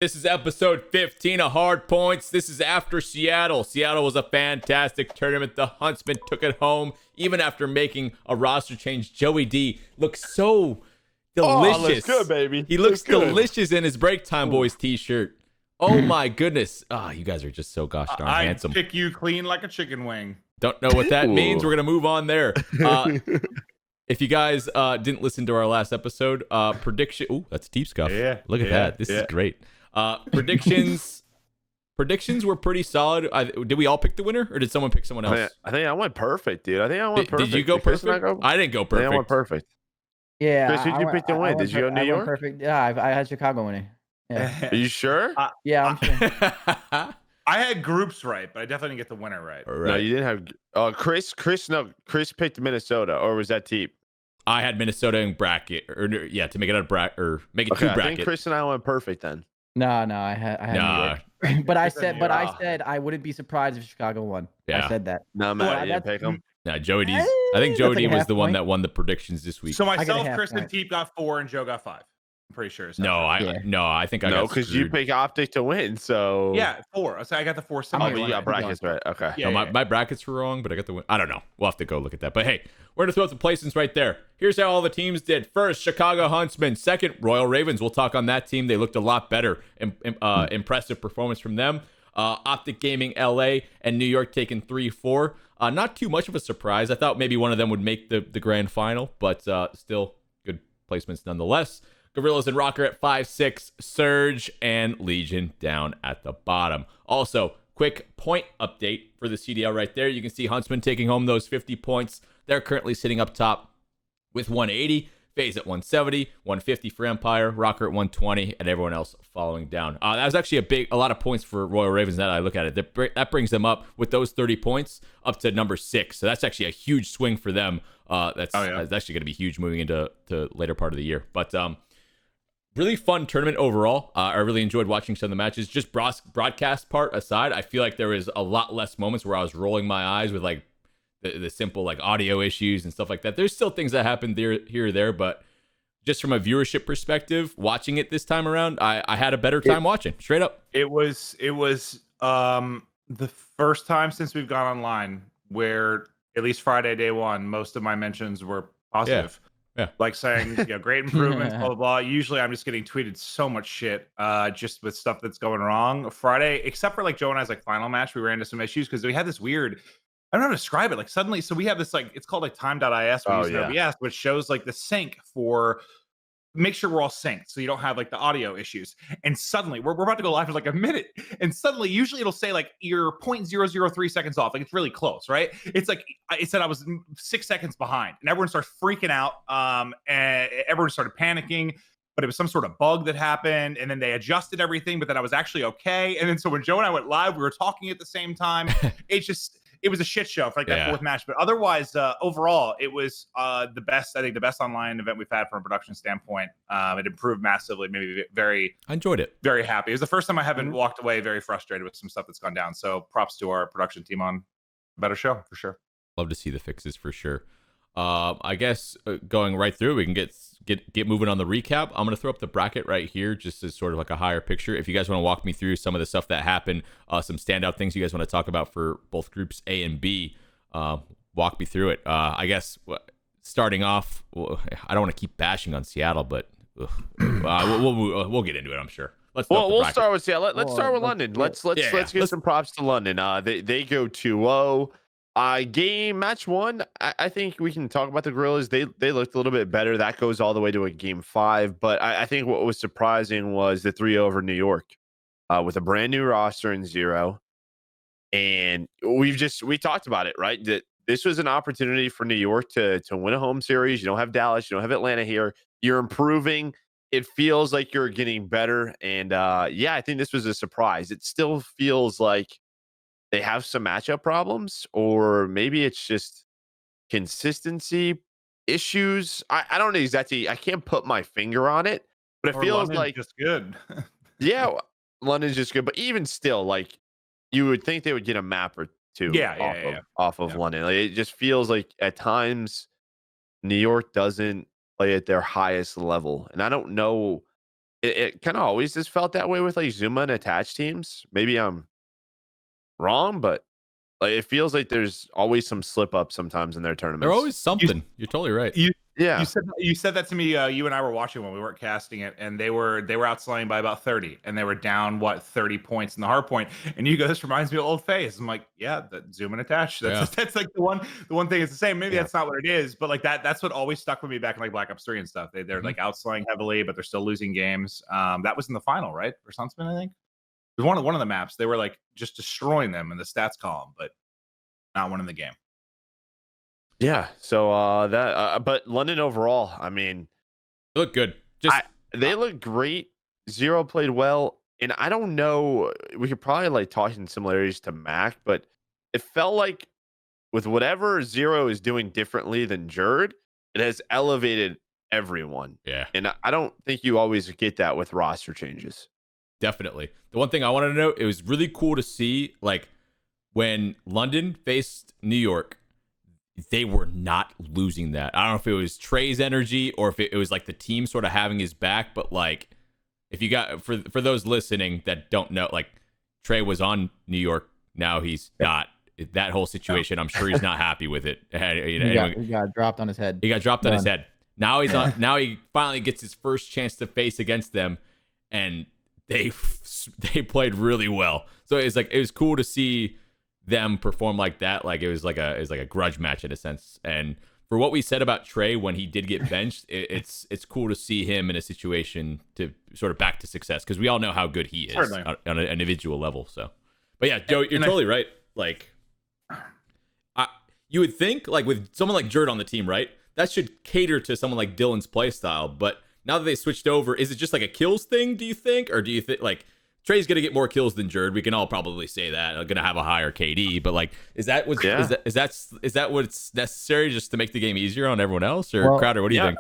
This is episode 15 of Hardpoints. This is after Seattle. Seattle was a fantastic tournament. The Huntsmen took it home. Even after making a roster change, Joey D looks so delicious. Oh, looks good, baby. He looks good. delicious in his Break Time Boys t-shirt. Oh my goodness. Oh, you guys are just so gosh darn handsome. I pick you clean like a chicken wing. Don't know what that means. We're going to move on there. If you guys didn't listen to our last episode, prediction. Ooh, that's deep scuff. Yeah, Look at that. This is great. Predictions were pretty solid. Did we all pick the winner, or did someone pick someone else? I think I went perfect, dude. Perfect. Did you go perfect? I didn't go perfect. I went perfect. Yeah. Chris, who'd you pick to win? Did you go New York? Perfect. Yeah, I had Chicago winning. Yeah. Are you sure? Yeah, I'm sure. I had groups right, but I definitely didn't get the winner right. Right. No, you didn't have. Chris picked Minnesota, or was that TeeP? I had Minnesota in bracket, to make it a bracket or make it two bracket. I think Chris and I went perfect then. No, I had New York. but I said I wouldn't be surprised if Chicago won. Yeah. I said that. No, Matt, you didn't pick them. No, Joey D's. I think Joey D was the one that won the predictions this week. So myself, half Chris, point. and TeeP got 4, and Joe got 5. I'm pretty sure. I think I got because you pick Optic to win. So yeah, 4. So I got the 4. Oh, but you got brackets right. Okay. Yeah, my brackets were wrong, but I got the win. I don't know. We'll have to go look at that. But hey, we're gonna throw up the placements right there. Here's how all the teams did. First, Chicago Huntsmen. Second, Royal Ravens. We'll talk on that team. They looked a lot better. Impressive performance from them. Optic Gaming LA and New York taking 3-4. Not too much of a surprise. I thought maybe one of them would make the grand final, but still good placements nonetheless. Guerrillas and Rokkr at 5-6, Surge and Legion down at the bottom. Also, quick point update for the CDL right there. You can see Huntsmen taking home those 50 points. They're currently sitting up top with 180. FaZe at 170, 150 for Empire, Rokkr at 120, and everyone else following down. That was actually a lot of points for Royal Ravens. Now that I look at it, that brings them up with those 30 points up to number 6. So that's actually a huge swing for them. That's actually going to be huge moving into later part of the year. But really fun tournament overall. I really enjoyed watching some of the matches. Just broadcast part aside, I feel like there was a lot less moments where I was rolling my eyes with like the simple like audio issues and stuff like that. There's still things that happen here or there, but just from a viewership perspective, watching it this time around, I had a better time watching. Straight up. It was the first time since we've gone online where at least Friday day one, most of my mentions were positive. Yeah. Like saying, great improvements, blah, blah, blah. Usually I'm just getting tweeted so much shit just with stuff that's going wrong. Friday, except for like Joe and I's like final match, we ran into some issues because we had this weird, I don't know how to describe it. Like suddenly, so we have this like, it's called like time.is, OBS, which shows like the sync for, make sure we're all synced so you don't have like the audio issues. And suddenly we're about to go live for like a minute. And suddenly usually it'll say like you're 0.003 seconds off. Like it's really close, right? It's like, it said I was 6 seconds behind and everyone starts freaking out. And everyone started panicking, but it was some sort of bug that happened. And then they adjusted everything, but then I was actually okay. And then so when Joe and I went live, we were talking at the same time. It was a shit show for like that fourth match, but otherwise, overall, it was the best. I think the best online event we've had from a production standpoint. It improved massively. Maybe I enjoyed it. Very happy. It was the first time I haven't walked away very frustrated with some stuff that's gone down. So props to our production team on a better show for sure. Love to see the fixes for sure. I guess going right through, we can get moving on the recap. I'm going to throw up the bracket right here just as sort of like a higher picture. If you guys want to walk me through some of the stuff that happened, some standout things you guys want to talk about for both groups A and B, walk me through it. I guess starting off, I don't want to keep bashing on Seattle, but we'll get into it, I'm sure. We'll start with Seattle. Let's start with London. Let's give some props to London. They go 2-0. Game match 1, I think we can talk about the Guerrillas. They looked a little bit better. That goes all the way to a game 5. But I think what was surprising was the 3 over New York with a brand new roster in 0. And we talked about it, right? That this was an opportunity for New York to win a home series. You don't have Dallas, you don't have Atlanta here. You're improving. It feels like you're getting better. And I think this was a surprise. It still feels like they have some matchup problems, or maybe it's just consistency issues. I don't know exactly. I can't put my finger on it, but it feels London's like just good. Yeah, London's just good. But even still, like you would think they would get a map or two off of London. Like, it just feels like at times New York doesn't play at their highest level. And I don't know it kind of always just felt that way with like Zuma and attached teams. Maybe I'm wrong, but like it feels like there's always some slip up sometimes in their tournaments. They're always something. You're totally right. Yeah. You said that to me. You and I were watching when we weren't casting it, and they were outslaying by about 30, and they were down 30 points in the hard point. And you go, this reminds me of Old Phase. I'm like, yeah, that zoom and attach. That's like the one thing is the same. Maybe that's not what it is, but like that's what always stuck with me back in like Black Ops 3 and stuff. They're like outslaying heavily, but they're still losing games. That was in the final, right? For Huntsmen, I think. It was one of the maps. They were like just destroying them in the stats column, but not winning the game. Yeah. So but London overall, I mean, They look good. They look great. Zero played well, and I don't know. We could probably like talk in similarities to Mac, but it felt like with whatever Zero is doing differently than Jerd, it has elevated everyone. Yeah. And I don't think you always get that with roster changes. Definitely. The one thing I wanted to note, it was really cool to see like when London faced New York. They were not losing that. I don't know if it was Trey's energy or if it was like the team sort of having his back, but like if you got for those listening that don't know, like Trey was on New York, now he's not. That whole situation, I'm sure he's not happy with it. He got dropped on his head. He got dropped on his head. Now he's on. Now he finally gets his first chance to face against them, and they played really well. So it was cool to see them perform like that. Like it was like a grudge match in a sense. And for what we said about Trey when he did get benched, it's cool to see him in a situation to sort of back to success, because we all know how good he is on an individual level. So, but yeah, Joe, you're totally right. Like, you would think like with someone like Jerd on the team, right? That should cater to someone like Dylan's play style. But now that they switched over, is it just like a kills thing? Do you think, or do you think like Trey's gonna get more kills than Jerd? We can all probably say that. Gonna have a higher KD, but like, is that what's is that what's necessary just to make the game easier on everyone else? Or Crowder, what do you think?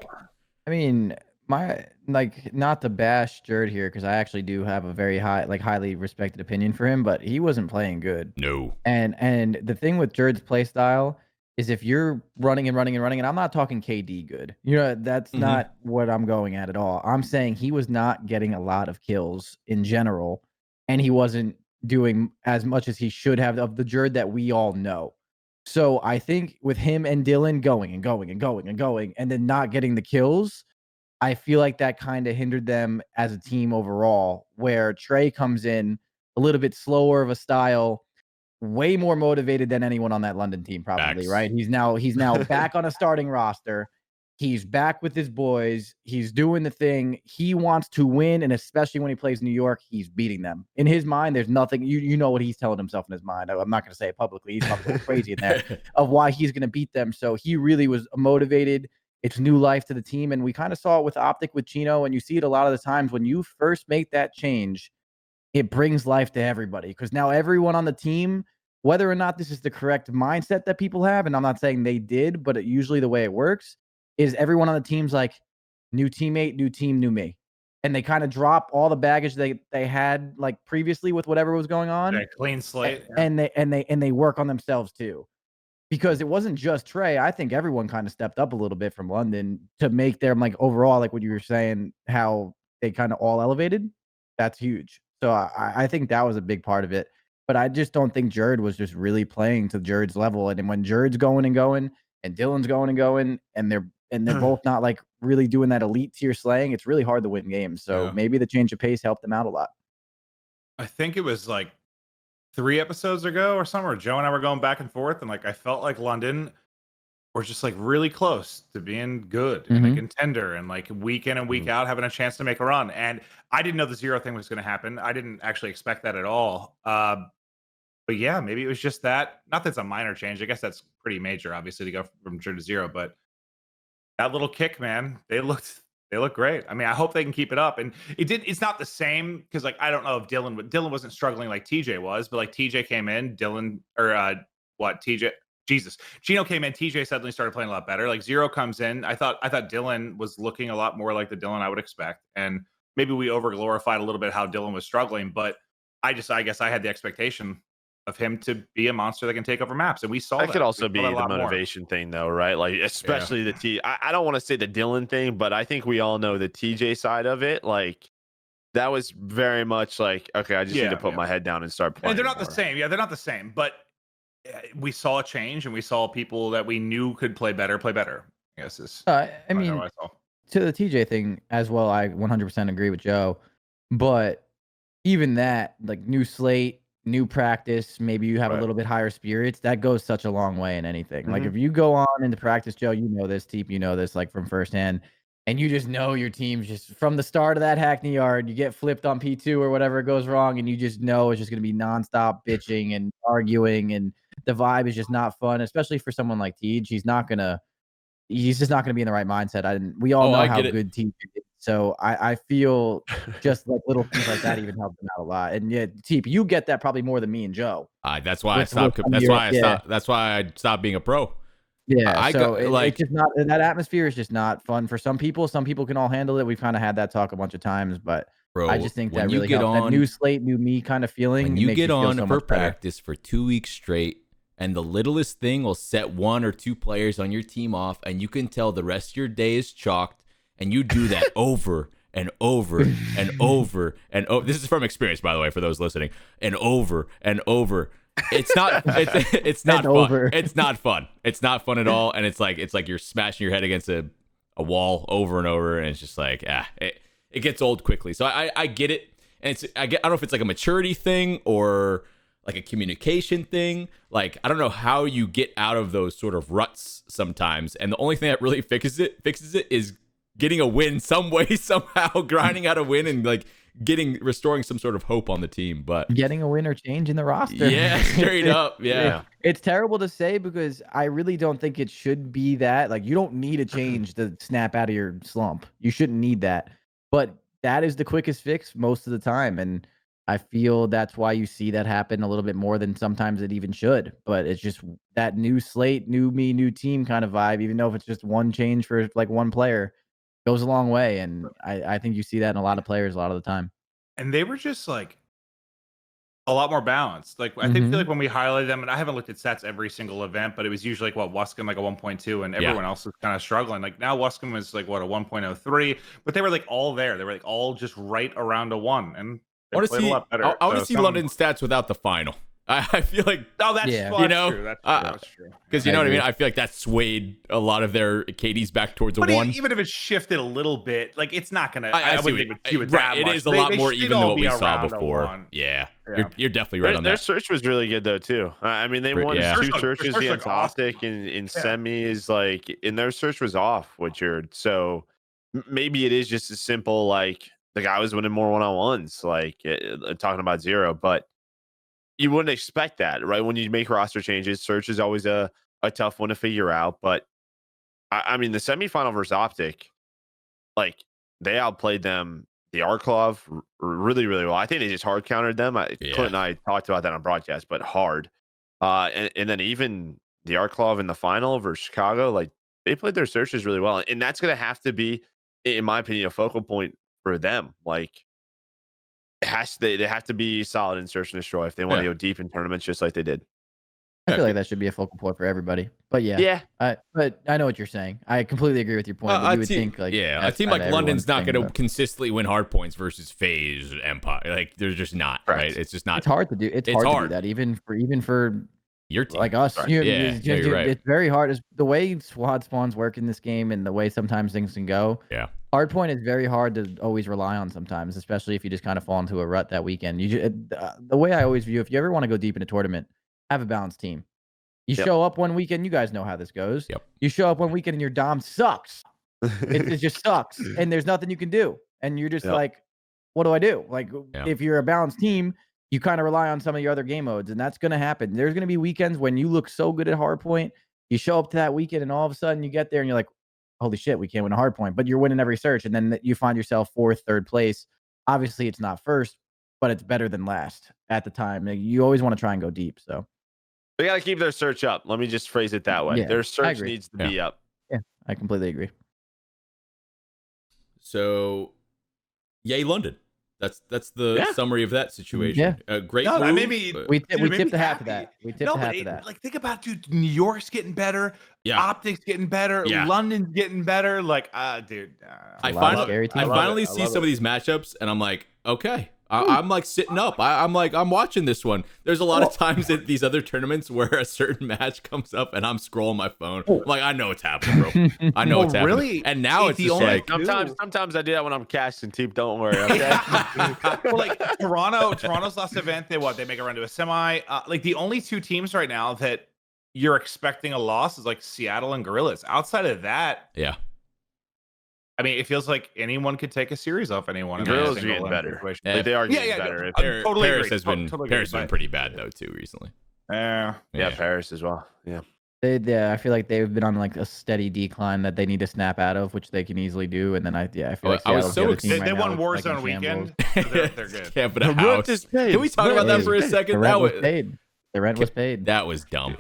I mean, not to bash Jerd here, because I actually do have a very highly respected opinion for him, but he wasn't playing good. No. And the thing with Jerd's play style is if you're running and running and running, and I'm not talking KD good. That's not what I'm going at all. I'm saying he was not getting a lot of kills in general, and he wasn't doing as much as he should have of the Jerd that we all know. So I think with him and Dylan going and going and going and going and then not getting the kills, I feel like that kind of hindered them as a team overall, where Trey comes in a little bit slower of a style, way more motivated than anyone on that London team, probably. Right? He's now back on a starting roster. He's back with his boys. He's doing the thing. He wants to win, and especially when he plays New York, he's beating them. In his mind, there's nothing. You know what he's telling himself in his mind. I'm not going to say it publicly. He's probably crazy in there of why he's going to beat them. So he really was motivated. It's new life to the team, and we kind of saw it with Optic with Chino, and you see it a lot of the times when you first make that change, it brings life to everybody, because now everyone on the team, whether or not this is the correct mindset that people have, and I'm not saying they did, but usually the way it works is everyone on the team's like, new teammate, new team, new me. And they kind of drop all the baggage they had like previously with whatever was going on. Yeah, clean slate. And they work on themselves too. Because it wasn't just Trey. I think everyone kind of stepped up a little bit from London to make them like overall, like what you were saying, how they kind of all elevated. That's huge. So I think that was a big part of it. But I just don't think Jerd was just really playing to Jerd's level. And when Jerd's going and going and Dylan's going and going, and they're both not like really doing that elite tier slaying, it's really hard to win games. So maybe the change of pace helped them out a lot. I think it was like 3 episodes ago or something, where Joe and I were going back and forth, and like I felt like London were just like really close to being good and a contender, and like week in and week out having a chance to make a run. And I didn't know the Zero thing was going to happen. I didn't actually expect that at all. But yeah, maybe it was just that. Not that it's a minor change. I guess that's pretty major, obviously, to go from Jerd to Zero. But that little kick, man, they look great. I mean, I hope they can keep it up. And it's not the same, because like I don't know if Dylan wasn't struggling like TJ was, but like TJ came in, Gino came in, TJ suddenly started playing a lot better. Like Zero comes in. I thought Dylan was looking a lot more like the Dylan I would expect. And maybe we over glorified a little bit how Dylan was struggling, but I guess I had the expectation of him to be a monster that can take over maps, and we saw that. Could also be the motivation thing, though, right? Like especially the I don't want to say the Dylan thing, but I think we all know the TJ side of it. Like that was very much like, okay, I just need to put my head down and start playing. And they're not more. the same. Yeah, they're not the same. But we saw a change, and we saw people that we knew could play better. I guess is. I mean, to the TJ thing as well, I 100% agree with Joe. But even that, like new slate, new practice, maybe you have a little bit higher spirits. That goes such a long way in anything. Like if you go on into practice, Joe, you know this, TeeP, you know this, like from firsthand. And you just know your team's just from the start of that Hackney yard, you get flipped on P2 or whatever goes wrong, and you just know it's just going to be nonstop bitching and arguing, and the vibe is just not fun, especially for someone like Tej. He's just not going to be in the right mindset. We all know how good Tej is. So I feel just like little things like that even help them out a lot. And yeah, TeeP, you get that probably more than me and Joe. That's why I stopped. That's why I stopped being a pro. Yeah, it's just not, that atmosphere is just not fun for some people. Some people can all handle it. We've kind of had that talk a bunch of times, but bro, I just think that really helps. That new slate, new me kind of feeling. When you get on for practice for 2 weeks straight, and the littlest thing will set 1 or 2 players on your team off, and you can tell the rest of your day is chalked, and you do that over and over and over and over. This is from experience, by the way, for those listening. And over and over. It's not fun. Over. It's not fun. It's not fun at all. And it's like you're smashing your head against a wall over and over, and it's just like it gets old quickly. So I get it. And I don't know if it's like a maturity thing or like a communication thing. Like I don't know how you get out of those sort of ruts sometimes. And the only thing that really fixes it is getting a win some way, somehow, grinding out a win and like restoring some sort of hope on the team, but getting a win or change in the roster. Yeah, straight up. Yeah. It's terrible to say because I really don't think it should be that. Like you don't need a change to snap out of your slump. You shouldn't need that. But that is the quickest fix most of the time. And I feel that's why you see that happen a little bit more than sometimes it even should. But it's just that new slate, new me, new team kind of vibe, even though if it's just one change for like one player, goes a long way. And I think you see that in a lot of players a lot of the time. And they were just like a lot more balanced. Like I feel like when we highlighted them, and I haven't looked at sets every single event, but it was usually like Wuskin like a 1.2, and everyone else was kind of struggling. Like now Wuskin was like what, a 1.03, but they were like all there. They were like all just right around a 1, and they played a lot better. I want to see London stats without the final. I feel like that's true. That's true. Because you know what I mean. I feel like that swayed a lot of their KDs back towards a 1. Even if it shifted a little bit, like it's not gonna. I wouldn't think it would that much. It is a lot more even than what we saw before. Yeah. You're definitely right on that. Their search was really good though too. I mean, they won 2 searches against Optic in semis. Like, and their search was off with Jared. So maybe it is just as simple. Like the guy was winning more 1-on-1s. Like talking about Zero, but you wouldn't expect that, right? When you make roster changes, search is always a tough one to figure out. But I mean, the semifinal versus Optic, like they outplayed them. The Arklov really, really well. I think they just hard countered them. Clint and I talked about that on broadcast, but hard. And then even the Arklov in the final versus Chicago, like they played their searches really well. And that's going to have to be, in my opinion, a focal point for them. Like, they have to be solid in search and destroy if they want to go deep in tournaments, just like they did. I feel like that should be a focal point for everybody. But but I know what you're saying. I completely agree with your point. You would think like a team like London's not going to consistently win hardpoints versus FaZe Empire. Like they're just not right. It's just not. It's hard to do. It's hard to do that even for your team like us. Right. You're right. It's very hard. It's the way squad spawns work in this game and the way sometimes things can go. Yeah. Hardpoint is very hard to always rely on sometimes, especially if you just kind of fall into a rut that weekend. The way I always view, if you ever want to go deep in a tournament, have a balanced team. You show up one weekend, you guys know how this goes. You show up one weekend and your dom sucks. It just sucks, and there's nothing you can do. And you're just like, what do I do? Like, if you're a balanced team, you kind of rely on some of your other game modes, and that's going to happen. There's going to be weekends when you look so good at Hardpoint, you show up to that weekend, and all of a sudden you get there and you're like, holy shit, we can't win a Hardpoint, but you're winning every search, and then you find yourself 4th, 3rd place. Obviously, it's not first, but it's better than last at the time. You always want to try and go deep, so. They got to keep their search up. Let me just phrase it that way. Yeah, their search needs to be up. Yeah, I completely agree. So, yay, London. That's the summary of that situation. Yeah. Great move. Maybe we tipped the half of that. We tipped half of that. Like, think about, dude, New York's getting better. Yeah. Optic's getting better. Yeah. London's getting better. Like, dude. I finally see some of these matchups, and I'm like, okay. I'm like sitting up. I'm watching this one. There's a lot of times at these other tournaments where a certain match comes up and I'm scrolling my phone. I'm like, I know what's happening, bro. I know what's happening. Really? And now it's just like sometimes I do that when I'm casting TeeP. Don't worry. Okay? Well, like Toronto's last event, they make a run to a semi. Like the only two teams right now that you're expecting a loss is like Seattle and Guerrillas. Outside of that, yeah. I mean, it feels like anyone could take a series off anyone. Girls are getting better. Like, they are getting better. Totally Paris agree. has been Totally Paris has been pretty bad though too recently. Yeah, Paris as well. Yeah. I feel like they've been on like a steady decline that they need to snap out of, which they can easily do. And then I feel like I was Seattle's so the other excited. team right They now won that's, like, Warzone in shambles. weekend. They're good. Camp at a house. Can we talk about that for a second? The rent was paid. The rent was paid. That was dumb.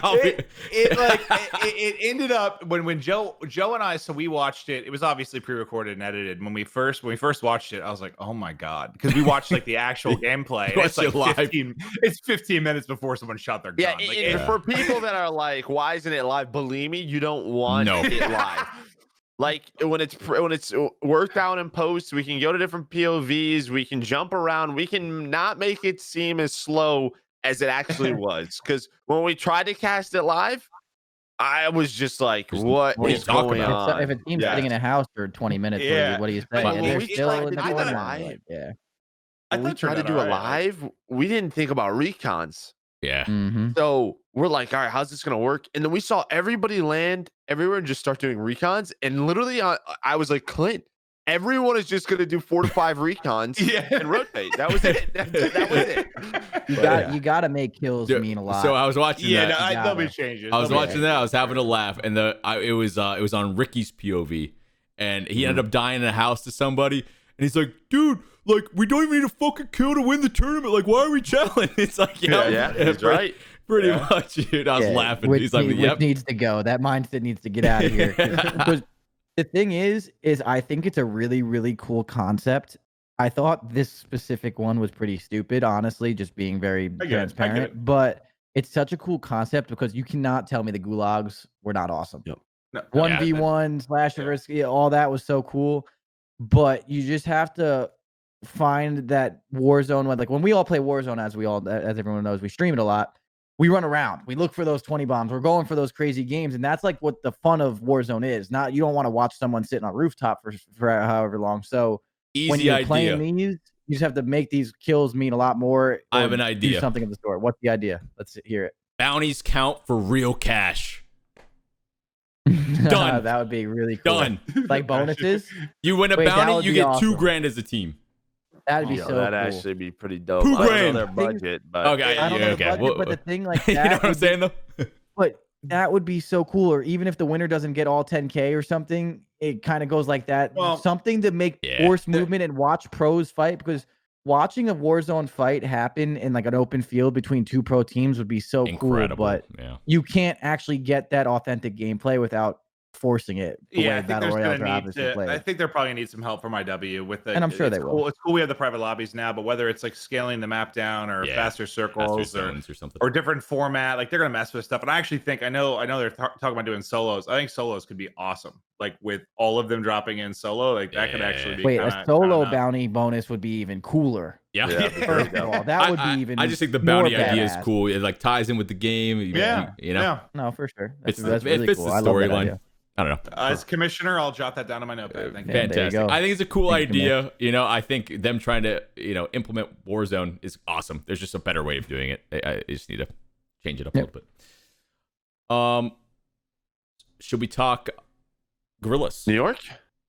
It ended up when Joe and I, so we watched it. It was obviously pre-recorded and edited. When we first watched it, I was like, oh my god, because we watched like the actual gameplay. It's like 15 minutes before someone shot their gun. For people that are like, why isn't it live? Believe me, you don't want it live. Like when it's worked out in post, we can go to different POVs, we can jump around, we can not make it seem as slow as it actually was. Because when we tried to cast it live, I was just like, what is going on? If a team's sitting in a house for 20 minutes, what do you say? But And they're still in the corner. When we tried to do it live, we didn't think about recons. Yeah. Mm-hmm. So we're like, all right, how's this going to work? And then we saw everybody land everywhere and just start doing recons. And literally, I was like, Clint, everyone is just going to do 4 to 5 recons and rotate. That was it. That was it. You got to make kills mean a lot. So I was watching that. There'll be changes. I was watching that. I was having a laugh, and it was on Ricky's POV, and he ended up dying in a house to somebody, and he's like, dude, like we don't even need a fucking kill to win the tournament. Like, why are we challenging? It's like, he's right. Pretty much, dude. I was laughing. He's like, which needs to go. That mindset needs to get out of here. Because the thing is I think it's a really, really cool concept. I thought this specific one was pretty stupid, honestly, just being very transparent. But it's such a cool concept because you cannot tell me the gulags were not awesome. Yep. 1v1 slash versus all that was so cool. But you just have to find that Warzone, like when we all play Warzone, as everyone knows, we stream it a lot. We run around. We look for those 20 bombs. We're going for those crazy games. And that's like what the fun of Warzone is. You don't want to watch someone sitting on a rooftop for however long. So when you're playing these, you just have to make these kills mean a lot more. I have an idea. Do something of the sort. What's the idea? Let's hear it. Bounties count for real cash. Done. That would be really cool. Done. Like bonuses. You win a bounty, you get awesome. $2,000 as a team. That'd be so cool. That'd actually be pretty dope. $2,000. I don't know their budget, but okay, but the thing like that, you know what I'm saying though? But that would be so cool. Or even if the winner doesn't get all 10K or something, it kind of goes like that. Well, something to make force movement and watch pros fight, because watching a Warzone fight happen in like an open field between 2 pro teams would be so incredible. Cool. But you can't actually get that authentic gameplay without forcing it. I think I think they're probably gonna need some help from IW with it. And I'm sure they will. It's cool we have the private lobbies now, but whether it's like scaling the map down or faster circles or something, or different format, like they're gonna mess with stuff. And I actually think I know they're talking about doing solos. I think solos could be awesome. Like with all of them dropping in solo, like that could actually be a solo bounty bonus would be even cooler. First of all, that would be even. I just think the bounty idea is cool. It like ties in with the game. You know? No, for sure. That's really fits cool. the storyline. I don't know. As commissioner, I'll jot that down on my notepad. Thank you. Fantastic. I think it's a cool idea. You know, I think them trying to, implement Warzone is awesome. There's just a better way of doing it. I just need to change it up a little bit. Should we talk Guerrillas? New York?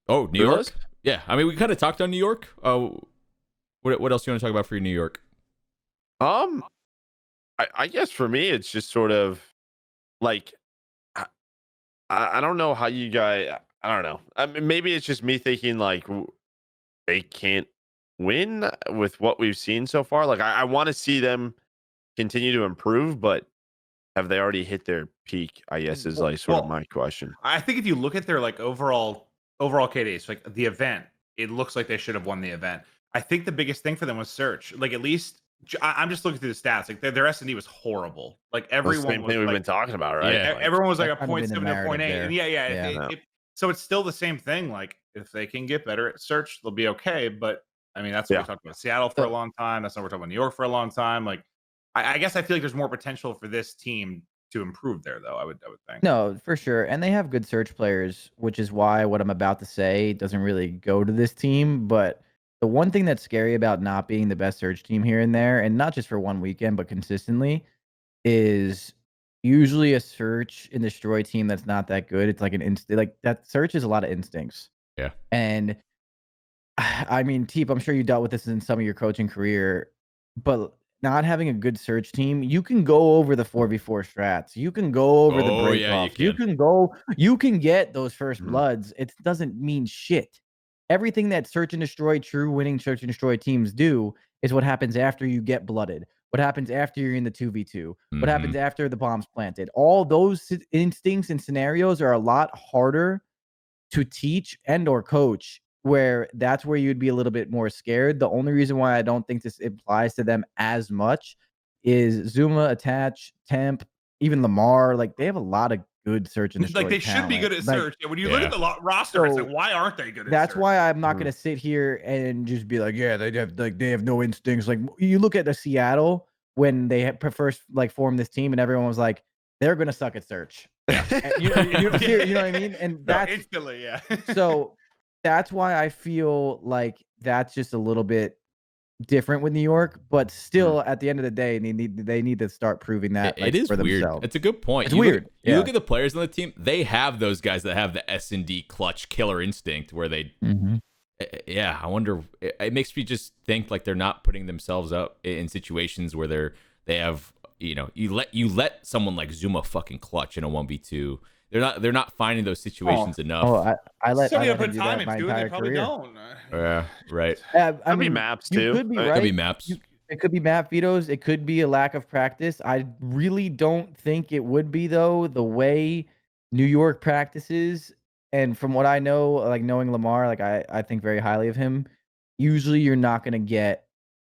Oh, New York? Yeah. I mean, we kind of talked on New York. What else do you want to talk about for your New York? I guess for me, it's just sort of like, I don't know how you guys. I don't know. I mean, maybe it's just me thinking like they can't win with what we've seen so far. Like I want to see them continue to improve, but have they already hit their peak? I guess is like sort of my question. I think if you look at their like overall KDs, like the event, it looks like they should have won the event. I think the biggest thing for them was search. Like at least. I'm just looking through the stats. Like their S&D was horrible. Like everyone the same was thing we've been talking about, right? Yeah, everyone was like a 0.7 to narrative 0.8. And so it's still the same thing. Like if they can get better at search, they'll be okay. But I mean, that's what we talked about Seattle for a long time. That's what we're talking about New York for a long time. Like, I guess I feel like there's more potential for this team to improve there, though. I would think. No, for sure. And they have good search players, which is why what I'm about to say doesn't really go to this team. But the one thing that's scary about not being the best search team here and there, and not just for one weekend, but consistently, is usually a search and destroy team that's not that good. It's like an instinct. Like that search is a lot of instincts. Yeah. And I mean, TeeP, I'm sure you dealt with this in some of your coaching career, but not having a good search team, you can go over the 4v4 strats. You can go over the breakoffs. You can get those first bloods. It doesn't mean shit. Everything that search and destroy, true winning search and destroy teams do is what happens after you get blooded. What happens after you're in the 2v2. What happens after the bomb's planted. All those instincts and scenarios are a lot harder to teach and or coach, where that's where you'd be a little bit more scared. The only reason why I don't think this applies to them as much is Zuma, Attach, Temp, even Lamar. Like they have a lot of good search and destroy Like they should be good at search. And when you look at the roster, it's like, why aren't they good at that's search? why I'm not going to sit here and just be like, yeah, they have no instincts. Like you look at the Seattle when they first like formed this team and everyone was like, they're going to suck at search. You know what I mean? And that's instantly, yeah. So that's why I feel like that's just a little bit different with New York, but still at the end of the day, they need to start proving that it is for weird. themselves. It's a good point. It's weird. You look at the players on the team, they have those guys that have the S&D clutch killer instinct where they yeah, I wonder, it makes me just think like they're not putting themselves up in situations where they have, you know, you let someone like Zuma fucking clutch in a 1v2. They're not finding those situations enough. Oh, I let so him put do time that my into it, entire they probably career. don't. Yeah, right. I mean, maps too. You could be right. It could be maps. It could be map vetoes. It could be a lack of practice. I really don't think it would be though. The way New York practices, and from what I know, like knowing Lamar, like I think very highly of him. Usually, you're not going to get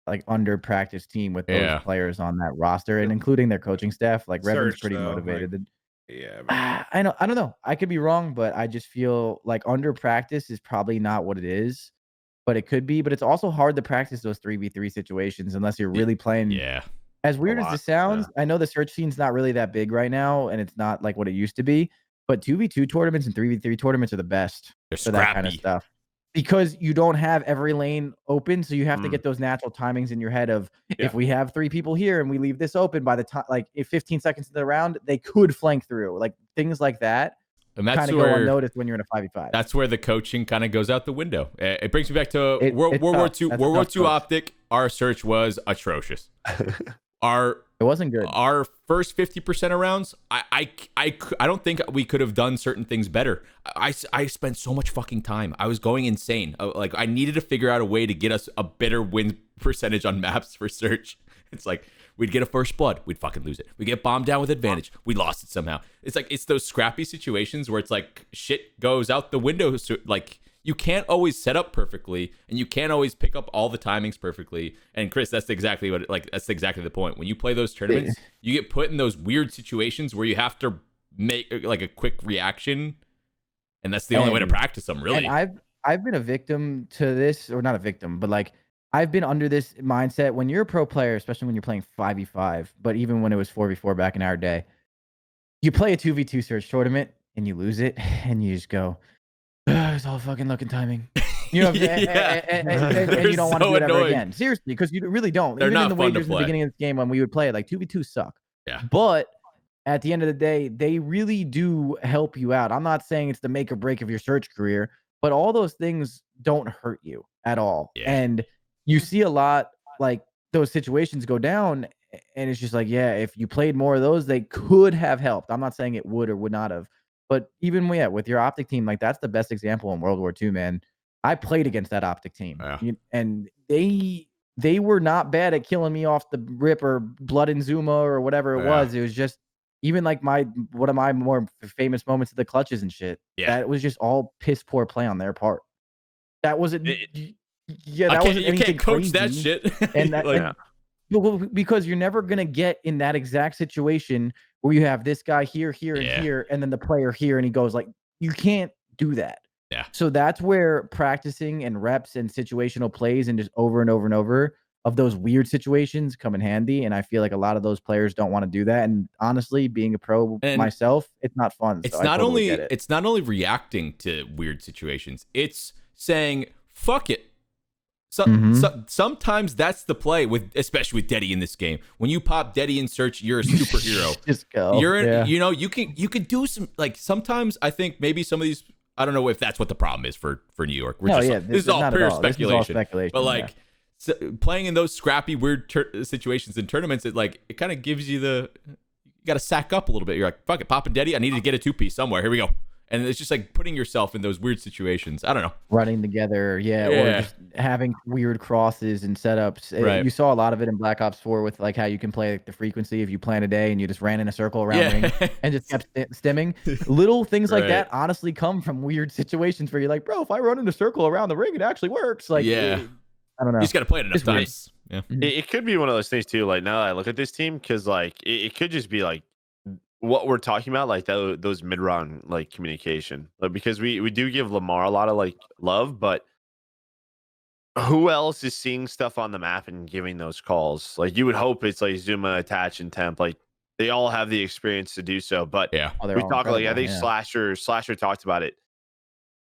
like under practice team with those players on that roster, and including their coaching staff. Like Revan's pretty motivated. Like, yeah, I don't know. I could be wrong, but I just feel like under practice is probably not what it is, but it could be. But it's also hard to practice those 3v3 situations unless you're really playing. Yeah. As weird as this sounds, I know the search scene's not really that big right now, and it's not like what it used to be. But 2v2 tournaments and 3v3 tournaments are the best for that kind of stuff. Because you don't have every lane open, so you have to get those natural timings in your head of if we have 3 people here and we leave this open by the time, like if 15 seconds into the round, they could flank through, like things like that. And that's kind of go unnoticed when you're in a 5v5. That's where the coaching kind of goes out the window. It brings me back to World War II Optic. Our search was atrocious. It wasn't good. Our first 50% of rounds, I don't think we could have done certain things better. I spent so much fucking time. I was going insane. Like I needed to figure out a way to get us a better win percentage on maps for search. It's like we'd get a first blood, we'd fucking lose it. We get bombed down with advantage, we lost it somehow. It's like it's those scrappy situations where it's like shit goes out the window. So like you can't always set up perfectly, and you can't always pick up all the timings perfectly. And Chris, that's exactly the point. When you play those tournaments, you get put in those weird situations where you have to make like a quick reaction, and that's the only way to practice them, really. And I've been a victim to this, or not a victim, but like I've been under this mindset when you're a pro player, especially when you're playing 5v5, but even when it was 4v4 back in our day, you play a 2v2 search tournament and you lose it, and you just go, it's all fucking looking timing. You know, and you don't want to do it ever again. Seriously, because you really don't. They're even not in the fun to wagers in the play. beginning of this game when we would play, like 2v2 suck. Yeah. But at the end of the day, they really do help you out. I'm not saying it's the make or break of your search career, but all those things don't hurt you at all. Yeah. And you see a lot like those situations go down, and it's just like, yeah, if you played more of those, they could have helped. I'm not saying it would or would not have. But even with your Optic team, like that's the best example in World War II, man. I played against that Optic team, and they were not bad at killing me off the rip or blood and Zuma or whatever it was. It was just even like one of my more famous moments of the clutches and shit. Yeah, that was just all piss poor play on their part. That wasn't. You can't coach that shit, and that. Because you're never gonna get in that exact situation where you have this guy here, and here, and then the player here, and he goes like, you can't do that. Yeah. So that's where practicing and reps and situational plays and just over and over and over of those weird situations come in handy. And I feel like a lot of those players don't want to do that. And honestly, being a pro And myself, it's not fun. So I totally get it. It's not only reacting to weird situations, it's saying fuck it. Sometimes that's the play especially with Deddy in this game. When you pop Deddy in search, you're a superhero. Just go. You're in, you can do some, like, sometimes I think maybe some of these, I don't know if that's what the problem is for New York. This is all pure speculation. But like playing in those scrappy, weird situations in tournaments, it kind of gives you you got to sack up a little bit. You're like, fuck it, popping Deddy. I need to get a 2-piece somewhere. Here we go. And it's just like putting yourself in those weird situations. I don't know. Running together, or just having weird crosses and setups. Right. You saw a lot of it in Black Ops 4 with like how you can play like the frequency if you plan a day and you just ran in a circle around ring and just kept stimming. Little things like that honestly come from weird situations where you're like, bro, if I run in a circle around the ring, it actually works. Like, I don't know. You just got to play it enough times. Yeah. It could be one of those things too. Like now that I look at this team, because like it could just be like what we're talking about, like those mid-round like communication, like, because we do give Lamar a lot of like love, but who else is seeing stuff on the map and giving those calls? Like you would hope it's like Zuma, Attach, and Temp, like they all have the experience to do so. But yeah, we talk like I think Slasher talked about it.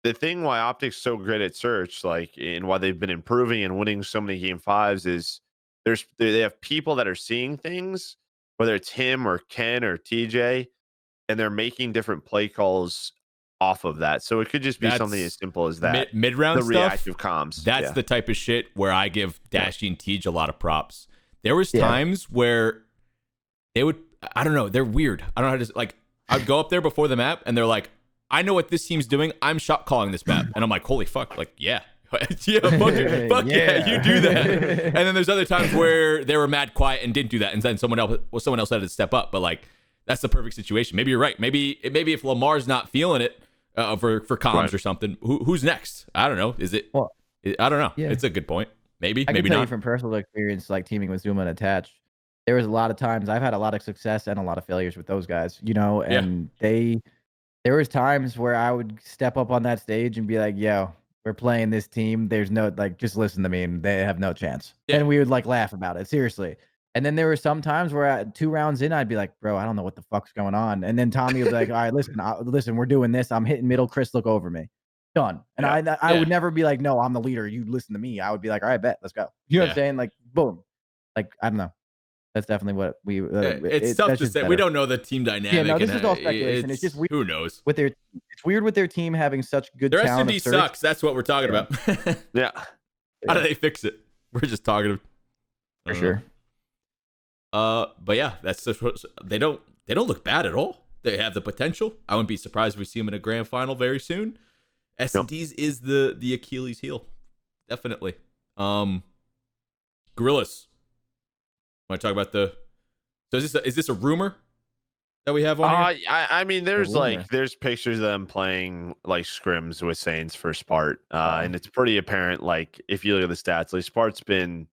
The thing why Optic's so great at search, like, and why they've been improving and winning so many game 5s is they have people that are seeing things, whether it's him or Ken or TJ, and they're making different play calls off of that. So it could just be something as simple as that. Mid-round stuff, reactive comms. That's the type of shit where I give Dashy and Tej a lot of props. There was times where they would, I don't know, they're weird. I don't know how to, like, I'd go up there before the map and they're like, I know what this team's doing. I'm shot calling this map. And I'm like, holy fuck. Like, yeah. Fuck you do that. And then there's other times where they were mad quiet and didn't do that, and then someone else had to step up. But like, that's the perfect situation. Maybe you're right. Maybe if Lamar's not feeling it for comms or something, who's next? I don't know. Is it? Well, I don't know. Yeah. It's a good point. Maybe I can maybe tell not. You from personal experience, like teaming with Zuma and Attach, there was a lot of times I've had a lot of success and a lot of failures with those guys. And there was times where I would step up on that stage and be like, yo, we're playing this team. There's no, like, just listen to me, and they have no chance. Yeah. And we would like laugh about it, seriously. And then there were some times where 2 rounds in, I'd be like, bro, I don't know what the fuck's going on. And then Tommy would be like, all right, listen, we're doing this. I'm hitting middle. Chris, look over me. Done. And I would never be like, no, I'm the leader. You listen to me. I would be like, all right, bet, let's go. You know what I'm saying? Like, boom. Like, I don't know. That's definitely what we. It's tough to say. Better. We don't know the team dynamic. Yeah, no, this is all speculation. It's just weird. Who knows? It's weird with their team having such good. Their S&D sucks. That's what we're talking about. Yeah. How do they fix it? We're just talking. For sure. But yeah, that's just, they don't look bad at all. They have the potential. I wouldn't be surprised if we see them in a grand final very soon. S&Ds is the Achilles heel, definitely. Guerrillas. Want to talk about so is this a rumor that we have on here? I mean, there's pictures of them playing like scrims with Saints for Spart, and it's pretty apparent. Like if you look at the stats, like Spart's been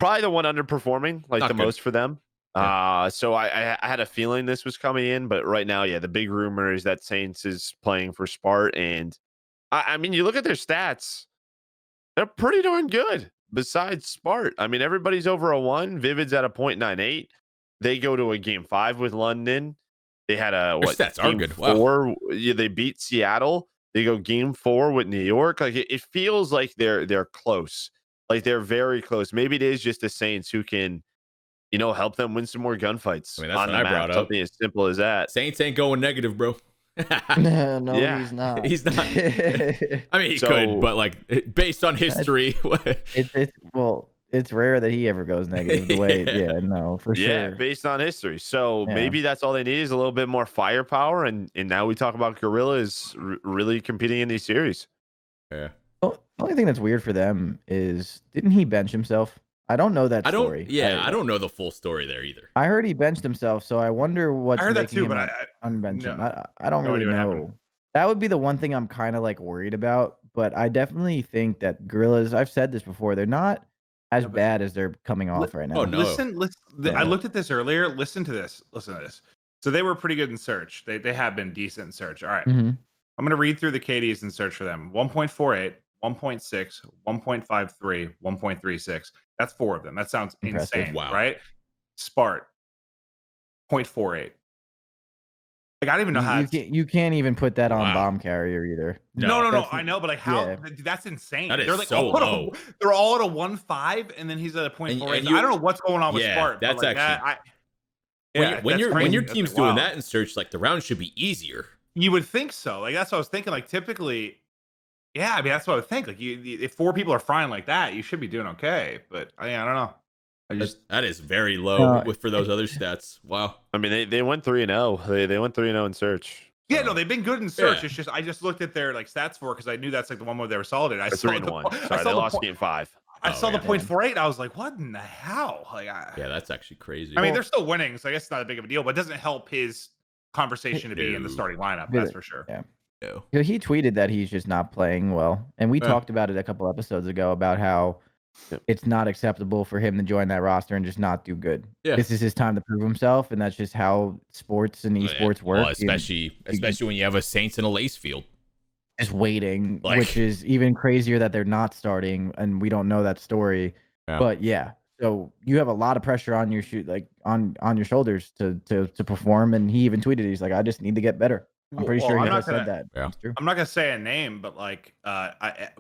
probably the one underperforming, like the most for them. Yeah. So I had a feeling this was coming in, but right now, the big rumor is that Saints is playing for Spart, and I mean, you look at their stats, they're pretty darn good. Besides Spart, I mean, everybody's over a 1. Vivid's at a 0.98. They go to a game 5 with London. They had a stats are good. 4. Wow. Yeah, they beat Seattle. They go game 4 with New York. Like it feels like they're close. Like they're very close. Maybe it is just the Saints who can, help them win some more gunfights. I mean, that's what I brought up. Something as simple as that. Saints ain't going negative, bro. No, he's not. He's not. I mean, he could, but like based on history, it's rare that he ever goes negative. The way, for sure. Yeah, based on history. So maybe that's all they need is a little bit more firepower, and now we talk about Guerrillas really competing in these series. Yeah. Well, the only thing that's weird for them is, didn't he bench himself? I don't know that story. I don't know the full story there either. I heard he benched himself, so I wonder what's making that too, him but unbench him. I don't really know. That would be the one thing I'm kind of like worried about, but I definitely think that Guerrillas, I've said this before, they're not as bad as they're coming off right now. Oh, no. Listen, I looked at this earlier. Listen to this. So they were pretty good in search. They have been decent in search. All right. Mm-hmm. I'm going to read through the KDs and search for them. 1.48, 1.6, 1.53, 1.36. That's 4 of them. That sounds Impressive. insane, Wow. right? Spart, 0.48. Like, I don't even know how you can't even put that on Wow. bomb carrier either. No. I know, but like how yeah. that's insane. That is They're like so all low. they're all at a 1.5, and then he's at a 0.48. and I don't know what's going on with yeah, Spart. that's but like actually- that, when that's your crazy. team's That's doing wild. that in search, like the round should be easier. You would think so. Like that's what I was thinking. Like typically, yeah. I mean, that's what I would think. Like if 4 people are frying like that, you should be doing okay. But I don't know. That is very low for those other stats. Wow. I mean, they went 3-0. They went 3-0 in search. Yeah, no, they've been good in search. Yeah. It's just I just looked at their like stats for because I knew that's like the one where they were solid. I Or saw 3-1. Sorry, they lost game 5. I saw the yeah. 0.48. I was like, what in the hell? Like, Yeah, that's actually crazy. I mean, they're still winning, so I guess it's not that big of a deal. But it doesn't help his conversation to be in the No. starting lineup. Yeah. That's for sure. Yeah. No. He tweeted that he's just not playing well, and we Yeah. talked about it a couple episodes ago about how it's not acceptable for him to join that roster and just not do good. Yeah. This is his time to prove himself, and that's just how sports and esports work. Well, especially when you have a Saints and a Lace field. Just waiting, Like- which is even crazier that they're not starting, and we don't know that story. Yeah. But yeah, so you have a lot of pressure on your on your shoulders to perform. And he even tweeted, he's like, I just need to get better. I'm pretty Well, sure I'm he not has said gonna- that. Yeah. It's true. I'm not gonna say a name, but like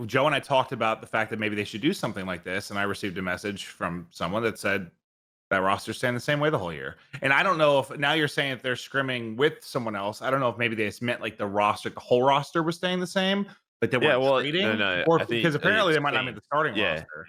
Joe and I talked about the fact that maybe they should do something like this, and I received a message from someone that said that roster's staying the same way the whole year. And I don't know if now you're saying if they're scrimming with someone else. I don't know if maybe they just meant like the whole roster was staying the same, but they weren't trading, no, or I think because apparently it's they might not mean the starting yeah. roster.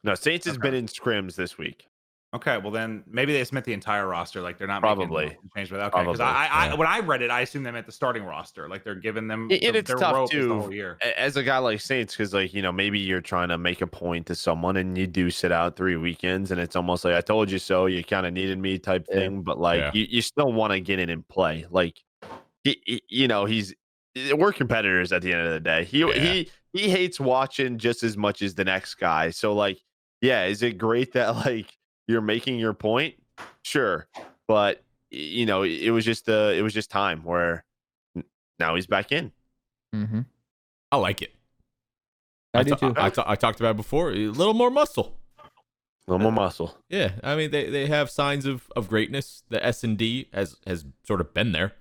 No, Saints has Okay. been in scrims this week. Okay, well then maybe they just meant the entire roster. Like they're not Probably. making change with okay. Because Probably, when I read it, I assumed they meant the starting roster. Like they're giving them And it's their tough rope is the too whole year. as a guy like Saints, because like maybe you're trying to make a point to someone and you do sit out 3 weekends, and it's almost like I told you so. You kind of needed me type thing, but like you still want to get in and play. Like we're competitors at the end of the day. He hates watching just as much as the next guy. So like, yeah, is it great that like you're making your point? Sure, but it was just time where now he's back in. Mm-hmm. I like it. I do too. I talked about it before. A little more muscle. A little more muscle. Yeah, I mean they have signs of greatness. The S&D has sort of been there.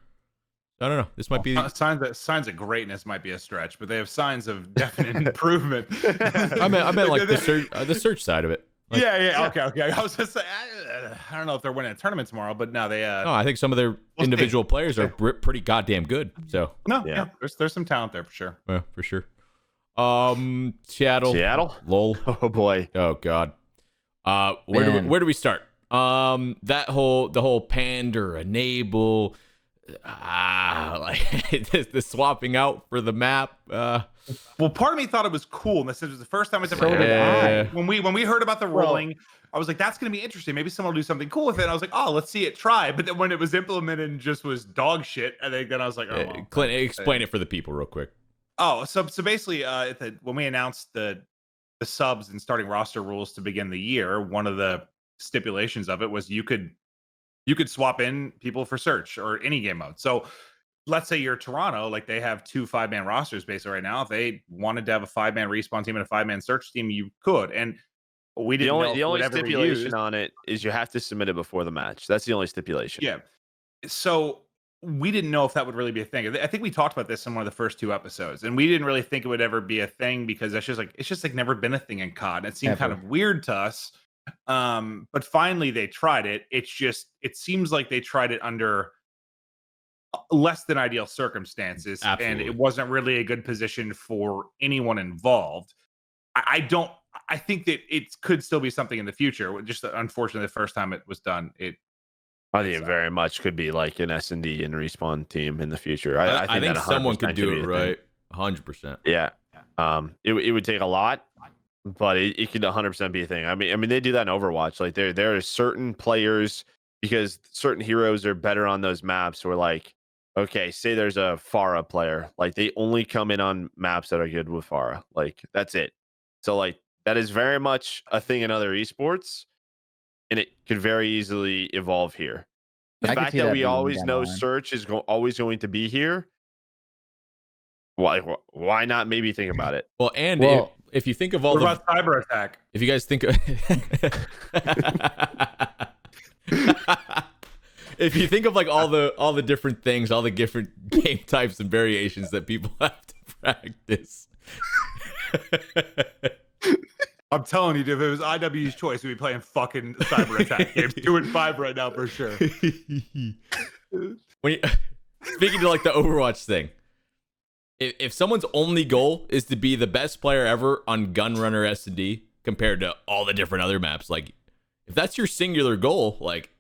I don't know. This might be signs of greatness might be a stretch, but they have signs of definite improvement. I meant like the search side of it. Like, yeah. Okay. I was just saying, I don't know if they're winning a tournament tomorrow, but no, they. No, I think some of their individual players are pretty goddamn good. So yeah. There's some talent there for sure. Yeah, for sure. Seattle. Lol. Oh boy. Oh god. Where do we start? The whole pander, enable, like the swapping out for the map. Well, part of me thought it was cool, and this was the first time it's ever. So did I. When we heard about the rolling, I was like, "That's going to be interesting. Maybe someone will do something cool with it." And I was like, "Oh, let's see it try." But then when it was implemented and just was dog shit, I think then I was like, "Oh, well, Clint, explain it for the people real quick." Oh, so basically, when we announced the subs and starting roster rules to begin the year, one of the stipulations of it was you could swap in people for search or any game mode. So let's say you're Toronto, like they have 2 5-man rosters basically right now. If they wanted to have a 5-man respawn team and a 5-man search team, you could. And we didn't. The only stipulation on it is you have to submit it before the match. That's the only stipulation. Yeah. So we didn't know if that would really be a thing. I think we talked about this in one of the first 2 episodes, and we didn't really think it would ever be a thing because it's just like never been a thing in COD. And it seemed kind of weird to us. But finally they tried it. It seems like they tried it under less than ideal circumstances. Absolutely. And it wasn't really a good position for anyone involved. I think that it could still be something in the future. Just unfortunately, the first time it was done, I think it very much could be like an S&D and respawn team in the future. I think that someone could do be it a right. 100%. Yeah. It would take a lot, but it could 100% be a thing. I mean, they do that in Overwatch. Like there are certain players, because certain heroes are better on those maps. Where like, okay, say there's a Pharah player, like they only come in on maps that are good with Pharah. Like that's it. So like that is very much a thing in other esports, and it could very easily evolve here. The fact that we always know search is always going to be here, Why not maybe think about it? Well, and Well, if you think of all What the about cyber attack? if you guys think of if you think of like all the different things, all the different game types and variations that people have to practice. I'm telling you, dude, if it was IW's choice, we'd be playing fucking cyber attack games 2 and 5 right now for sure. When you, speaking to like the Overwatch thing, if someone's only goal is to be the best player ever on Gunrunner S&D compared to all the different other maps, like if that's your singular goal, like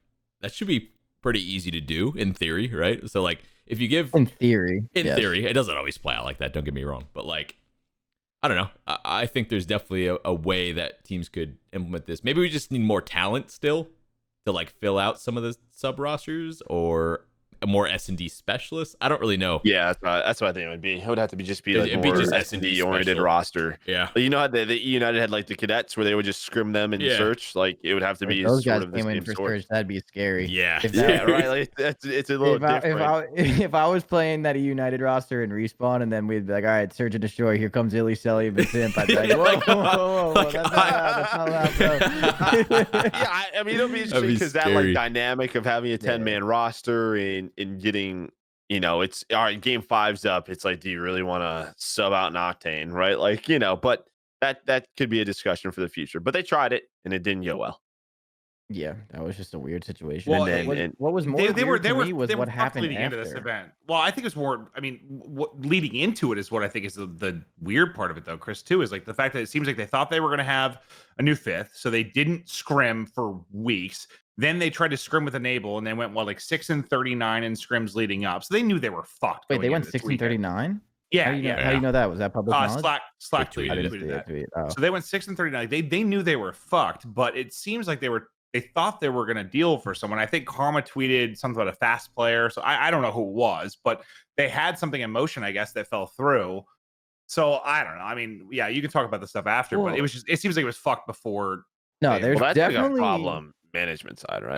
that should be pretty easy to do in theory, right? So like if you give in theory, theory, it doesn't always play out like that. Don't get me wrong, but like I don't know. I think there's definitely a way that teams could implement this. Maybe we just need more talent still to like fill out some of the sub rosters or a more S&D specialist. I don't really know. Yeah, that's what I think it would be. It would have to be just It'd be more just S&D oriented special. roster. Yeah. But you know how the United had like the cadets where they would just scrim them and search. Like it would have to be those sort guys of the came in same for sort. search. That'd be scary. Yeah. If Yeah, right. Like it's a little different. If I was playing that United roster and respawn, and then we'd be like, all right, search and destroy. Here comes Illy, Selly, and Simp. I'd be like, whoa, that's not allowed, bro. Yeah, I mean it'll be interesting because that like dynamic of having a 10-man roster and getting, you know, it's all right, game 5's up. It's like, do you really want to sub out an Octane, right? Like, you know, but that could be a discussion for the future. But they tried it and it didn't go well. Yeah, that was just a weird situation. Well, What was more they were was what happened leading after. into this event. Well, I think it's more. I mean, what leading into it is what I think is the weird part of it, though, Chris. Too is like the fact that it seems like they thought they were going to have a new 5th, so they didn't scrim for weeks. Then they tried to scrim with Enable, and they went like 6 and 39 in scrims leading up. So they knew they were fucked. Wait, they went 6 and 39? Yeah, how do you know that? Was that public knowledge? Slack tweeted that. Oh. So they went 6 and 39. They knew they were fucked, but it seems like they thought they were going to deal for someone. I think Karma tweeted something about a fast player. So I don't know who it was, but they had something in motion, I guess, that fell through. So I don't know. I mean, yeah, you can talk about the stuff after, but it seems like it was fucked before. No, there's that's definitely a problem management side, right?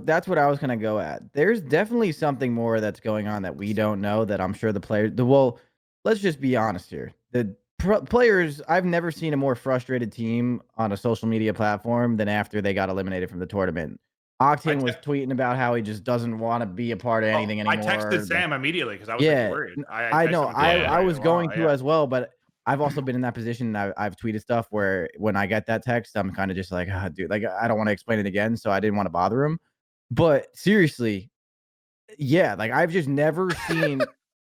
That's what I was gonna go at. There's definitely something more that's going on that we don't know that I'm sure the players. Let's just be honest here. The players, I've never seen a more frustrated team on a social media platform than after they got eliminated from the tournament. Octane was tweeting about how he just doesn't want to be a part of anything anymore. I texted Sam immediately because I was worried. I know. I was going to as well, but I've also been in that position. And I've tweeted stuff where when I get that text, I'm kind of just like, dude, like I don't want to explain it again, so I didn't want to bother him. But seriously, yeah, like I've just never seen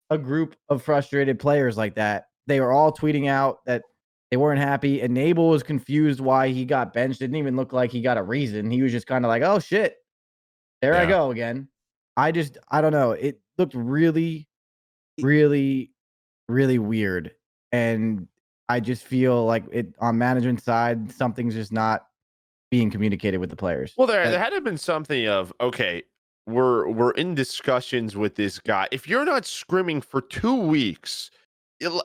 a group of frustrated players like that. They were all tweeting out that they weren't happy. Enable was confused why he got benched. Didn't even look like he got a reason. He was just kind of like, oh shit, there I go again. I don't know. It looked really, really, really weird. And I just feel like it on management side, something's just not being communicated with the players. Well, there had to have been something of, okay, we're in discussions with this guy. If you're not scrimming for 2 weeks,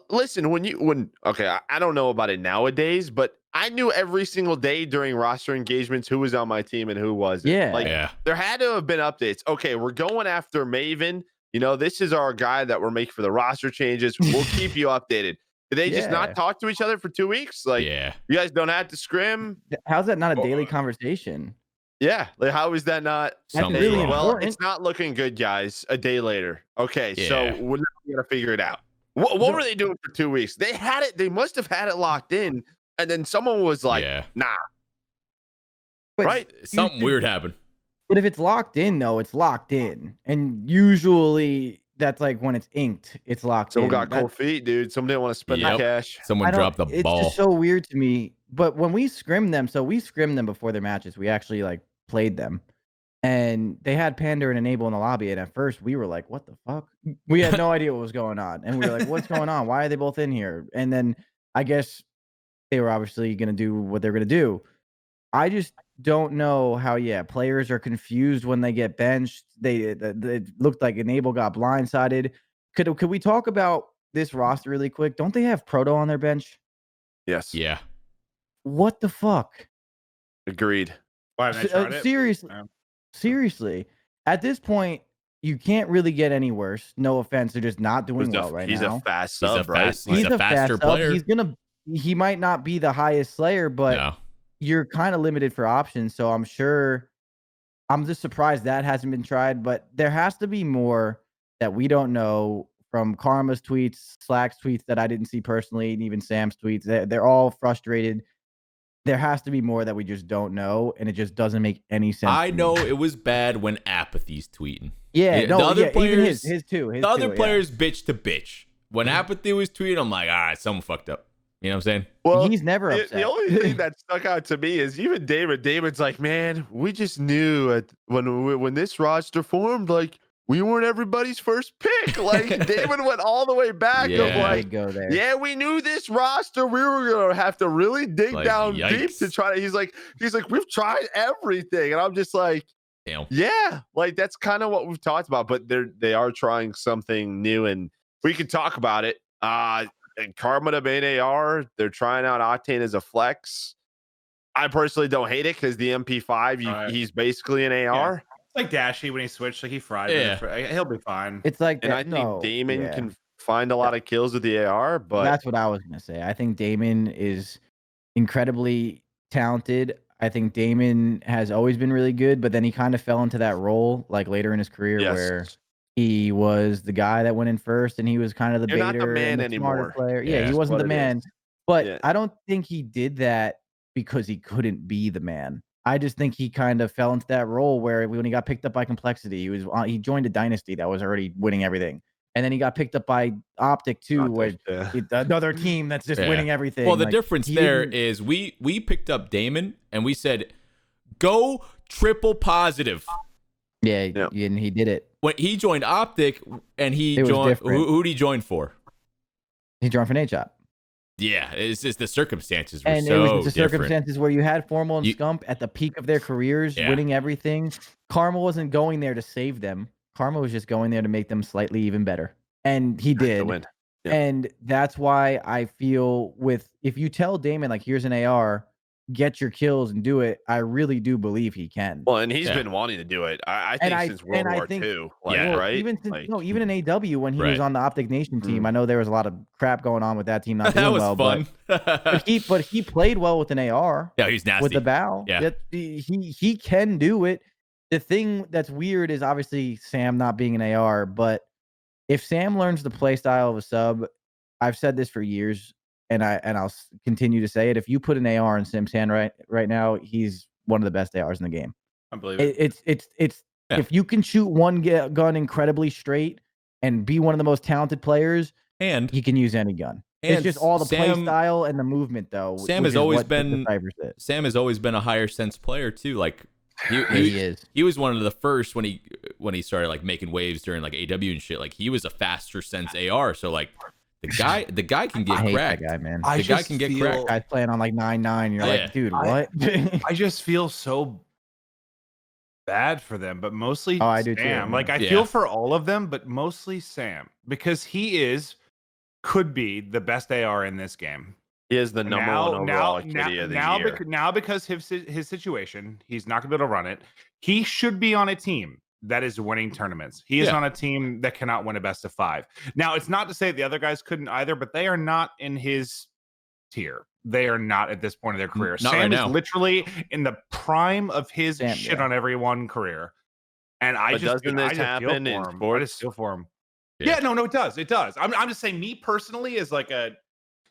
listen, I don't know about it nowadays, but I knew every single day during roster engagements who was on my team and who wasn't. There had to have been updates. Okay, we're going after Maven. You know, this is our guy that we're making for the roster changes. We'll keep you updated. Did they just not talk to each other for 2 weeks? Like, you guys don't have to scrim. How's that not a daily conversation? Yeah, like how is that not? Really well, it's not looking good, guys. A day later. Okay, so we're not gonna figure it out. What were they doing for 2 weeks? They had it. They must have had it locked in, and then someone was like, "Nah." But right? Something weird happened. But if it's locked in, though, it's locked in, and usually that's like when it's inked, it's locked in. Someone got cold feet, dude. Someone didn't want to spend the cash. Someone dropped the ball. It's just so weird to me. But when we scrim them, so we scrim them before their matches. We actually like played them, and they had Panda and Enable in the lobby. And at first, we were like, "What the fuck?" We had no idea what was going on, and we were like, "What's going on? Why are they both in here?" And then I guess they were obviously going to do what they're going to do. I just don't know how. Players are confused when they get benched. It looked like Enable got blindsided. Could we talk about this roster really quick? Don't they have Proto on their bench? Yes. Yeah. What the fuck? Agreed. Why haven't they tried it? Seriously, at this point, you can't really get any worse. No offense, they're just not doing well right he's now. a fast He's a sub, right? fast- he's a faster fast player. Sub. He might not be the highest slayer, but No. you're kind of limited for options. So I'm just surprised that hasn't been tried, but there has to be more that we don't know from Karma's tweets, Slack's tweets that I didn't see personally, and even Sam's tweets. They're all frustrated. There has to be more that we just don't know, and it just doesn't make any sense. I know it was bad when Apathy's tweeting. Yeah, the other players, even his too. The other players bitch to bitch. When Apathy was tweeting, I'm like, all right, someone fucked up. You know what I'm saying? Well, he's never upset. The only thing that stuck out to me is even David's like, man, we just knew when this roster formed, like, we weren't everybody's first pick. Like, David went all the way back of like, go there. Yeah, we knew this roster. We were gonna have to really dig down yikes. deep to try to. He's like, we've tried everything, and I'm just like, damn. Yeah, like that's kind of what we've talked about. But they are trying something new, and we can talk about it. And Karma to main AR, they're trying out Octane as a flex. I personally don't hate it because the MP5, he's basically an AR. Yeah. It's like Dashy when he switched, like he fried. Yeah. He'll be fine. It's like, and I think Damon can find a lot of kills with the AR, but that's what I was gonna say. I think Damon is incredibly talented. I think Damon has always been really good, but then he kind of fell into that role like later in his career where he was the guy that went in first, and he was kind of the baiter and the smarter player. Yeah, he wasn't the man. But I don't think he did that because he couldn't be the man. I just think he kind of fell into that role where when he got picked up by Complexity, he joined a dynasty that was already winning everything. And then he got picked up by Optic too, where another team that's just winning everything. Well, the difference there is we picked up Damon and we said, go triple positive. Yeah, and he did it. When he joined Optic and he joined, who did he join for? He joined for Nate Shot. Yeah, it's just the circumstances were and so it was the different. Circumstances where you had Formal and Scump at the peak of their careers, winning everything. Karma wasn't going there to save them. Karma was just going there to make them slightly even better. And he did. Yeah. And that's why I feel if you tell Damon, like, here's an AR, get your kills and do it, I really do believe he can. Well, and he's been wanting to do it. I think since World War II. Right? Even even in AW when he was on the Optic Nation team, I know there was a lot of crap going on with that team not doing well. Fun. but he played well with an AR. Yeah, he's nasty. With the bow. Yeah. He can do it. The thing that's weird is obviously Sam not being an AR, but if Sam learns the play style of a sub, I've said this for years, and I'll continue to say it. If you put an AR in Sim's hand right now, he's one of the best ARs in the game. I believe it. It's if you can shoot one gun incredibly straight and be one of the most talented players, and he can use any gun. It's just all the play style and the movement, though. Sam has always been a higher sense player too. Like he was one of the first when he started like making waves during like AW and shit. Like he was a faster sense AR. So like the guy can get cracked. That guy, man. The guy can get cracked. Guy's playing on like 9-9. You're like, dude, what? I just feel so bad for them, but mostly I do Sam. too. Like I feel for all of them, but mostly Sam because he could be the best AR in this game. He is the number one overall activity of the year. Now because his situation, he's not going to be able to run it. He should be on a team that is winning tournaments. He is on a team that cannot win a best of 5. Now, it's not to say the other guys couldn't either, but they are not in his tier. They are not at this point of their career. Not Sam right is now. literally in the prime of his shit on everyone career. And doesn't this happen in sports? I just feel for him. Yeah, no, it does. It does. I'm just saying, me personally, as like a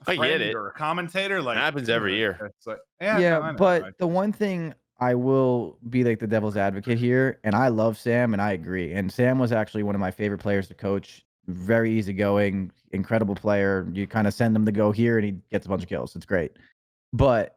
friend or a commentator, like it happens every year. It's like, but the one thing I will be like the devil's advocate here, and I love Sam, and I agree. And Sam was actually one of my favorite players to coach. Very easygoing, incredible player. You kind of send him to go here, and he gets a bunch of kills. It's great. But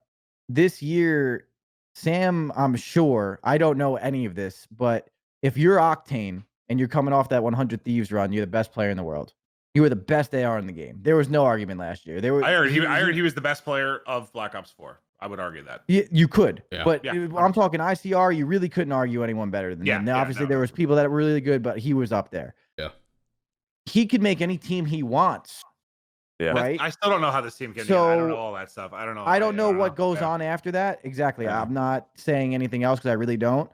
this year, Sam, I'm sure, I don't know any of this, but if you're Octane and you're coming off that 100 Thieves run, you're the best player in the world. You were the best AR in the game. There was no argument last year. I heard he was the best player of Black Ops 4. I would argue that. You could, but I'm talking ICR. You really couldn't argue anyone better than him. Now, obviously, there was people that were really good, but he was up there. Yeah, he could make any team he wants. Yeah, right. I still don't know how this team can. I don't know all that stuff. I don't know. I don't know what goes on after that. Exactly. I'm not saying anything else because I really don't.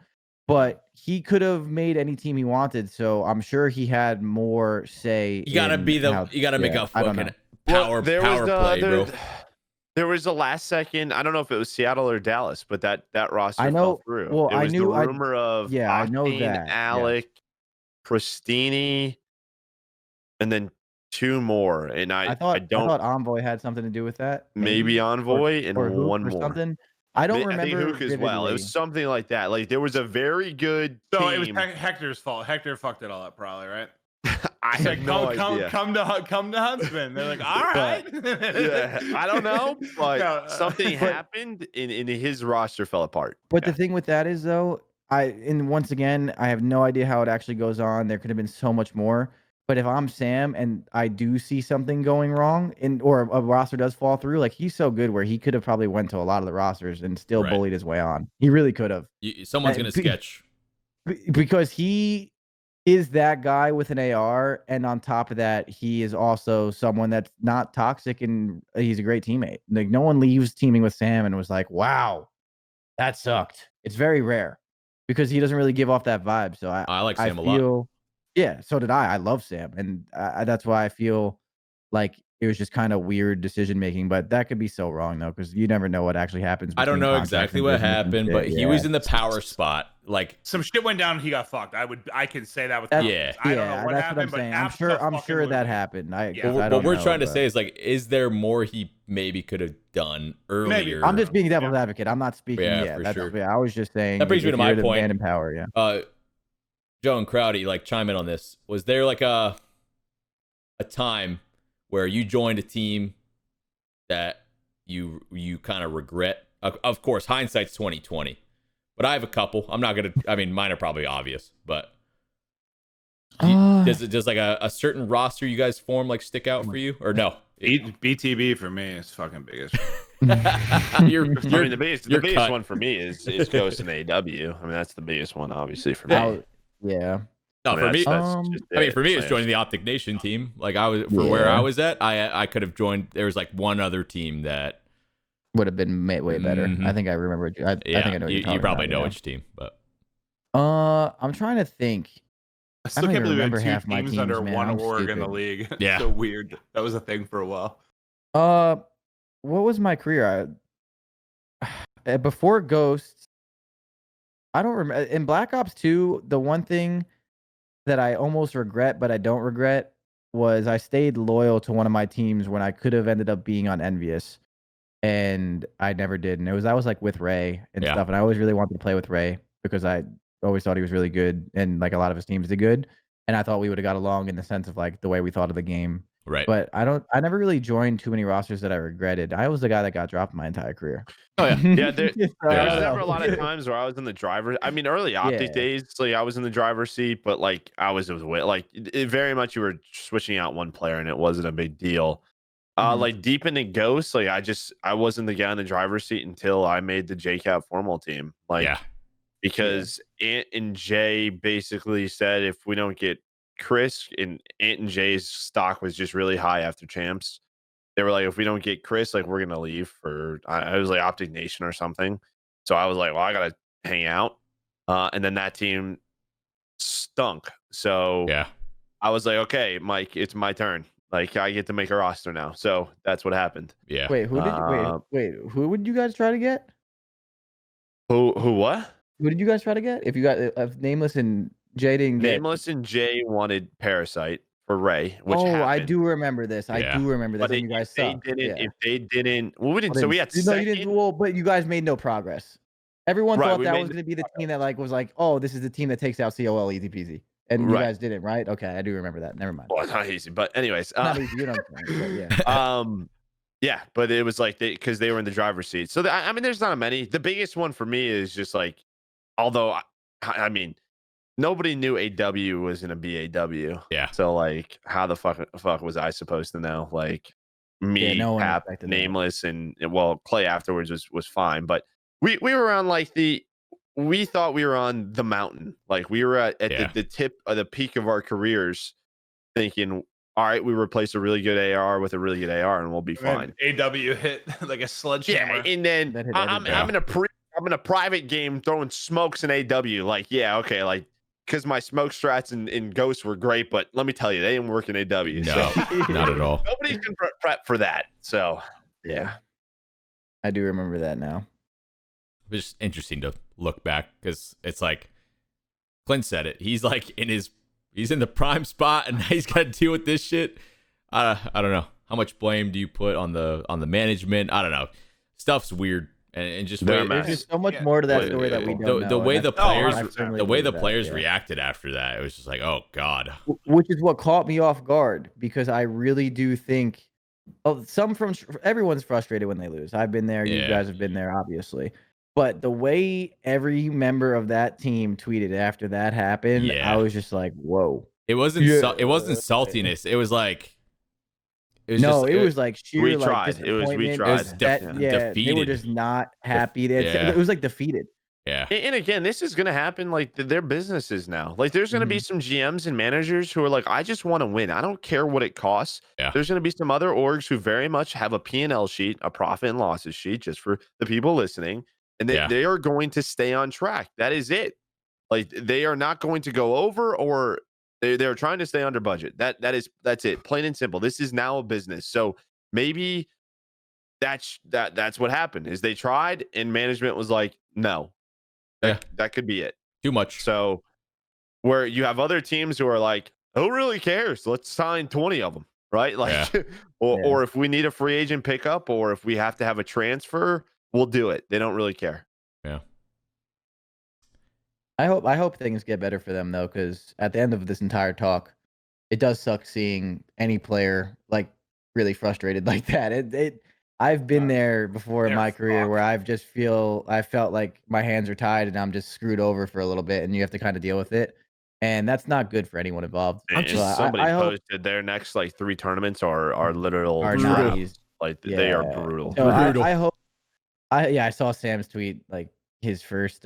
but he could have made any team he wanted. So I'm sure he had more say. You gotta in be the. how, You gotta make yeah, a I don't know. fucking power play, bro. There was a last second. I don't know if it was Seattle or Dallas, but that roster I know. fell through. Well, It was the rumor of yeah, I know Octane, that. Alec, Pristini, and then 2 more. And I thought don't. Envoy had something to do with that. Maybe Envoy and or Hook 1 or more. something. I don't remember. I think Hook as well. It was something like that. Like there was a very good team. So it was Hector's fault. Hector fucked it all up, probably, right? I have no idea. Come to Huntsmen. They're like, all right. Yeah, I don't know, but something happened and his roster fell apart. But the thing with that is though, and once again, I have no idea how it actually goes on. There could have been so much more. But if I'm Sam and I do see something going wrong, or a roster does fall through, like he's so good where he could have probably went to a lot of the rosters and still bullied his way on. He really could have. Someone's gonna sketch because he is that guy with an AR, and on top of that, he is also someone that's not toxic and he's a great teammate. Like no one leaves teaming with Sam and was like, "Wow, that sucked." It's very rare because he doesn't really give off that vibe. So I like Sam a lot. Yeah, so did I. I love Sam, and that's why I feel like it was just kind of weird decision making. But that could be so wrong though, because you never know what actually happens. I don't know exactly what happened, but he was in the power spot. Like some shit went down, and he got fucked. I can say that with confidence. I don't know what happened, but I'm sure that happened. What we're trying to say is like, is there more he maybe could have done earlier? Maybe. I'm just being devil's advocate. I'm not speaking. Yeah, sure. I was just saying. That brings me to my point. Man in power. Yeah. Joe and Crowdy, like chime in on this. Was there like a time where you joined a team that you kind of regret? Of course, hindsight's 2020, but I have a couple. I'm not gonna. I mean, mine are probably obvious, but does like a certain roster you guys form like stick out for you or no? BTB for me is fucking biggest. The biggest one for me is Ghost and AW. I mean, that's the biggest one, obviously, for me. Yeah. No, for me, for me, it's joining the Optic Nation team. Like I was where I was at, I could have joined. There was like one other team that would have been way better. I think I remember. I think I know. You probably know which team, but I'm trying to think. I still can't believe we had 2 teams under man. one org in the league. Yeah, so weird. That was a thing for a while. What was my career? Before Ghosts, I don't remember. In Black Ops 2, the one thing that I almost regret, but I don't regret, was I stayed loyal to one of my teams when I could have ended up being on Envious, and I never did. And that was like with Ray and stuff. And I always really wanted to play with Ray because I always thought he was really good, and like a lot of his teams did good. And I thought we would have got along in the sense of like the way we thought of the game. Right. But I never really joined too many rosters that I regretted. I was the guy that got dropped my entire career. Oh yeah. Yeah. There was never a lot of times where I was in the driver's. I mean, early Optic days, like I was in the driver's seat, but like I was like it very much you were switching out one player and it wasn't a big deal. Like deep into Ghosts, like I wasn't the guy in the driver's seat until I made the JCap formal team. Like because Ant and Jay basically said if we don't get Chris, and Ant and Jay's stock was just really high after champs. They were like, if we don't get Chris, like we're gonna leave for I was like Optic Nation or something. So I was like, well, I gotta hang out. And then that team stunk. So I was like, okay, Mike, it's my turn. Like I get to make a roster now. So that's what happened. Yeah. Wait, who would you guys try to get? Who what? Who did you guys try to get? If you got Nameless and Jay didn't get. Nameless and Jay wanted Parasite for Ray, which happened. I do remember this. I do remember this. But you guys if they didn't, well, we didn't. So we had second. You didn't. Well, but you guys made no progress. Everyone thought that was going to be the team that like was like, oh, this is the team that takes out COL easy peasy, and you guys didn't, right? Okay, I do remember that. Never mind. Well, it's not easy, but anyways, not easy. You know what I'm saying, but yeah, but it was like because they were in the driver's seat. So I mean, there's not many. The biggest one for me is just like, although I mean. Nobody knew AW was gonna be AW. Yeah. So like, how the fuck was I supposed to know? Like, me, Cap, Nameless, and well, Clay afterwards was fine, but we were on like we thought we were on the mountain. Like we were at the tip of the peak of our careers, thinking, all right, we replace a really good AR with a really good AR, and we'll be fine. AW hit like a sledgehammer. Yeah, and then I'm in a pre I'm in a private game throwing smokes in AW. Like, yeah, okay, like because my smoke strats and ghosts were great, but let me tell you, they didn't work in AW. No, so. not at all. Nobody can prep for that. So yeah. I do remember that now. It's just interesting to look back because it's like Clint said it. He's like he's in the prime spot, and now he's got to deal with this shit. I don't know. How much blame do you put on the management? I don't know. Stuff's weird, and just there's just so much more to that story that we don't know. The way the players players reacted after that, it was just like, oh god. Which is what caught me off guard, because I really do think everyone's frustrated when they lose. I've been there. You guys have been there, obviously. But the way every member of that team tweeted after that happened, I was just like, whoa. It wasn't saltiness. It was like it was like sheer we like tried. disappointment. We tried. Defeated. They were just not happy. It was like defeated. Yeah. And again, this is going to happen. Like their businesses now. Like there's going to be some GMs and managers who are like, I just want to win. I don't care what it costs. Yeah. There's going to be some other orgs who very much have a P&L sheet, a profit and losses sheet, just for the people listening. And they are going to stay on track. That is it. Like they are not going to go over, or they're trying to stay under budget. That's it. Plain and simple. This is now a business. So maybe that's what happened is they tried and management was like, no. That could be it. Too much. So where you have other teams who are like, who really cares? Let's sign 20 of them, right? Like, or if we need a free agent pickup, or if we have to have a transfer, we'll do it. They don't really care. Yeah. I hope things get better for them though, because at the end of this entire talk, it does suck seeing any player like really frustrated like that. I've been there before in my career where I felt like my hands are tied and I'm just screwed over for a little bit, and you have to kind of deal with it. And that's not good for anyone involved. Somebody posted their next like 3 tournaments are literal brutal. Like they are brutal. So I hope. I saw Sam's tweet. Like his first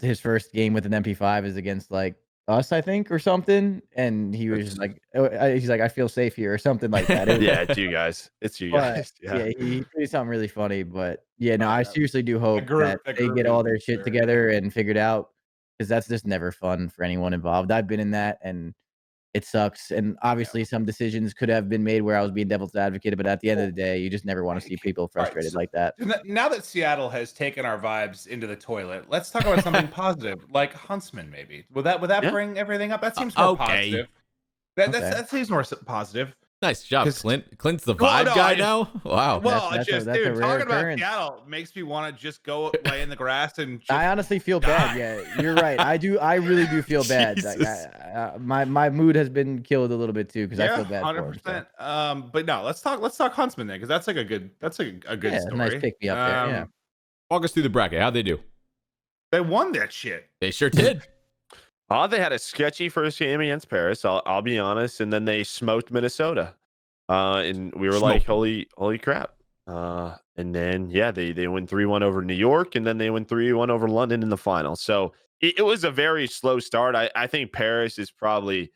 his first game with an MP5 is against like us, I think, or something. And he was just like, he's like, I feel safe here, or something like that. It's you guys. It's you guys. Yeah, he tweeted something really funny. But yeah, no, I seriously do hope that they get all their shit together and figured out, because that's just never fun for anyone involved. I've been in that, and it sucks. And obviously some decisions could have been made where I was being devil's advocate, but at the end of the day, you just never want to see people frustrated like that. Now that Seattle has taken our vibes into the toilet, let's talk about something positive, like Huntsmen, maybe. Would that bring everything up? That seems more positive. That seems more positive. Nice job, Clint. Clint's the vibe guy now. Wow. Well, that's dude, talking about Seattle makes me want to just go lay in the grass and. I honestly feel bad. Yeah, you're right. I really do feel bad. Like, my mood has been killed a little bit too, because I feel bad. 100%. For him, so. But no, let's talk Huntsmen then, because that's like a good story. Nice pick me up there. Yeah. Walk us through the bracket. How'd they do? They won that shit. They sure did. They had a sketchy first game against Paris. I'll be honest, and then they smoked Minnesota, and we were like, holy crap! And then they went 3-1 over New York, and then they went 3-1 over London in the final. So it was a very slow start. I think Paris is probably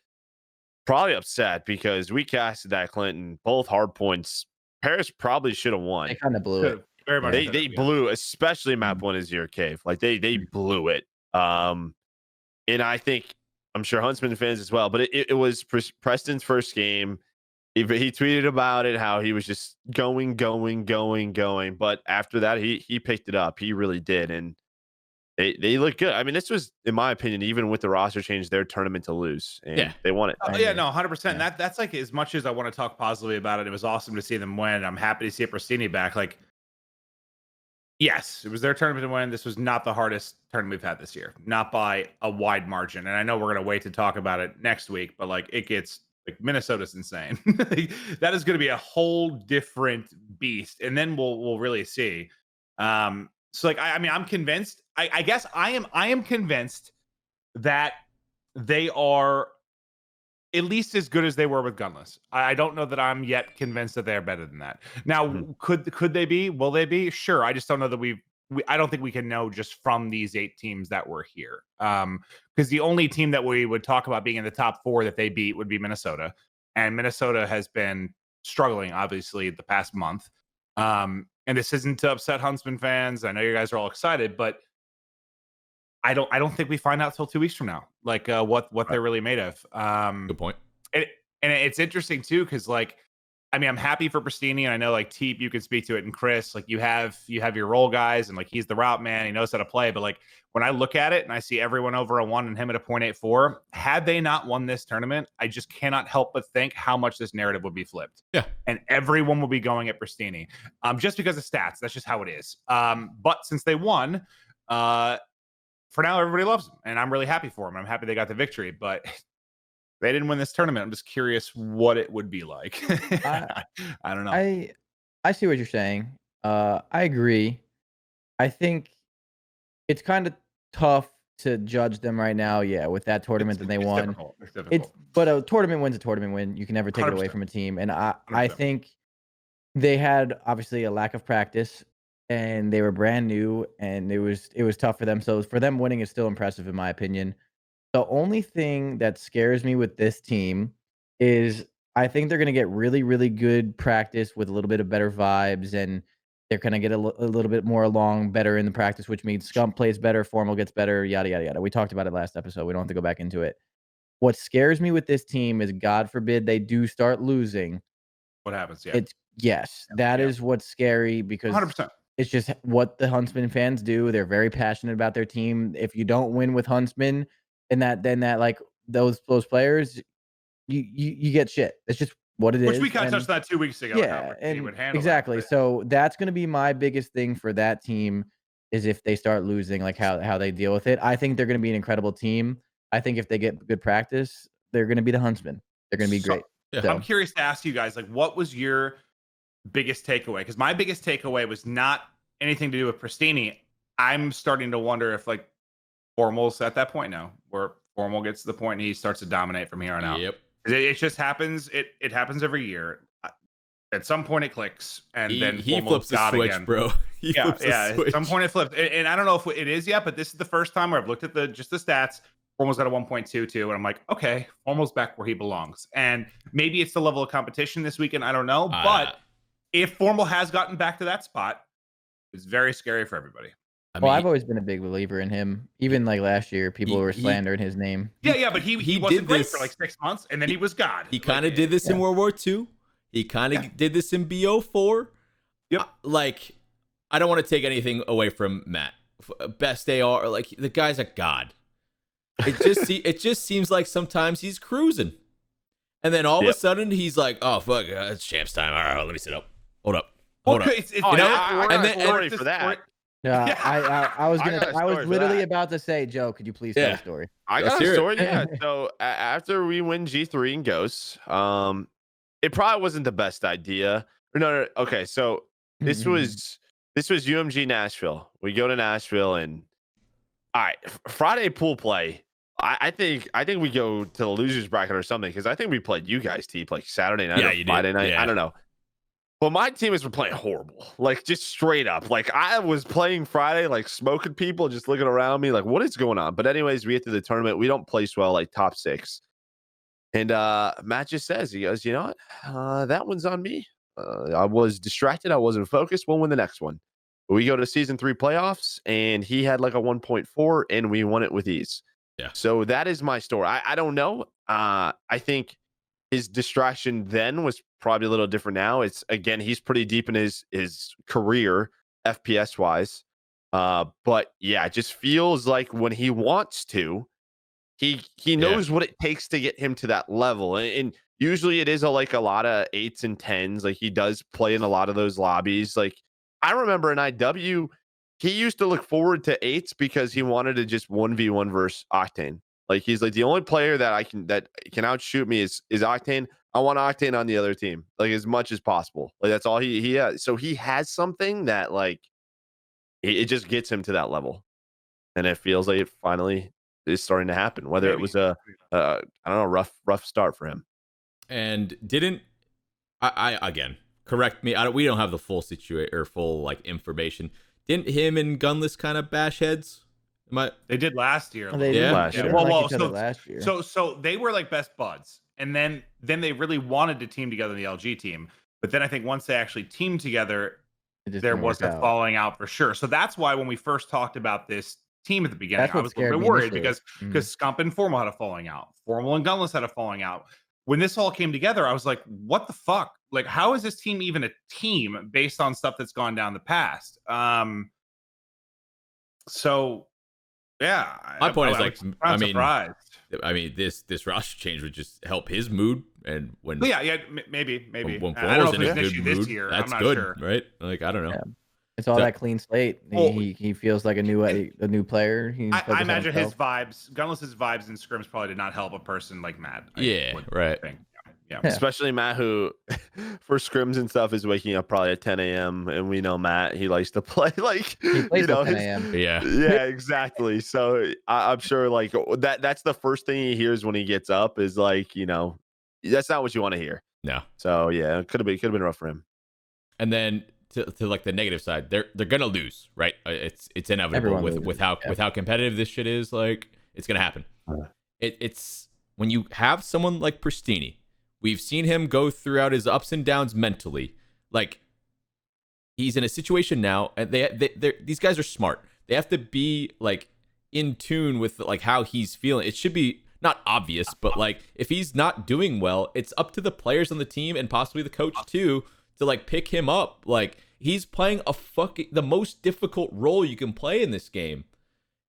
upset because we casted that Clinton both Hardpoints. Paris probably should have won. They kind of blew it. Very much. They blew, especially map 1 Azure Cave. Like they blew it. And I think, I'm sure Huntsman fans as well, but it was Preston's first game. He tweeted about it, how he was just going. But after that, he picked it up. He really did. And they look good. I mean, this was, in my opinion, even with the roster change, their tournament to lose. And they won it. Oh, yeah, no, 100%. Yeah. That's like, as much as I want to talk positively about it, it was awesome to see them win. I'm happy to see Pristini back. Like, yes, it was their tournament to win. This was not the hardest tournament we've had this year, not by a wide margin. And I know we're going to wait to talk about it next week, but like it gets like Minnesota's insane. That is going to be a whole different beast, and then we'll really see. So like I mean, I'm convinced. I guess I am convinced that they are at least as good as they were with Gunless. I don't know that I'm yet convinced that they're better than that. Now, could they be? Will they be? Sure. I just don't know that I don't think we can know just from these 8 teams that were here. Because the only team that we would talk about being in the top 4 that they beat would be Minnesota. And Minnesota has been struggling, obviously, the past month. And and this isn't to upset Huntsmen fans. I know you guys are all excited, but I don't think we find out till 2 weeks from now, like what they're really made of. Good point. And it's interesting too, because like, I mean, I'm happy for Pristini, and I know like TeeP, you could speak to it, and Chris, like you have your role guys, and like he's the route man, he knows how to play. But like when I look at it and I see everyone over a 1 and him at a 0.84, had they not won this tournament, I just cannot help but think how much this narrative would be flipped. Yeah, and everyone will be going at Pristini, just because of stats. That's just how it is. But since they won, for now everybody loves them, and I'm really happy for them. I'm happy they got the victory, but they didn't win this tournament. I'm just curious what it would be like. I don't know. I see what you're saying. I agree. I think it's kind of tough to judge them right now. Yeah, with that tournament that they won. Difficult. It's difficult. But a tournament win's a tournament win. You can never take it away 100%. from a team. And I 100%. think they had obviously a lack of practice, and they were brand new, and it was tough for them. So for them winning is still impressive in my opinion. The only thing that scares me with this team is I think they're going to get really, really good practice with a little bit of better vibes, and they're going to get a little bit more along better in the practice, which means Scump plays better, Formal gets better, yada, yada, yada. We talked about it last episode. We don't have to go back into it. What scares me with this team is, God forbid, they do start losing. What happens? Yeah. That is what's scary, because 100%. it's just what the Huntsmen fans do. They're very passionate about their team. If you don't win with Huntsmen, and then like those players, you get shit. It's just what it is. Which we kind of touched that 2 weeks ago. Yeah, and exactly. So that's going to be my biggest thing for that team, is if they start losing, like how they deal with it. I think they're going to be an incredible team. I think if they get good practice, they're going to be the Huntsmen. They're going to be great. Yeah. So, I'm curious to ask you guys, like, what was your biggest takeaway? Because my biggest takeaway was not anything to do with Pristini. I'm starting to wonder if like Formal's at that point now, where Formal gets to the point and he starts to dominate from here on out. Yep. It just happens. It happens every year. At some point it clicks, and then he flips the switch, again. bro. At some point it flips, and I don't know if it is yet, but this is the first time where I've looked at the stats. Formal's at a 1.22, and I'm like, okay, Formal's back where he belongs. And maybe it's the level of competition this weekend. I don't know, but if Formal has gotten back to that spot, it's very scary for everybody. I've always been a big believer in him. Even like last year, people were slandering his name. Yeah, but he wasn't great for like 6 months, and then he was God. He kind of did this in World War II. He kind of did this in BO4. Yep. Like, I don't want to take anything away from Matt. Best AR, like the guy's a god. It just seems like sometimes he's cruising, and then all of a sudden he's like, "Oh fuck, it's champs time. All right, let me sit up. Hold up. And then ready for that. Yeah, I was literally about to say, Joe, could you please tell the story? I got a story. Yeah. So after we win G3 and Ghosts, it probably wasn't the best idea. No. Okay, so this was UMG Nashville. We go to Nashville, and all right, Friday pool play. I think we go to the losers bracket or something, because I think we played you guys, TeeP, like Saturday night or Friday night. Yeah. I don't know. Well, my teammates were playing horrible, like just straight up. Like I was playing Friday, like smoking people, just looking around me, like what is going on? But anyways, we get to the tournament. We don't place well, like top 6. And Matt just says, he goes, you know what? That one's on me. I was distracted. I wasn't focused. We'll win the next one. We go to season 3 playoffs, and he had like a 1.4, and we won it with ease. Yeah. So that is my story. I don't know. I think his distraction then was probably a little different now. It's again, he's pretty deep in his career, FPS wise. But yeah, it just feels like when he wants to, he knows what it takes to get him to that level. And usually it is a lot of 8s and 10s. Like he does play in a lot of those lobbies. Like I remember in IW, he used to look forward to 8s because he wanted to just 1v1 versus Octane. Like he's like, the only player that can outshoot me is Octane. I want Octane on the other team, like as much as possible. Like that's all he has. So he has something that like it just gets him to that level, and it feels like it finally is starting to happen. Whether it was I don't know, rough start for him. And didn't I again, correct me? We don't have the full situation or full like information. Didn't him and Gunless kind of bash heads? They did last year. They did last year. Last year. So they were like best buds, and then they really wanted to team together in the LG team. But then I think once they actually teamed together, there was a falling out for sure. So that's why when we first talked about this team at the beginning, I was a little bit worried because Scump and Formal had a falling out. Formal and Gunless had a falling out. When this all came together, I was like, what the fuck? Like, how is this team even a team based on stuff that's gone down the past? So yeah, my point is like, surprised. I mean, this roster change would just help his mood, and when maybe when I don't know if in a there's good this mood, year. that's I'm not good, sure. right? Like, I don't know. Yeah. It's all that clean slate. He feels like a new player. I imagine his vibes, Gunless's vibes and scrims probably did not help a person like Matt. Right. Yeah. Especially Matt, who for scrims and stuff is waking up probably at 10 a.m. And we know Matt, he likes to play like, he plays at 10 a.m. Yeah, exactly. So I'm sure like that's the first thing he hears when he gets up is like, that's not what you want to hear. No. So yeah, it could have been rough for him. And then to like the negative side, they're gonna lose, right? It's inevitable with how competitive this shit is. Like, it's gonna happen. It's when you have someone like Pristini. We've seen him go throughout his ups and downs mentally. Like, he's in a situation now, and these guys are smart. They have to be like in tune with like how he's feeling. It should be not obvious, but like if he's not doing well, it's up to the players on the team and possibly the coach too to like pick him up. Like, he's playing the most difficult role you can play in this game,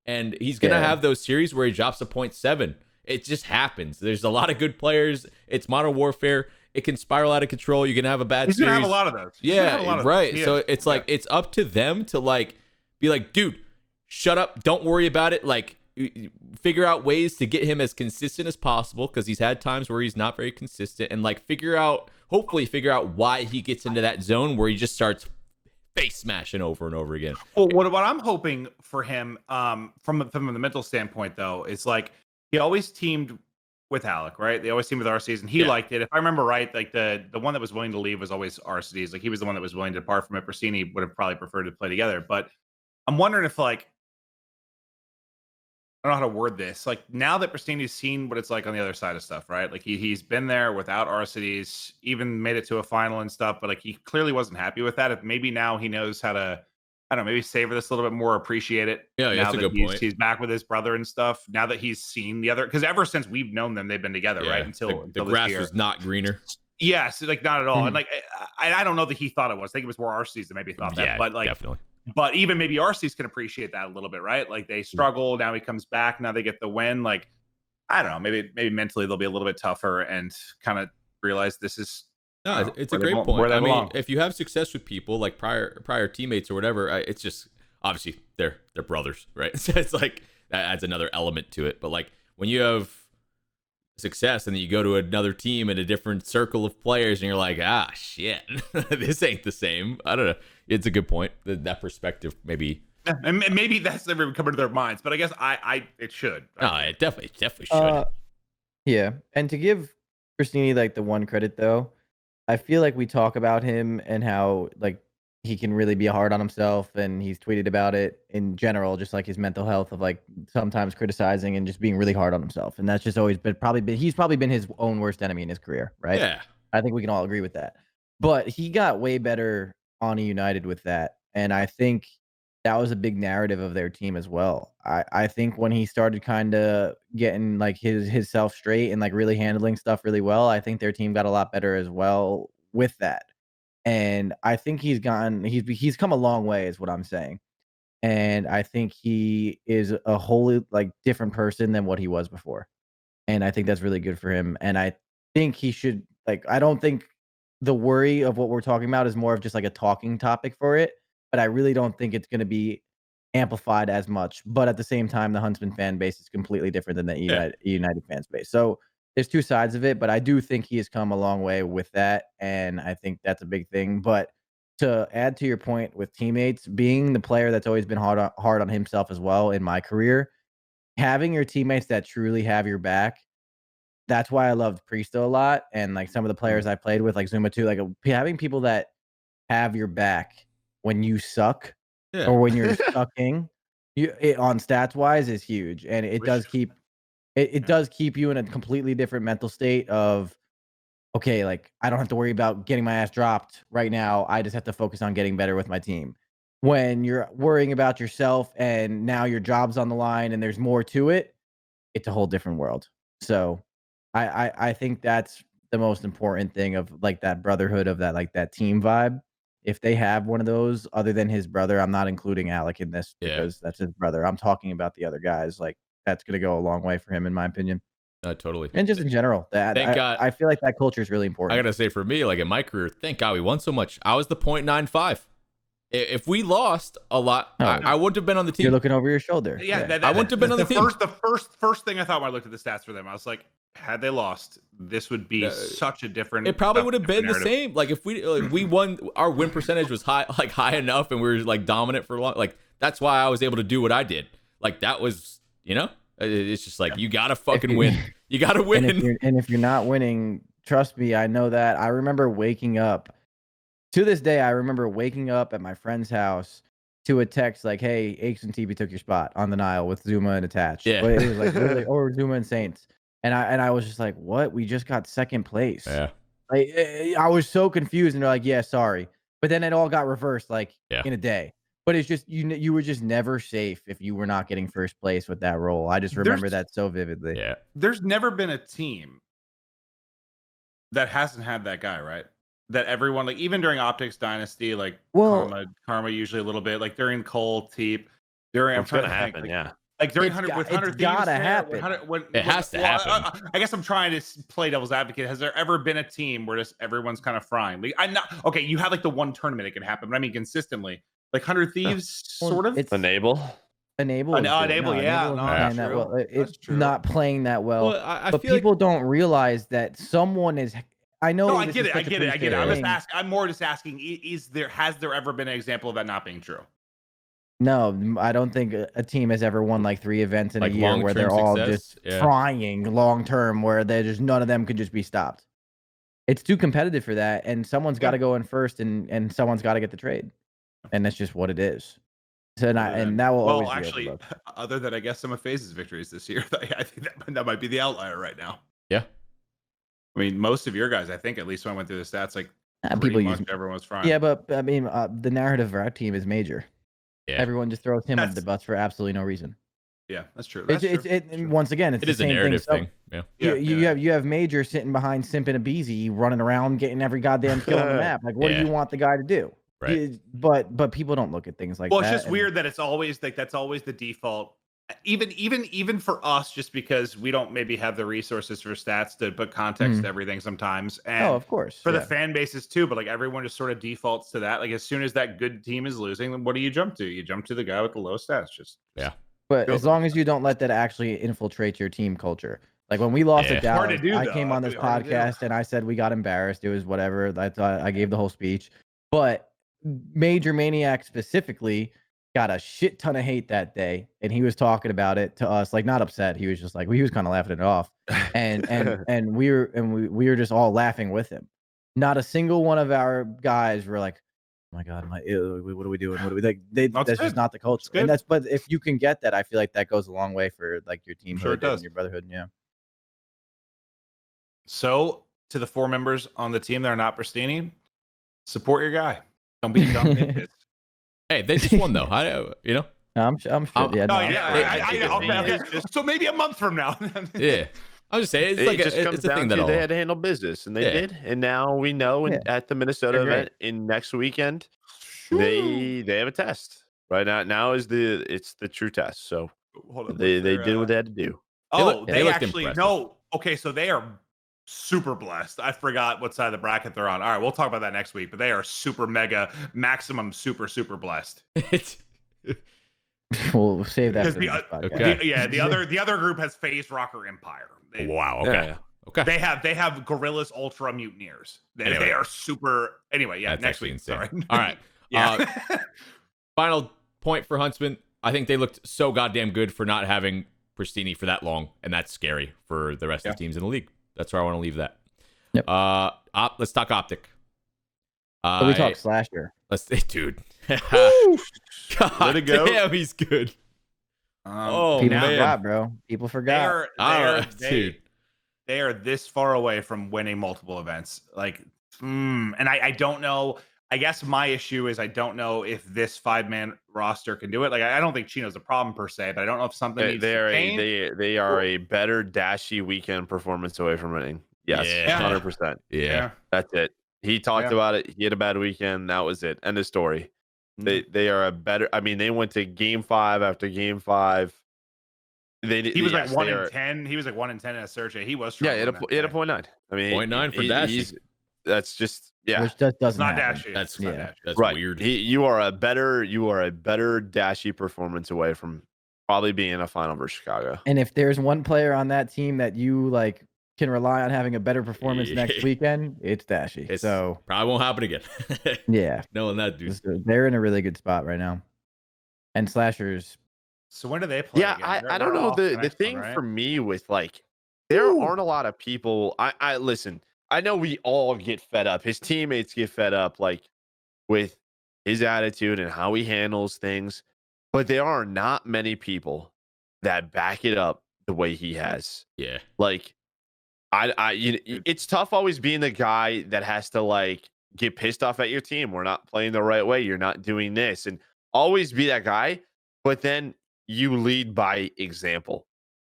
and he's gonna have those series where he drops a 0.7. It just happens. There's a lot of good players. It's Modern Warfare. It can spiral out of control. You can have a bad series. He's gonna have a lot of those. Yeah, right. So it's like it's up to them to like be like, dude, shut up. Don't worry about it. Like, figure out ways to get him as consistent as possible, because he's had times where he's not very consistent, and like hopefully figure out why he gets into that zone where he just starts face smashing over and over again. Well, what I'm hoping for him, from the mental standpoint though, is like, he always teamed with Alec, right? They always teamed with RCs, and he liked it. If I remember right, like the one that was willing to leave was always RCs. Like, he was the one that was willing to depart from it. Pristini would have probably preferred to play together. But I'm wondering if, like, I don't know how to word this. Like, now that Pristini's seen what it's like on the other side of stuff, right? Like, he's been there without RCs, even made it to a final and stuff, but like, he clearly wasn't happy with that. If maybe now he knows how to, I don't know, maybe savor this a little bit more, appreciate it. Yeah, now that's a good point. He's back with his brother and stuff. Now that he's seen the other, because ever since we've known them, they've been together, right? Until the grass was not greener. Yes, like not at all. And like, I don't know that he thought it was. I think it was more RCs that maybe thought that. But like, definitely. But even maybe RCs can appreciate that a little bit, right? Like, they struggle. Now he comes back. Now they get the win. Like, I don't know. Maybe mentally they'll be a little bit tougher and kind of realize this is. No, it's a great point. I mean, if you have success with people like prior teammates or whatever, it's just obviously they're brothers, right? So it's like that adds another element to it. But like, when you have success and then you go to another team in a different circle of players and you're like, shit, this ain't the same. I don't know. It's a good point. That perspective, maybe. Yeah, and maybe that's never come into their minds, but I guess it should. No, it definitely should. Yeah, and to give Pristini like the one credit though, I feel like we talk about him and how like he can really be hard on himself, and he's tweeted about it in general, just like his mental health of like sometimes criticizing and just being really hard on himself, and that's just always he's probably been his own worst enemy in his career, right? Yeah, I think we can all agree with that. But he got way better on a United with that, and I think that was a big narrative of their team as well. I think when he started kind of getting like his self straight and like really handling stuff really well, I think their team got a lot better as well with that. And I think he's come a long way is what I'm saying. And I think he is a wholly like different person than what he was before. And I think that's really good for him. And I think he should like, I don't think the worry of what we're talking about is more of just like a talking topic for it, but I really don't think it's going to be amplified as much. But at the same time, the Huntsman fan base is completely different than the United fan base. So there's two sides of it, but I do think he has come a long way with that, and I think that's a big thing. But to add to your point with teammates, being the player that's always been hard on himself as well in my career, having your teammates that truly have your back, that's why I loved Priesta a lot, and like some of the players I played with, like Zuma too, like having people that have your back when you suck or when you're sucking, on stats wise is huge, and it does keep. It does keep you in a completely different mental state of okay, like I don't have to worry about getting my ass dropped right now. I just have to focus on getting better with my team. When you're worrying about yourself and now your job's on the line and there's more to it, it's a whole different world. So I think that's the most important thing of like that brotherhood of that like that team vibe. If they have one of those other than his brother, I'm not including Alec in this Yeah. because that's his brother. I'm talking about the other guys. Like that's gonna go a long way for him, in my opinion. Totally. And just in general, that Thank God. I feel like that culture is really important. I gotta say, for me, like in my career, thank God we won so much. I was the 0.95. If we lost a lot, I wouldn't have been on the team. You're looking over your shoulder. Yeah, I wouldn't have been on the team. First thing I thought when I looked at the stats for them, I was like, had they lost, this would be such a different. It probably would have been the same. Like if we won, our win percentage was high enough, and we were like dominant for long. Like that's why I was able to do what I did. Like that was, it's just like you gotta fucking win. You gotta win. And if you're not winning, trust me, I know that. I remember waking up. To this day, I remember waking up at my friend's house to a text like, "Hey, Aches and TeeP took your spot on the Nile with Zuma and attached." Yeah. But it was like really, or Zuma and Saints, and I was just like, "What? We just got second place." Yeah. Like I was so confused, and they're like, "Yeah, sorry," but then it all got reversed like in a day. But it's just you were just never safe if you were not getting first place with that role. I just remember that so vividly. Yeah. There's never been a team that hasn't had that guy, right? That everyone, like even during Optic's dynasty, like Karma usually a little bit, like during Cole, TeeP, during I'm trying to happen, yeah. Like during It's 100 with it's 100 Thieves, gotta there, happen. 100 It has to happen. I guess I'm trying to play devil's advocate. Has there ever been a team where just everyone's kind of frying? Like, I'm not okay. You have like the one tournament it can happen, but I mean consistently, like 100 Thieves, sort of. It's Enable. Enable, yeah, it's not playing that well. Well, I but feel people don't realize that someone is. I know. No, I get it. I'm more just asking. Has there ever been an example of that not being true? No, I don't think a team has ever won like 3 events in Like a year where they're all success? just trying long term, where they just none of them could just be stopped. It's too competitive for that, and someone's got to go in first, and someone's got to get the trade, and that's just what it is. So and that will always be actually, other than I guess some of FaZe's victories this year, I think that might be the outlier right now. Yeah. I mean, most of your guys, I think, at least when I went through the stats, like people use everyone's frying. Yeah, but I mean, the narrative of our team is major. Yeah. Everyone just throws him under the bus for absolutely no reason. Yeah, that's true. Once again, it's it the is a same narrative thing. Yeah. You have Major sitting behind Simp and Abeezy running around getting every goddamn kill on the map. Like, what do you want the guy to do? Right. But people don't look at things like that. Well, it's just weird that it's always like that's always the default. Even for us, just because we don't maybe have the resources for stats to put context to everything sometimes. And of course. For the fan bases too, but like everyone just sort of defaults to that. Like as soon as that good team is losing, then what do you jump to? You jump to the guy with the low stats. But as long as you don't let that actually infiltrate your team culture. Like when we lost at Dallas, I came on this podcast and I said we got embarrassed. It was whatever. I thought I gave the whole speech. But Major Maniac specifically got a shit ton of hate that day, and he was talking about it to us, like not upset. He was just like he was kind of laughing it off, and we were just all laughing with him. Not a single one of our guys were like, "Oh my god, what are we doing? What are we like?" That's just not the culture. And but if you can get that, I feel like that goes a long way for like your team and your brotherhood. Yeah. So to the 4 members on the team that are not Pristini, support your guy. Don't be dumb. Hey, they just won though. I'm sure. So maybe a month from now. Yeah, I was just saying it's a thing that they had to handle business, and they did. And now we know at the Minnesota event in next weekend, they have a test. Right now it's the true test. So they did what they had to do. Oh, they actually no. Okay, so they are super blessed. I forgot what side of the bracket they're on. All right, we'll talk about that next week. But they are super mega maximum super blessed. We'll save that. For the other group has FaZe, Rokkr, Empire. Wow. Okay. Yeah. Okay. They have Guerrillas, Ultra, Mutineers. They are super. Anyway, yeah. That's next week. insane. Sorry. All right. Final point for Huntsmen. I think they looked so goddamn good for not having Pristini for that long, and that's scary for the rest of the teams in the league. That's where I want to leave that. Yep. Let's talk Optic. We talk Slasher. Dude. God, let it go. Damn, he's good. People forgot, bro. People forgot. Dude. they are this far away from winning multiple events. Like, and I don't know. I guess my issue is I don't know if this 5-man roster can do it. Like, I don't think Chino's a problem per se, but I don't know if something needs to change. They are a better dashy weekend performance away from winning. Yes, Yeah. 100%. Yeah. That's it. He talked about it. He had a bad weekend. That was it. End of story. They are a better. I mean, they went to game 5 after game 5. He was like 1 in 10. He was like 1 in 10 in a search. He was he had a 0.9. I mean, 0.9 for Dashy. That's just which just doesn't not happen. Dashy. That's Dashy. That's right. weird. You are a better Dashy performance away from probably being in a final versus Chicago. And if there's one player on that team that you like can rely on having a better performance next weekend, it's Dashy. So probably won't happen again. Yeah, knowing that dude, they're in a really good spot right now. And Slashers. So when do they play? Yeah, I don't know. The thing one, right? for me with like there aren't a lot of people. I listen. I know we all get fed up. His teammates get fed up, like with his attitude and how he handles things. But there are not many people that back it up the way he has. Yeah. Like, it's tough always being the guy that has to like get pissed off at your team. We're not playing the right way. You're not doing this, and always be that guy. But then you lead by example.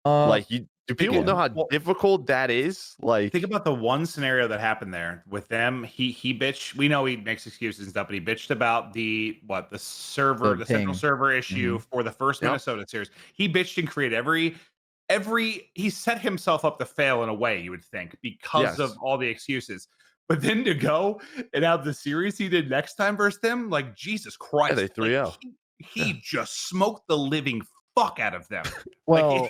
Like you. Do people know how difficult that is? Like, think about the one scenario that happened there with them. He bitched. We know he makes excuses and stuff, but he bitched about the server, the central server issue for the first Minnesota series. He bitched and created he set himself up to fail in a way, you would think, because of all the excuses. But then to go and have the series he did next time versus them, like Jesus Christ, they 3-0. He just smoked the living fuck out of them. Well,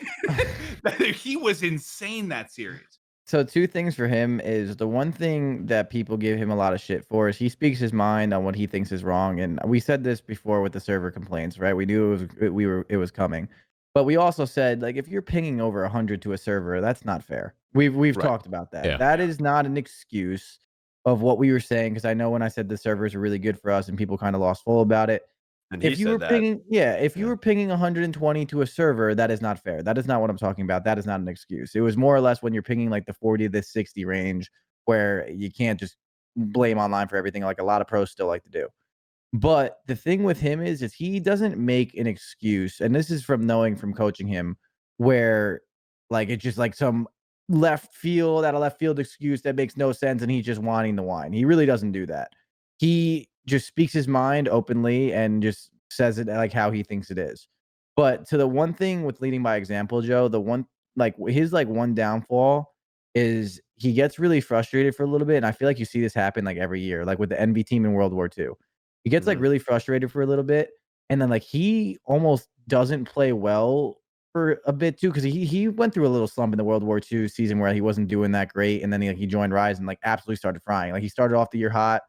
he was insane that series. So 2 things for him is the one thing that people give him a lot of shit for is he speaks his mind on what he thinks is wrong. And we said this before with the server complaints, right? We knew it was coming. But we also said, like, if you're pinging over 100 to a server, that's not fair. We've talked about that. Yeah. That is not an excuse of what we were saying, because I know when I said the servers are really good for us and people kind of lost full about it. And if you were pinging, you were pinging 120 to a server, that is not fair. That is not what I'm talking about. That is not an excuse. It was more or less when you're pinging like the 40 to the 60 range, where you can't just blame online for everything, like a lot of pros still like to do. But the thing with him is he doesn't make an excuse, and this is from knowing from coaching him, where like it's just like some left field excuse that makes no sense, and he's just wanting to whine. He really doesn't do that. He just speaks his mind openly and just says it like how he thinks it is. But to the one thing with leading by example, Joe, the one like his like one downfall is he gets really frustrated for a little bit, and I feel like you see this happen like every year, like with the NB team in World War II. He gets like really frustrated for a little bit, and then like he almost doesn't play well for a bit too, because he went through a little slump in the World War II season where he wasn't doing that great, and then he joined Rise and like absolutely started frying. Like he started off the year hot.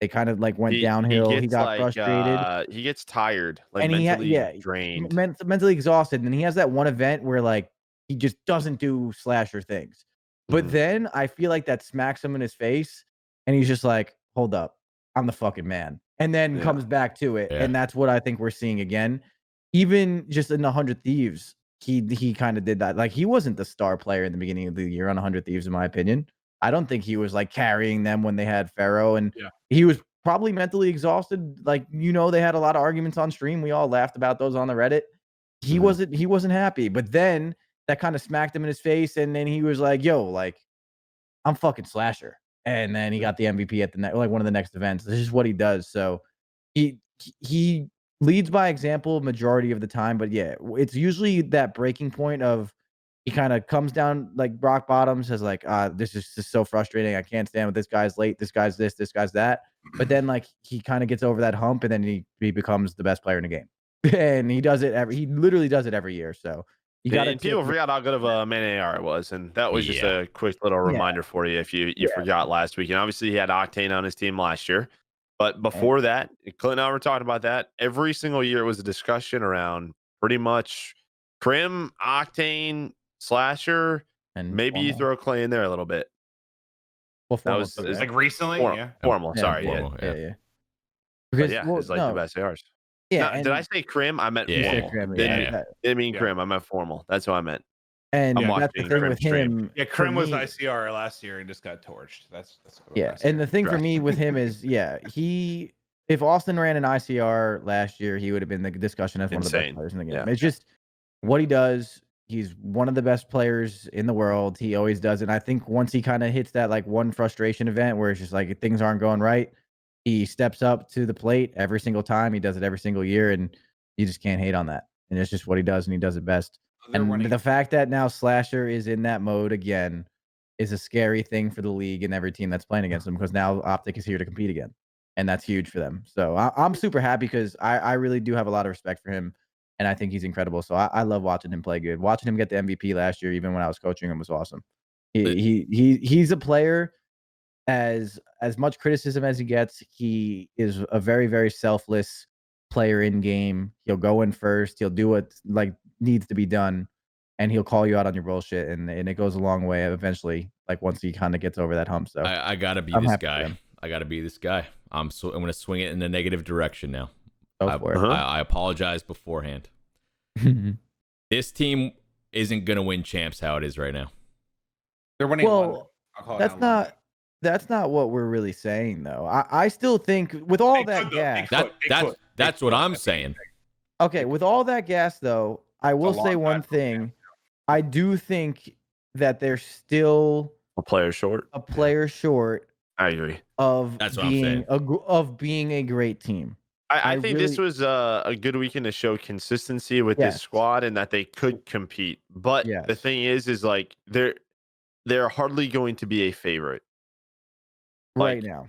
They kind of like went downhill. He got frustrated. He gets tired, like and mentally drained, mentally exhausted. And then he has that one event where like he just doesn't do slasher things. But then I feel like that smacks him in his face, and he's just like, "Hold up, I'm the fucking man." And then comes back to it, and that's what I think we're seeing again. Even just in 100 Thieves, he kind of did that. Like he wasn't the star player in the beginning of the year on 100 Thieves, in my opinion. I don't think he was like carrying them when they had Pharaoh, and he was probably mentally exhausted. Like, they had a lot of arguments on stream. We all laughed about those on the Reddit. He wasn't happy, but then that kind of smacked him in his face, and then he was like, "Yo, like, I'm fucking Slasher." And then he got the MVP at the one of the next events. This is what he does. So he leads by example majority of the time, but it's usually that breaking point of he kind of comes down like rock bottom, says like, this is just so frustrating. I can't stand with this guy's late. This guy's this guy's that. But then like he kind of gets over that hump, and then he becomes the best player in the game. And he does it he literally does it every year. So you got to. People forgot how good of a man AR it was, and that was just a quick little reminder for you if you forgot last week. And obviously he had Octane on his team last year, but before that, Clint and I were talking about that. Every single year was a discussion around pretty much Crim, Octane, Slasher, and maybe you throw Clay in there a little bit. Well, that was like recently, formal. Sorry, formal, Because it's like the best ARs. Yeah. Now, did I say Crim? I meant formal. Crim, Didn't mean Crim. I meant formal. That's what I meant. And I'm that's the watching thing Crim with stream. him. Yeah, for Krim was me- ICR last year and just got torched. That's what Yeah, last and year. the thing for Right. me with him is, if Austin ran an ICR last year, he would have been the discussion as one of the best Insane. players in the game. Yeah. It's just what he does. He's one of the best players in the world. He always does. And I think once he kind of hits that like one frustration event where it's just like things aren't going right, he steps up to the plate every single time. He does it every single year, and you just can't hate on that. And it's just what he does, and he does it best. They're And winning. the fact that now Slasher is in that mode again is a scary thing for the league and every team that's playing against them, because now Optic is here to compete again, and that's huge for them. So I'm super happy because I really do have a lot of respect for him, and I think he's incredible. So I love watching him play good. Watching him get the MVP last year, even when I was coaching him, was awesome. He's a player. As much criticism as he gets, he is a very, very selfless player in game. He'll go in first. He'll do what like needs to be done, and he'll call you out on your bullshit. And it goes a long way eventually. Like once he kind of gets over that hump. So I gotta be I'm this happy for guy. him. I gotta be this guy. I'm gonna swing it in the negative direction now. Go for it. I apologize beforehand. This team isn't gonna win champs how it is right now. They're winning. Well, I'll call it that's now, London. that's not what we're really saying though. I still think with all They that could, though. gas. That's what I'm saying. Okay, with all that gas though, I will long say time one for thing. I do think that they're still A player short. a player short I agree. of That's what I'm being saying. being a great team. I I think this really- was a good weekend to show consistency with this Yes. squad and that they could compete. But the Yes. thing is like they're hardly going to be a favorite. Right Like, now.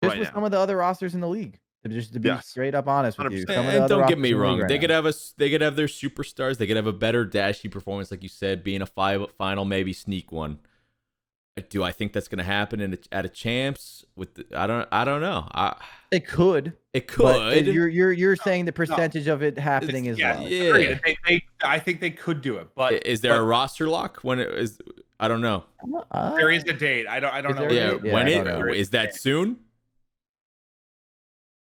Just right with now. some of the other rosters in the league. Just to be Yes. straight up honest with you. 100%. Some of the And other don't get rosters me in the league wrong, right they could now. have their superstars. They could have a better dashy performance, like you said, being a final, maybe sneak one. Do I think that's going to happen at a champs? I don't know. It could. It But could. you're saying the percentage of it happening is Yeah, low. Yeah. I think they could do it, but Is there a roster lock when it is? I don't know. there is a date. I don't Is know. there a Yeah, date? when I it don't know. is that soon?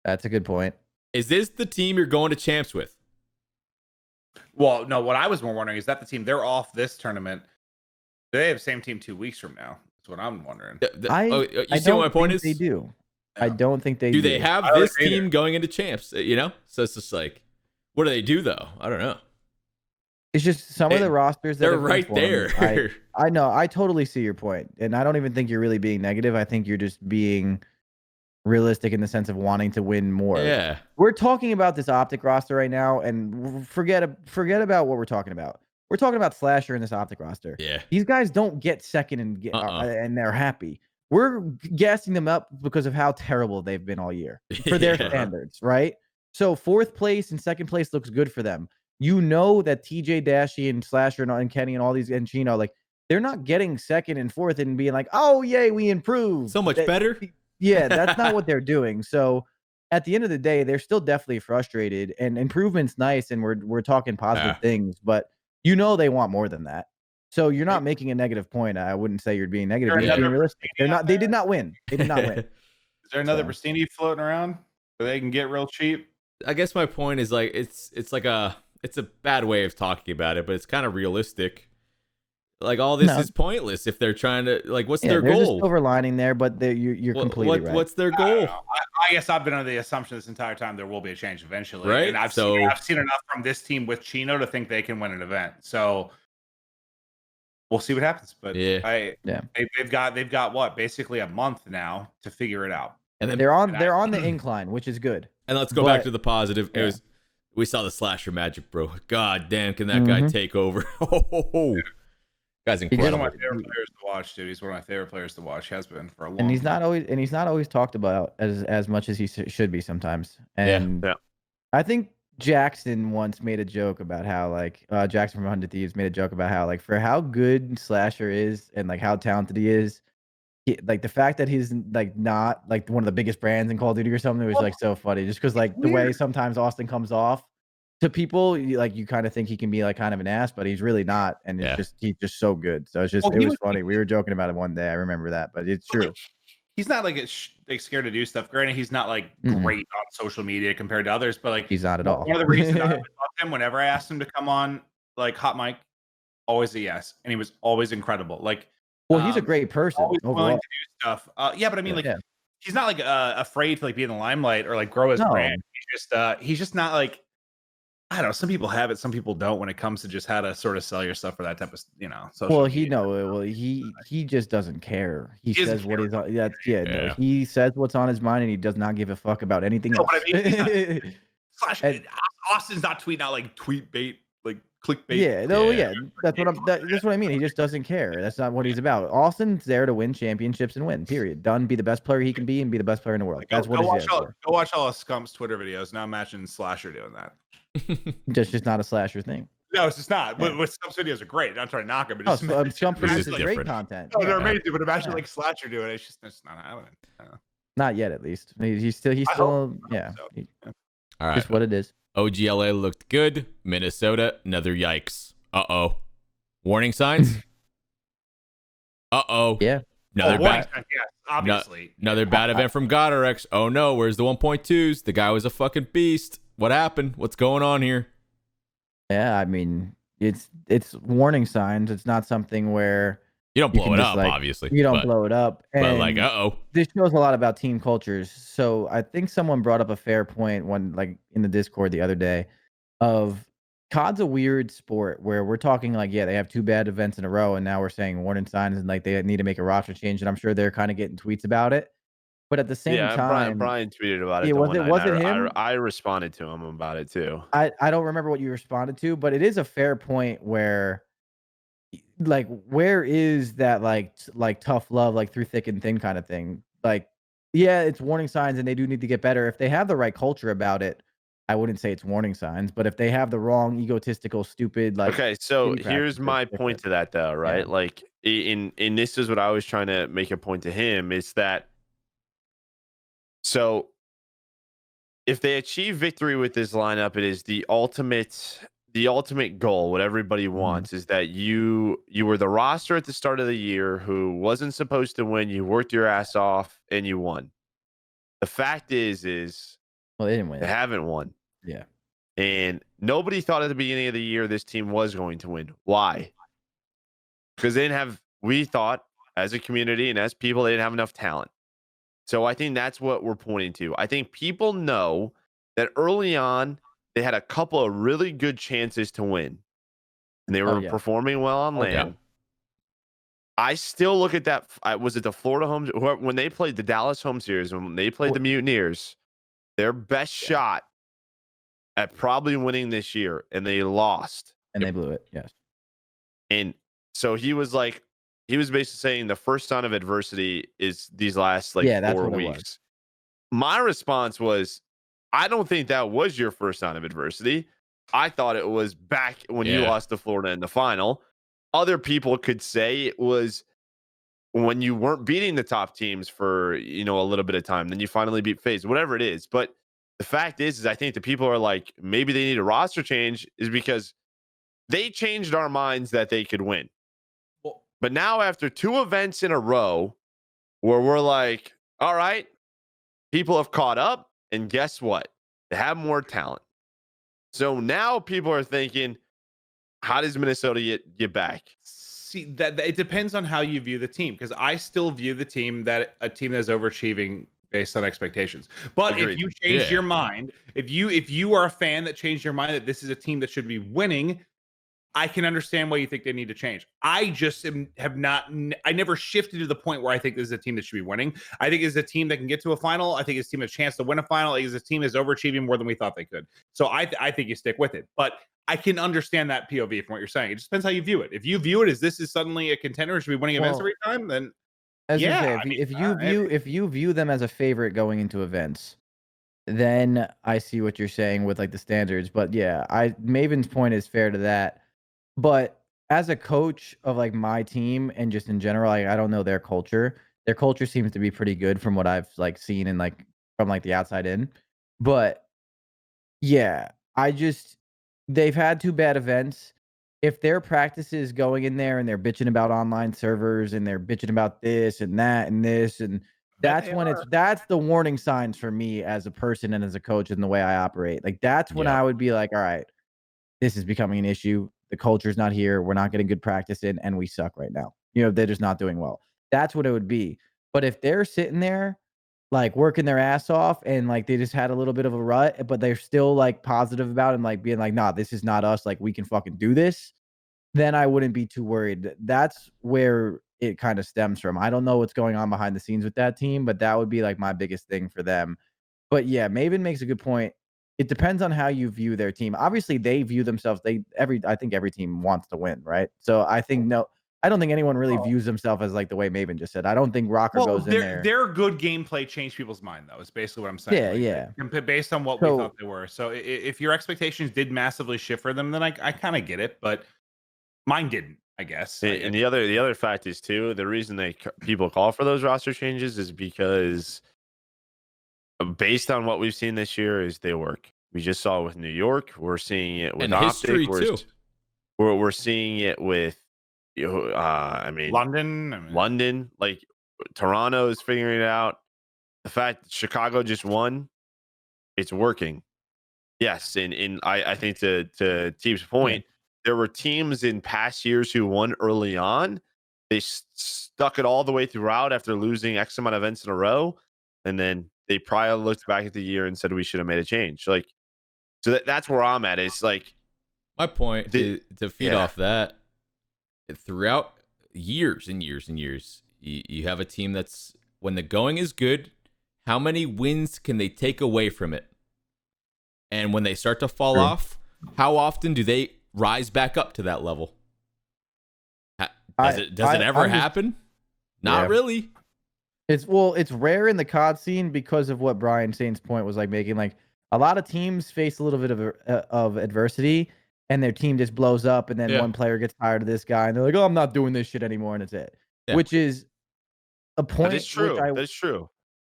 That's a good point. Is this the team you're going to champs with? Well, no. What I was more wondering is that the team they're off this tournament. They have the same team 2 weeks from now. That's what I'm wondering. You I see what my don't point think is? they do. Yeah. I don't think they Do do. they have I don't this think they team do. going into champs? You know, so it's just like, what do they do though? I don't know. It's just some of the rosters that They're have been right formed, there. I know. I totally see your point, and I don't even think you're really being negative. I think you're just being realistic in the sense of wanting to win more. Yeah. We're talking about this Optic roster right now, and forget about what we're talking about. We're talking about Slasher in this Optic roster. Yeah. These guys don't get second and and they're happy. We're gassing them up because of how terrible they've been all year for their Yeah. standards, right? So fourth place and second place looks good for them. You know that TJ Dashy and Slasher and Kenny and all these and Chino, like they're not getting second and fourth and being like, oh yay, we improved. So much better. Yeah, that's not what they're doing. So at the end of the day, they're still definitely frustrated, and improvement's nice, and we're talking positive things, but you know they want more than that. So you're not making a negative point. I wouldn't say you're being negative. You're just being realistic. They're not. They did not win. They did not win. Is there another So- Bristini floating around where they can get real cheap? I guess my point is like it's a bad way of talking about it, but it's kind of realistic. Like all this No. is pointless if they're trying to like what's Yeah, their there's a goal? silver lining there, but you're completely right. What's their I don't goal? know. I guess I've been under the assumption this entire time there will be a change eventually, Right, And I've so- seen enough from this team with Chino to think they can win an event. So we'll see what happens. But Yeah. they've got what basically a month now to figure it out. And then They're on the incline, which is good. and let's go back but- to the positive. yeah. We saw the Slasher magic, bro. God damn, can that guy Mhm. take over? Guy's He's one of incredible. my favorite players to watch, dude. He's one of my favorite players to watch. He has been for a long. And he's time. not always talked about as much as he should be sometimes. And Yeah. I think Jackson once made a joke about how like Jackson from 100 Thieves made a joke about how like for how good Slasher is and like how talented he is, like the fact that he's like not like one of the biggest brands in Call of Duty or something was like so funny just because like the way sometimes Austin comes off to people, you kind of think he can be like kind of an ass, but he's really not, and he's just so good. So it's just Well, it he was was- funny. We were joking about it one day. I remember that, but it's true. He's not like scared to do stuff. Granted, he's not like Mhm. great on social media compared to others, but like He's not at all. one of the reasons I loved him whenever I asked him to come on like hot mic always a yes, and he was always incredible. Like, Well, he's a great person always willing overall. to do stuff. Yeah, but I mean, like, Yeah. he's not like afraid to like be in the limelight or like grow his brand. No. He's just not like, I don't know. Some people have it, some people don't. When it comes to just how to sort of sell your stuff for that type of, social Well, media. he just doesn't care. He He doesn't says what care. he's on. No, Yeah. he says what's on his mind, and he does not give a fuck about anything No, else. but I mean, And- Austin's not tweeting out like tweet bait, like clickbait. Yeah, no, Yeah. yeah. That's what I mean. He just doesn't care. That's not what he's about. Austin's there to win championships and win. Period. Done. Be the best player he can be and be the best player in the world. Like, That's what he's there for. Go watch all of Scump's Twitter videos. Now imagine Slasher doing that. Just not a slasher thing. No, it's just not. Yeah. But Scump's videos are great. I'm not trying to knock him, but Oh, just so, Scum produces is great different. content. oh, they're Yeah. amazing. But imagine Yeah. like Slasher doing it. It's just not happening. Not yet, at least. He's still, yeah. so. All right. Just what it is. OGLA looked good. Minnesota, another yikes. Uh-oh. Warning signs? Uh-oh. Yeah. Another warning bad, signs, yes, obviously. another bad event from Godarex. Oh no, where's the 1.2s? The guy was a fucking beast. What happened? What's going on here? Yeah, I mean, it's warning signs. It's not something where You don't you blow can it just, up, like, obviously. you don't but, blow it up. But like, And uh-oh. this shows a lot about team cultures. So I think someone brought up a fair point like in the Discord the other day of COD's a weird sport where we're talking like, yeah, they have 2 bad events in a row, and now we're saying warning signs and like they need to make a roster change, and I'm sure they're kind of getting tweets about it. But at the same time, Brian tweeted about it. Yeah, the was one it- night, was and it him? I responded to him about it too. I don't remember what you responded to, but it is a fair point where like where is that like tough love like through thick and thin kind of thing? Like, yeah, it's warning signs and they do need to get better. If they have the right culture about it, I wouldn't say it's warning signs, but if they have the wrong egotistical stupid like Okay, so shitty here's practices, my it's point different. to that though, right? Yeah. Like in this is what I was trying to make a point to him is that so if they achieve victory with this lineup, it is the ultimate goal. What everybody wants is that you were the roster at the start of the year who wasn't supposed to win. You worked your ass off and you won. The fact is Well, they didn't win. they haven't won. Yeah. And nobody thought at the beginning of the year this team was going to win. Why? Because we thought as a community and as people, they didn't have enough talent. So I think that's what we're pointing to. I think people know that early on, they had a couple of really good chances to win. And they were yeah. performing well on land. yeah. I still look at that. Was it the Florida home? When they played the Dallas home series, when they played the Mutineers, their best shot at probably winning this year, and they lost. And they blew it. Yes. And so he was basically saying the first sign of adversity is these last that's 4 what it was. weeks. My response was, I don't think that was your first sign of adversity. I thought it was back when you Yeah. lost to Florida in the final. Other people could say it was when you weren't beating the top teams for, a little bit of time. Then you finally beat FaZe, whatever it is. But the fact is I think the people are like, maybe they need a roster change is because they changed our minds that they could win. But now after 2 events in a row where we're like, all right, people have caught up, and guess what? They have more talent. So now people are thinking, how does Minnesota get back? See, that it depends on how you view the team, because I still view the team that a team that's overachieving based on expectations. But Agreed. if you change Yeah. your mind, if you are a fan that changed your mind that this is a team that should be winning, I can understand why you think they need to change. I just I never shifted to the point where I think this is a team that should be winning. I think it's a team that can get to a final. I think it's a team with a chance to win a final. I think it's a team that's overachieving more than we thought they could. So I think you stick with it. But I can understand that POV from what you're saying. It just depends how you view it. If you view it as this is suddenly a contender who should be winning events Well, every time, then As you yeah, say, I mean, if you view them as a favorite going into events, then I see what you're saying with like the standards. But yeah, Maven's point is fair to that. But as a coach of like my team and just in general, I don't know their culture. Their culture seems to be pretty good from what I've like seen and like from like the outside in. But yeah, they've had 2 bad events. If their practice is going in there and they're bitching about online servers and they're bitching about this and that and this, and that's when that's the warning signs for me as a person and as a coach and the way I operate. Like that's when Yeah. I would be like, all right, this is becoming an issue. the culture's not here. We're not getting good practice in, and we suck right now. They're just not doing well. That's what it would be. But if they're sitting there, like working their ass off, and like they just had a little bit of a rut, but they're still like positive about it and like being like, nah, this is not us. Like we can fucking do this. Then I wouldn't be too worried. That's where it kind of stems from. I don't know what's going on behind the scenes with that team, but that would be like my biggest thing for them. But yeah, Maven makes a good point. It depends on how you view their team. Obviously, they view themselves. I think every team wants to win, right? So I don't think anyone really views themselves as like the way Maven just said. I don't think Rokkr goes in there. Their good gameplay changed people's mind, though. Is basically what I'm saying. Yeah. Based on what we thought they were. So if your expectations did massively shift for them, then I kind of get it, but mine didn't, I guess. And the other fact is too, the reason people call for those roster changes is because based on what we've seen this year is they work. We just saw it with New York. We're seeing it with Optic. We're seeing it with London. Like Toronto is figuring it out. The fact that Chicago just won, it's working. Yes, and I think to TeeP's point, there were teams in past years who won early on. They stuck it all the way throughout after losing X amount of events in a row, and then they probably looked back at the year and said we should have made a change. Like, so that's where I'm at. It's like my point is to feed off that. Throughout years and years and years, you have a team that's, when the going is good, how many wins can they take away from it? And when they start to fall off, how often do they rise back up to that level? Does it ever happen? Not really. It's rare in the COD scene because of what Brian Saint's point was like making. Like a lot of teams face a little bit of adversity, and their team just blows up, and then one player gets tired of this guy, and they're like, "Oh, I'm not doing this shit anymore," and it's it. Yeah. Which is a point. That's true. That's true.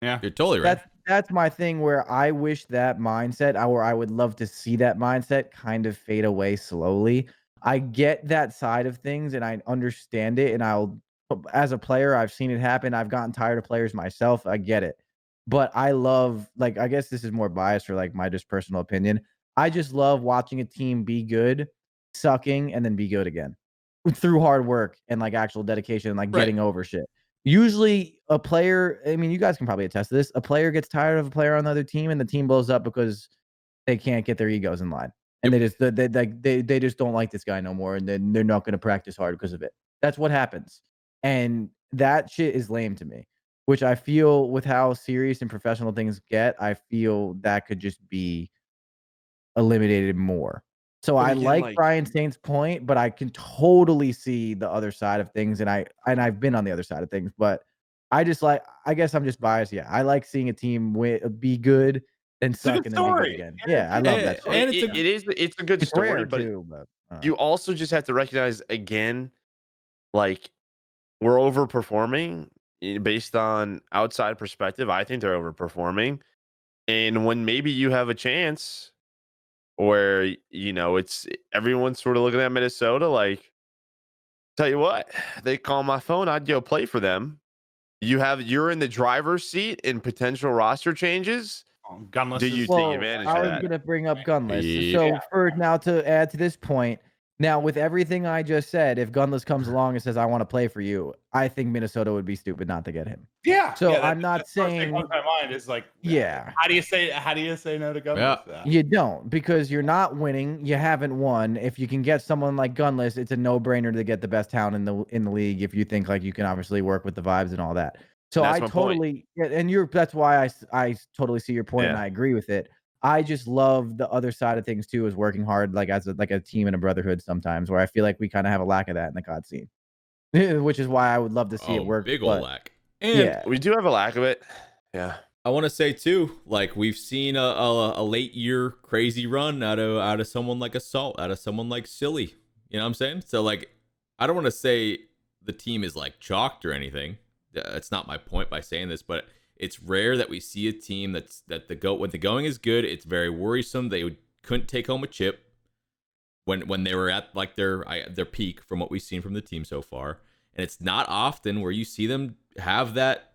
Yeah, you're totally right. That's my thing. Where I wish that mindset, or I would love to see that mindset, kind of fade away slowly. I get that side of things, and I understand it, and as a player, I've seen it happen. I've gotten tired of players myself. I get it, but I love, like, I guess this is more biased or like my just personal opinion. I just love watching a team be good, sucking, and then be good again through hard work and like actual dedication and like getting over shit. Usually a player, I mean, you guys can probably attest to this. A player gets tired of a player on the other team, and the team blows up because they can't get their egos in line. And they just don't like this guy no more, and then they're not going to practice hard because of it. That's what happens. And that shit is lame to me, which I feel with how serious and professional things get, I feel that could just be eliminated more. So I like Brian Saint's point, but I can totally see the other side of things, and I've been on the other side of things, but I guess I'm just biased. Yeah, I like seeing a team be good and suck and then be good again. Yeah, I love that. And it's a good story, but you also just have to recognize again, like, we're overperforming based on outside perspective. I think they're overperforming, and when maybe you have a chance where, it's everyone's sort of looking at Minnesota like, tell you what, they call my phone, I'd go play for them. You're in the driver's seat in potential roster changes. Gunless. Do you take advantage of that? I was going to bring up Gunless. Yeah. So for now, to add to this point, now with everything I just said, if Gunless comes along and says, I want to play for you, I think Minnesota would be stupid not to get him. Yeah. So I'm not saying. What my mind is like, yeah. How do you say no to Gunless? Yeah. You don't, because you're not winning. You haven't won. If you can get someone like Gunless, it's a no-brainer to get the best talent in the league. If you think like you can obviously work with the vibes and all that. So I totally, that's why I totally see your point, and I agree with it. I just love the other side of things too, is working hard, like as a team and a brotherhood sometimes, where I feel like we kind of have a lack of that in the COD scene, which is why I would love to see it work. Big old lack. And we do have a lack of it. Yeah. I want to say too, like, we've seen a late year crazy run out of someone like Assault, out of someone like Silly. You know what I'm saying? So like, I don't want to say the team is like chalked or anything. That's not my point by saying this, but it's rare that we see a team when the going is good, it's very worrisome. They couldn't take home a chip when they were at like their peak from what we've seen from the team so far. And it's not often where you see them have that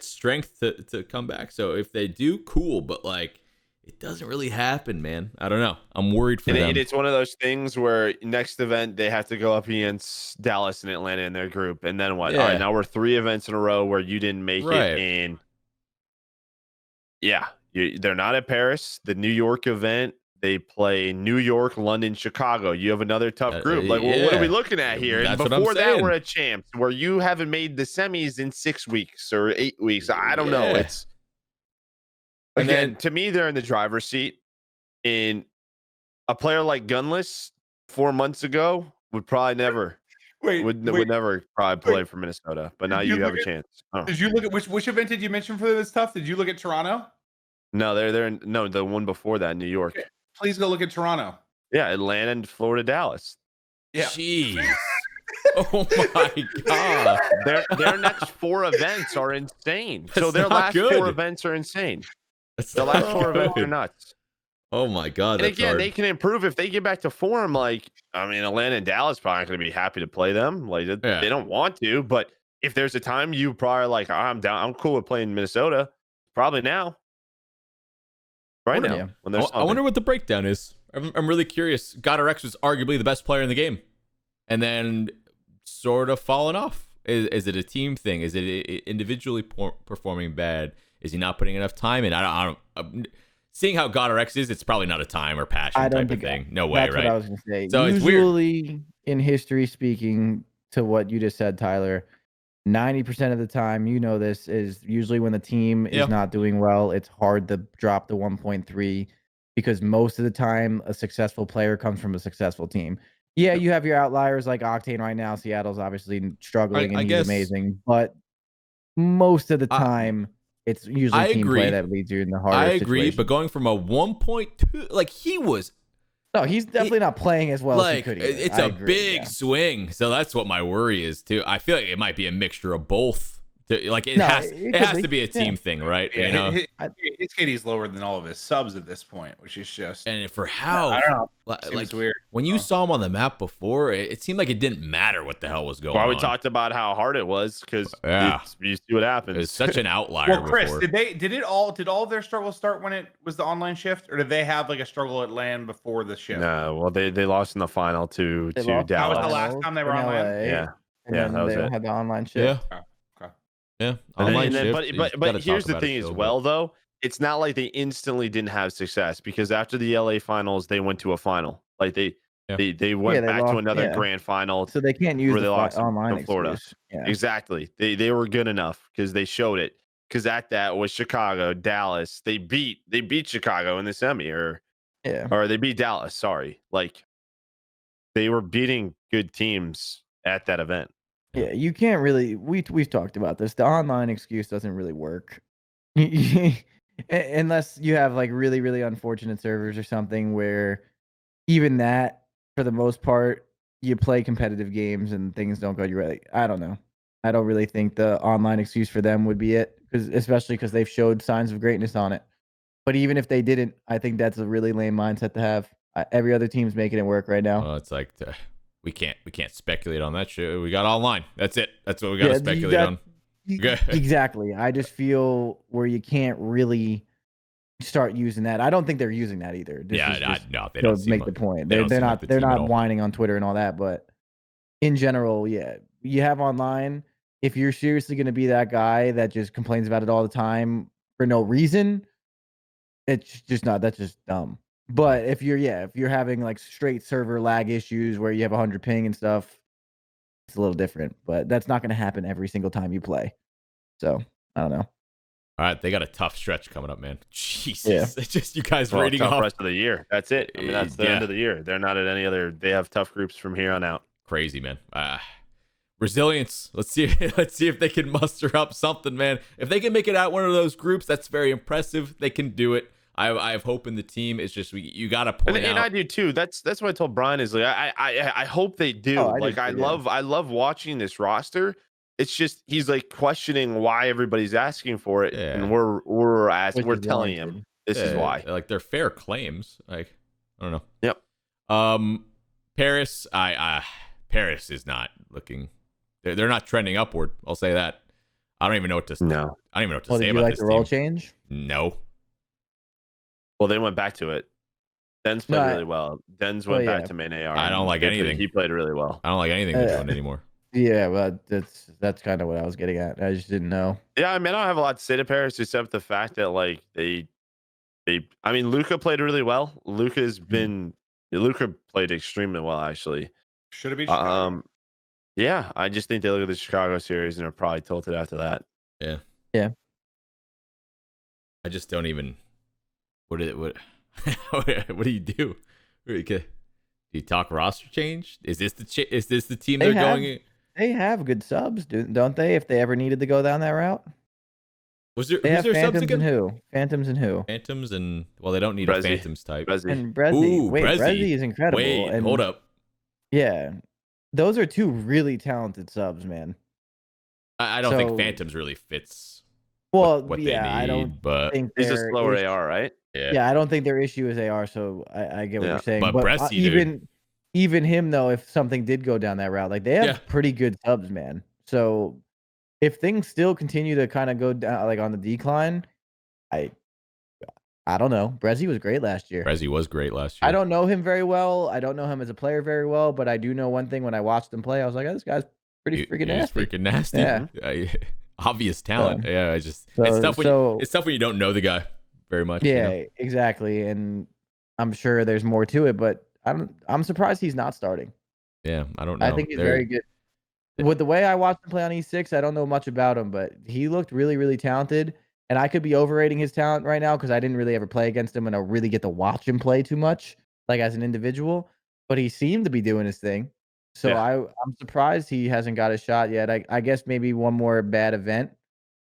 strength to come back. So if they do, cool. But like, it doesn't really happen, man. I don't know. I'm worried for them. It's one of those things where next event they have to go up against Dallas and Atlanta in their group, and then what? Yeah. All right, now we're 3 events in a row where you didn't make Right. it in. Yeah, they're not at Paris. The New York event, they play New York, London, Chicago. You have another tough group. Like, well, what are we looking at here? That's and what I'm before that, saying. we're at champs, where you haven't made the semis in 6 weeks or 8 weeks. I don't know. Yeah. It's And again, then- to me, they're in the driver's seat. In a player like Gunless 4 months ago would probably never would never probably play for Minnesota. But now you have a chance. Oh. Did you look at which event did you mention for this tough? Did you look at Toronto? No, they're no, the one before that in New York. Okay. Please go look at Toronto. Yeah, Atlanta and Florida, Dallas. Yeah. Jeez. Oh my god. Their next 4 events are insane. So That's their not last good. 4 events are insane. That's The last not 4 events are good. nuts. Oh my god. And That's again, hard. they can improve if they get back to form. Like, I mean, Atlanta and Dallas probably aren't going to be happy to play them. Like, they don't want to. But if there's a time you probably like, I'm down, I'm cool with playing Minnesota. Probably now. Right now. Yeah. When there's I wonder what the breakdown is. I'm really curious. GodRx was arguably the best player in the game, and then sort of fallen off. Is it a team thing? Is it individually performing bad? Is he not putting enough time in? I don't. Seeing how GodRx is, it's probably not a time or passion type of thing. No way, that's right? what I was gonna say. So it's weird. Usually, in history, speaking to what you just said, Tyler, 90% of the time, you know, this is usually when the team is not doing well. It's hard to drop the 1.3 because most of the time, a successful player comes from a successful team. Yeah, you have your outliers like Octane right now. Seattle's obviously struggling and he's amazing, but most of the time, it's usually team play that leads you in the hardest I agree, situation. but going from a 1.2, like he was. No, he's definitely not playing as well as he could. It's a big swing, so that's what my worry is too. I feel like it might be a mixture of both. Like it has to be a team thing, right? Yeah, you know, his KD's lower than all of his subs at this point, which is just. And for how, I don't know, like weird. When you saw him on the map before, it seemed like it didn't matter what the hell was going on. Well, we talked about how hard it was because you see what happens. It's such an outlier. Well, Chris, before. did all of their struggles start when it was the online shift, or did they have like a struggle at LAN before the shift? No, well they lost in the final to Dallas. That was the last time they were on LAN. Yeah, and that was they it. had the online shift. Yeah, but here's the thing as well, though. It's not like they instantly didn't have success because after the LA finals, they went to a final. Like they went back to another grand final. So they can't use the online to Florida. Excuse. Yeah. Exactly. They were good enough because they showed it. Because at that was Chicago, Dallas. They beat Chicago in the semi, or they beat Dallas. Sorry, like they were beating good teams at that event. Yeah, you can't really. We've talked about this. The online excuse doesn't really work, unless you have like really really unfortunate servers or something where even that, for the most part, you play competitive games and things don't go your way. I don't know. I don't really think the online excuse for them would be it, especially because they've showed signs of greatness on it. But even if they didn't, I think that's a really lame mindset to have. Every other team's making it work right now. Well, it's like. We can't speculate on that shit. We got online. That's it. That's what we got to speculate on. Exactly. I just feel where you can't really start using that. I don't think they're using that either. No, they don't make the point. They're not whining on Twitter and all that. But in general, you have online. If you're seriously going to be that guy that just complains about it all the time for no reason, it's just not. That's just dumb. But if you're having like straight server lag issues where you have 100 ping and stuff, it's a little different. But that's not going to happen every single time you play. So I don't know. All right, they got a tough stretch coming up, man. Jesus, it's just you guys tough off rest of the year. That's it. I mean, that's the end of the year. They're not at any other. They have tough groups from here on out. Crazy, man. Resilience. Let's see if they can muster up something, man. If they can make it out one of those groups, that's very impressive. They can do it. I have hope in the team. It's just you got to point out. And I do too. That's what I told Brian is like I hope they do. I love watching this roster. It's just he's like questioning why everybody's asking for it, and we're telling him this is why. Like they're fair claims. Like I don't know. Yep. Paris. Paris is not looking. They're not trending upward. I'll say that. I don't even know what to. No. I don't even know what to say did about you like this the role team. change? No. Well, they went back to it. Den's played No, really well. Den's went back yeah. to main AR. I don't and like they played- anything. He played really well. I don't like anything they're doing anymore. Yeah, but that's kind of what I was getting at. I just didn't know. Yeah, I mean, I don't have a lot to say to Paris except the fact that like they I mean, Luka played really well. Luka played extremely well actually. Should have been Chicago. Yeah, I just think they look at the Chicago series and are probably tilted after that. Yeah. Yeah. I just don't even. What what do you do? Do you talk roster change? Is this the team they're going? They have good subs, don't they? If they ever needed to go down that route. Was there? They Who's have their subs Phantoms again? and who? Phantoms and who? Phantoms and they don't need a Brezzy. Phantoms type. Brezzy. And Brezzy. Ooh, Wait, Brezzy. Brezzy is incredible. Wait, and hold up. Yeah, those are two really talented subs, man. I don't think So- Phantoms really fits. Well, what yeah, they need, I don't but think He's a their slower issue- AR, right? Yeah, I don't think their issue is AR. So I get what Yeah. you're saying. But Brezzy, even him though, if something did go down that route, like they have pretty good subs, man. So if things still continue to kind of go down, like on the decline, I don't know. Brezzy was great last year. Brezzy was great last year. I don't know him very well. I don't know him as a player very well, but I do know one thing. When I watched him play, I was like, oh, this guy's pretty freaking He's nasty. freaking nasty. Yeah. Obvious talent. Yeah, it's just So- it's tough when so- it's tough when you don't know the guy very much. you Yeah, know? exactly. And I'm sure there's more to it, but I'm surprised he's not starting. Yeah, I don't know. I think he's very good. With the way I watched him play on E6, I don't know much about him, but he looked really, really talented. And I could be overrating his talent right now because I didn't really ever play against him and I really get to watch him play too much, like as an individual. But he seemed to be doing his thing. So Yeah. I'm surprised he hasn't got a shot yet. I guess maybe one more bad event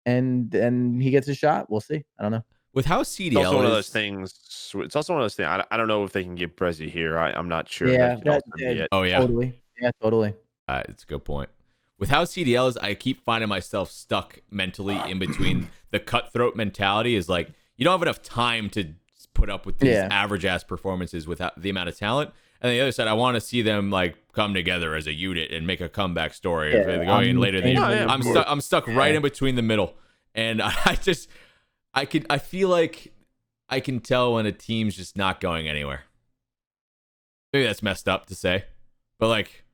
and he gets a shot. We'll see. I don't know. With how It's CDL also one of is- those things. It's also one of those things. I don't know if they can get Brezzy here. I'm not sure. Yeah, That could also be it. Oh yeah, Totally. Yeah, totally. It's a good point. With how CDL is, I keep finding myself stuck mentally in between the cutthroat mentality is like you don't have enough time to put up with these average ass performances without the amount of talent. And the other side, I want to see them like come together as a unit and make a comeback story. Yeah, If they go in later in the year. yeah, I'm stuck right in between the middle, and I feel like I can tell when a team's just not going anywhere. Maybe that's messed up to say, but like.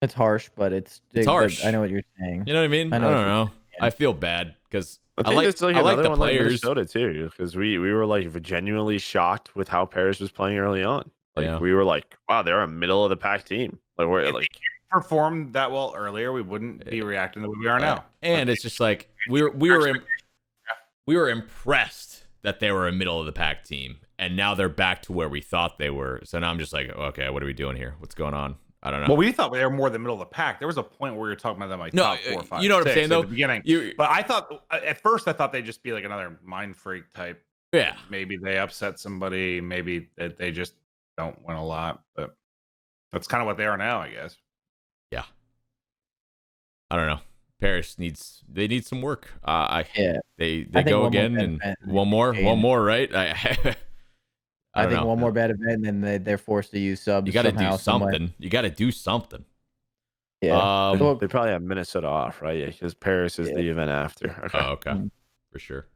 It's harsh, but it's harsh. I know what you're saying. You know what I mean? I don't know. I feel bad because I like it's like I like another the one like players. Minnesota too, because we were like genuinely shocked with how Paris was playing early on. Like Yeah. we were like, wow, they're a middle of the pack team. Like we're If like they performed that well earlier, we wouldn't be reacting the way we are now. And it's just like we were impressed that they were a middle of the pack team, and now they're back to where we thought they were. So now I'm just like, okay, what are we doing here? What's going on? I don't know. Well, we thought they were more the middle of the pack. There was a point where we were talking about them like top 4 or 5. you know what I'm 6 saying at though. the beginning. But I thought at first I thought they'd just be like another mind freak type. Yeah. Maybe they upset somebody. Maybe they just don't win a lot. But that's kind of what they are now, I guess. Yeah. I don't know. Paris needs some work. They go again and one more, right? I think one more bad event, and then they're forced to use subs. You got to somehow, do something. someway. You got to do something. Yeah. they probably have Minnesota off, right? Yeah, because Paris is the event after. Okay. Oh, okay. For sure.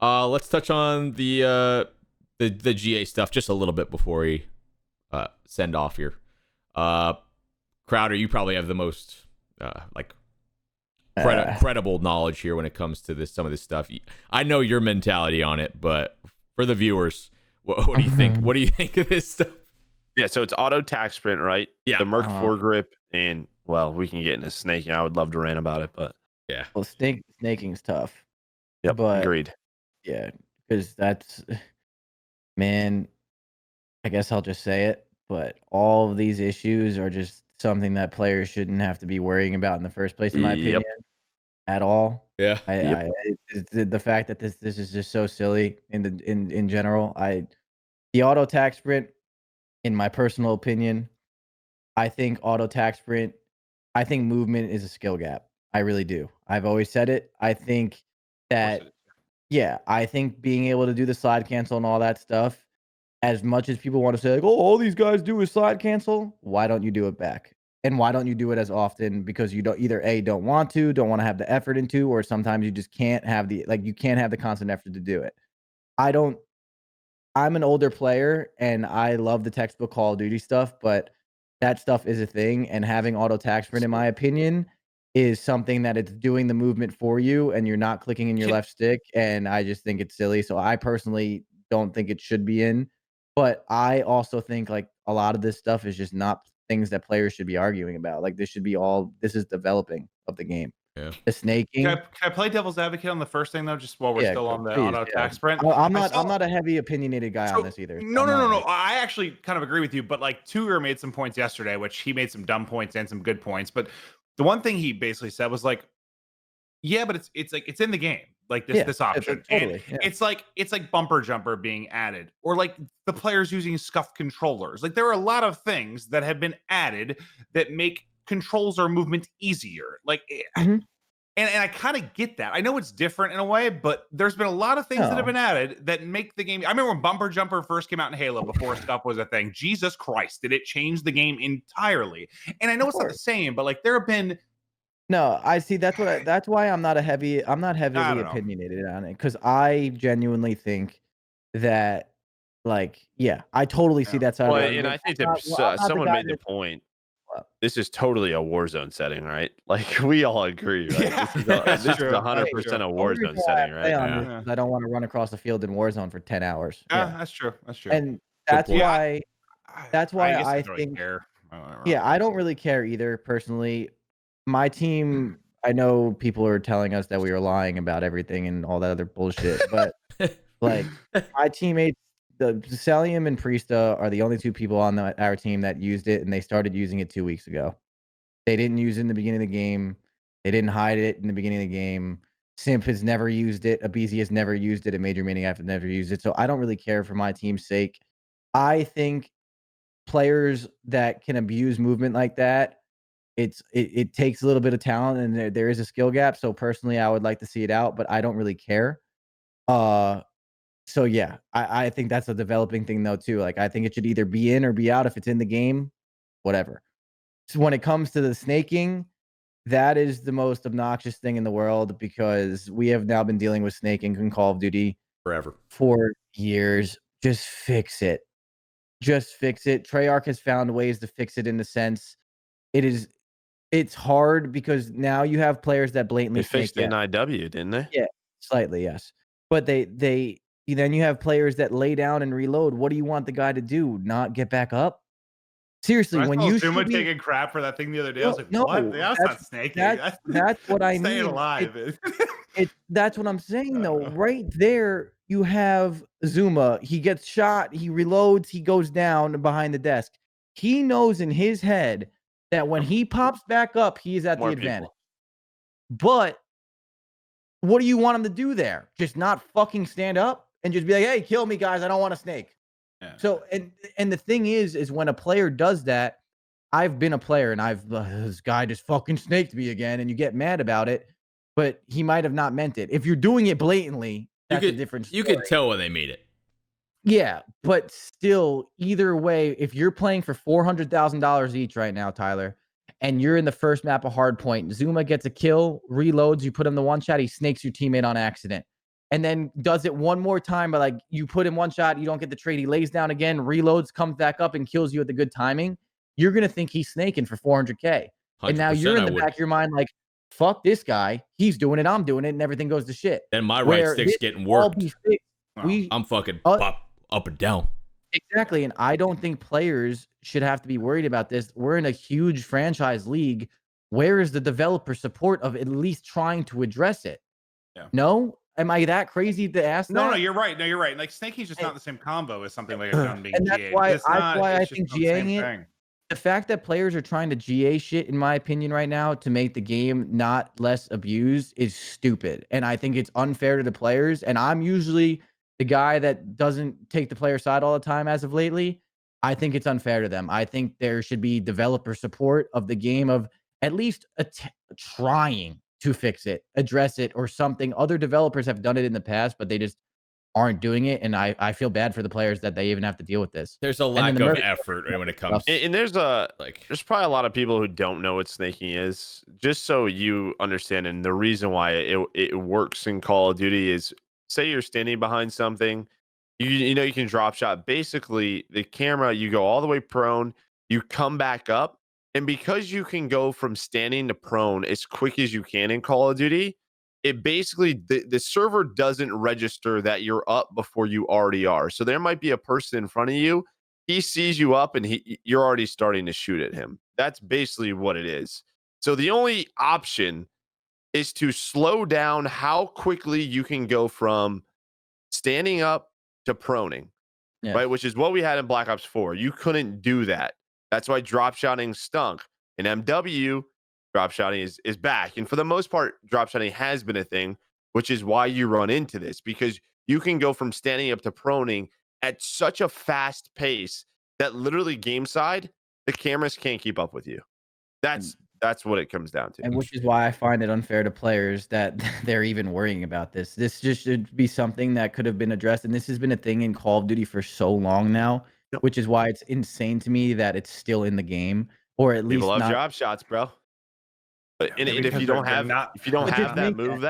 Let's touch on the GA stuff just a little bit before we send off here. Crowder, you probably have the most credible knowledge here when it comes to some of this stuff. I know your mentality on it, but for the viewers, what do you think? What do you think of this stuff? Yeah, so it's auto tack sprint, right? Yeah. The Merk foregrip, and well, we can get into snaking. I would love to rant about it, but yeah. Well, snaking's tough. Yep, but agreed. Yeah, because that's, man, I guess I'll just say it, but all of these issues are just something that players shouldn't have to be worrying about in the first place, in my opinion, at all. Yeah. The fact that this is just so silly in general. The auto tack sprint, in my personal opinion, I think auto tack sprint, I think movement is a skill gap. I really do. I've always said it. I think that, I think being able to do the slide cancel and all that stuff, as much as people want to say, like, oh, all these guys do is slide cancel, why don't you do it back? And why don't you do it as often? Because you don't don't want to have the effort into, or sometimes you just can't have you can't have the constant effort to do it. I'm an older player and I love the textbook Call of Duty stuff, but that stuff is a thing. And having auto tac sprint, in my opinion, is something that it's doing the movement for you and you're not clicking in your Can- left stick. And I just think it's silly. So I personally don't think it should be in. But I also think like a lot of this stuff is just not things that players should be arguing about. Like this is developing of the game. Yeah. The snaking. Can I play devil's advocate on the first thing though, just while we're still on the auto tac sprint? I'm not a heavy opinionated guy on this either. No. I actually kind of agree with you, but like Tuger made some points yesterday, which he made some dumb points and some good points. But the one thing he basically said was like, yeah, but it's like it's in the game, like this option. Totally, and it's like bumper jumper being added, or like the players using scuffed controllers. Like there are a lot of things that have been added that make controls or movement easier. Like and I kind of get that. I know it's different in a way, but there's been a lot of things that have been added that make the game. I remember when bumper jumper first came out in Halo before scuff was a thing. Jesus Christ, did it change the game entirely? And I know it's not the same, but like there have been. No, I see. That's why I'm not heavily opinionated on it, because I genuinely think that, like, yeah, I totally see that side. Well, of it. and I think that someone made the point. This is totally a Warzone setting, right? Like we all agree, right? Yeah, this is 100% a Warzone setting, right? I don't want to run across the field in Warzone for 10 hours. Yeah, that's true. And that's why I think. Care. Yeah, I don't really care either personally. My team, I know people are telling us that we are lying about everything and all that other bullshit, but like my teammates, the Celium and Priesta are the only two people on our team that used it, and they started using it 2 weeks ago. They didn't use it in the beginning of the game. They didn't hide it in the beginning of the game. Simp has never used it. Abizi has never used it. And Major Maniac has never used it. So I don't really care for my team's sake. I think players that can abuse movement like that, it takes a little bit of talent, and there is a skill gap. So personally, I would like to see it out, but I don't really care. So yeah, I think that's a developing thing though too. Like I think it should either be in or be out. If it's in the game, whatever. So when it comes to the snaking, that is the most obnoxious thing in the world, because we have now been dealing with snaking in Call of Duty forever, for years. Just fix it. Just fix it. Treyarch has found ways to fix it in the sense it's hard because now you have players that blatantly fixed the NIW, didn't they? Yeah, slightly, yes. But then you have players that lay down and reload. What do you want the guy to do? Not get back up? Seriously, when you Zuma taking crap for that thing the other day, I was like, no, what? That's not snaking. That's what I mean. Staying alive. That's what I'm saying though. Right there, you have Zuma. He gets shot. He reloads. He goes down behind the desk. He knows in his head that when he pops back up, he is at the advantage. But what do you want him to do there? Just not fucking stand up and just be like, hey, kill me, guys. I don't want to snake. Yeah. So, and the thing is when a player does that, I've been a player and this guy just fucking snaked me again, and you get mad about it, but he might have not meant it. If you're doing it blatantly, that's a different story. You could tell when they made it. Yeah, but still, either way, if you're playing for $400,000 each right now, Tyler, and you're in the first map of Hardpoint, Zuma gets a kill, reloads, you put him the one shot, he snakes your teammate on accident, and then does it one more time, but like you put him one shot, you don't get the trade, he lays down again, reloads, comes back up, and kills you at the good timing, you're going to think he's snaking for 400K. And now you're in the back of your mind like, fuck this guy, he's doing it, I'm doing it, and everything goes to shit. Then my right stick's getting worked. I'm fucking up and down. Exactly. And I don't think players should have to be worried about this. We're in a huge franchise league. Where is the developer support of at least trying to address it? Yeah. No? Am I that crazy to ask that? No, you're right. No, you're right. Like snaking's just not the same combo as something like a gun being and that's GA'd. why I think GAing it. The fact that players are trying to GA shit, in my opinion, right now to make the game not less abused is stupid. And I think it's unfair to the players. And I'm usually the guy that doesn't take the player side all the time as of lately. I think it's unfair to them. I think there should be developer support of the game, of at least trying to fix it, address it, or something. Other developers have done it in the past, but they just aren't doing it. And I feel bad for the players that they even have to deal with this. There's a lack of effort when it comes. And there's probably a lot of people who don't know what snaking is. Just so you understand, and the reason why it works in Call of Duty is, say you're standing behind something you can drop shot. Basically, the camera, you go all the way prone, you come back up, and because you can go from standing to prone as quick as you can in Call of Duty, it basically the server doesn't register that you're up before you already are. So there might be a person in front of you, he sees you up, and you're already starting to shoot at him. That's basically what it is. So the only option is to slow down how quickly you can go from standing up to proning, Yeah. right? Which is what we had in Black Ops 4. You couldn't do that. That's why drop shotting stunk. In MW, drop shotting is back. And for the most part, drop shotting has been a thing, which is why you run into this, because you can go from standing up to proning at such a fast pace that literally game side, the cameras can't keep up with you. That's what it comes down to. And which is why I find it unfair to players that they're even worrying about this. This just should be something that could have been addressed. And this has been a thing in Call of Duty for so long now, Yep. which is why it's insane to me that it's still in the game, or at least People love not. drop shots, bro. But and if because you don't they're have not- if you don't But have just that make move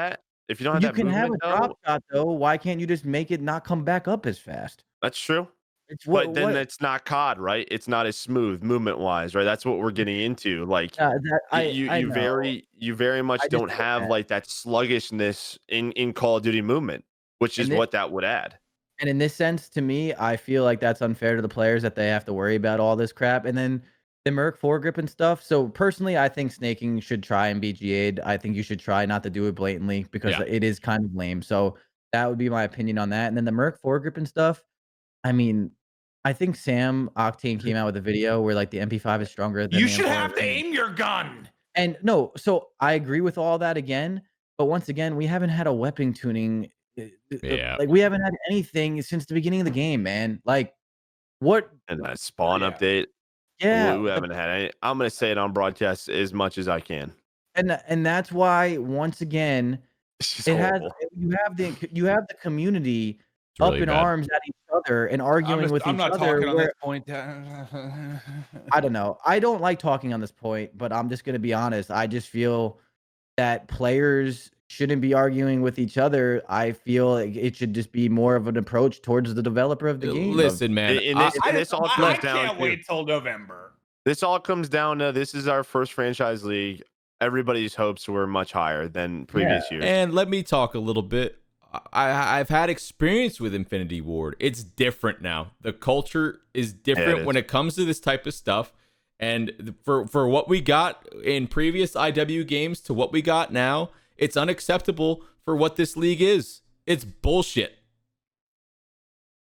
if you don't have You that can have a movement, drop though, shot though. Why can't you just make it not come back up as fast? that's true. It's But then it's not COD, right? It's not as smooth movement wise, right? That's what we're getting into. Like you know. very much I just don't get have that. like that sluggishness in Call of Duty movement, which is And what that would add. And in this sense, to me, I feel like that's unfair to the players that they have to worry about all this crap. And then the Merk foregrip and stuff. So personally, I think snaking should try and be GA'd. I think you should try not to do it blatantly because it is kind of lame. So that would be my opinion on that. And then the Merk foregrip and stuff. I mean, I think Sam Octane came out with a video where like the MP5 is stronger than You the should M4 have to range. aim your gun. And no, so I agree with all that again. But once again, we haven't had a weapon tuning. Yeah. Like we haven't had anything since the beginning of the game, man. Like what? And that spawn Yeah. update. Yeah, We haven't had any. I'm gonna say it on broadcast as much as I can. and that's why once again It's just it has horrible. you have the community It's really up in bad. arms at each other and arguing with I'm each not other. talking on Where, this point. I don't know. I don't like talking on this point, but I'm just gonna be honest. I just feel that players shouldn't be arguing with each other. I feel like it should just be more of an approach towards the developer of the game. Listen, man. This all comes down can't to wait till November. this all comes down to this is our first franchise league. Everybody's hopes were much higher than previous years. And let me talk a little bit. I've had experience with Infinity Ward. It's different now. The culture is different when it comes to this type of stuff. And for what we got in previous IW games to what we got now, it's unacceptable for what this league is. It's bullshit.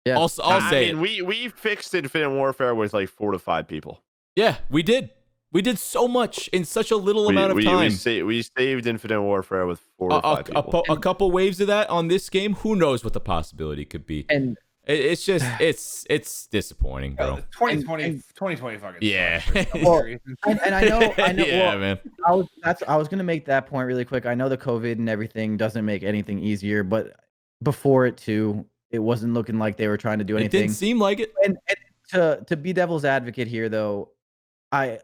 Yeah. I'll say it. We fixed Infinite Warfare with like 4 to 5 people. Yeah, we did. We did so much in such a little amount of time. We saved Infinite Warfare with 4 to 5 people. A couple waves of that on this game. Who knows what the possibility could be? And it's just it's disappointing, bro. 2020 fucking Yeah. sucks. Well, and I know. Yeah, well, man. I was gonna make that point really quick. I know the COVID and everything doesn't make anything easier, but before it too, it wasn't looking like they were trying to do It anything. didn't seem like it. And to be devil's advocate here, though, I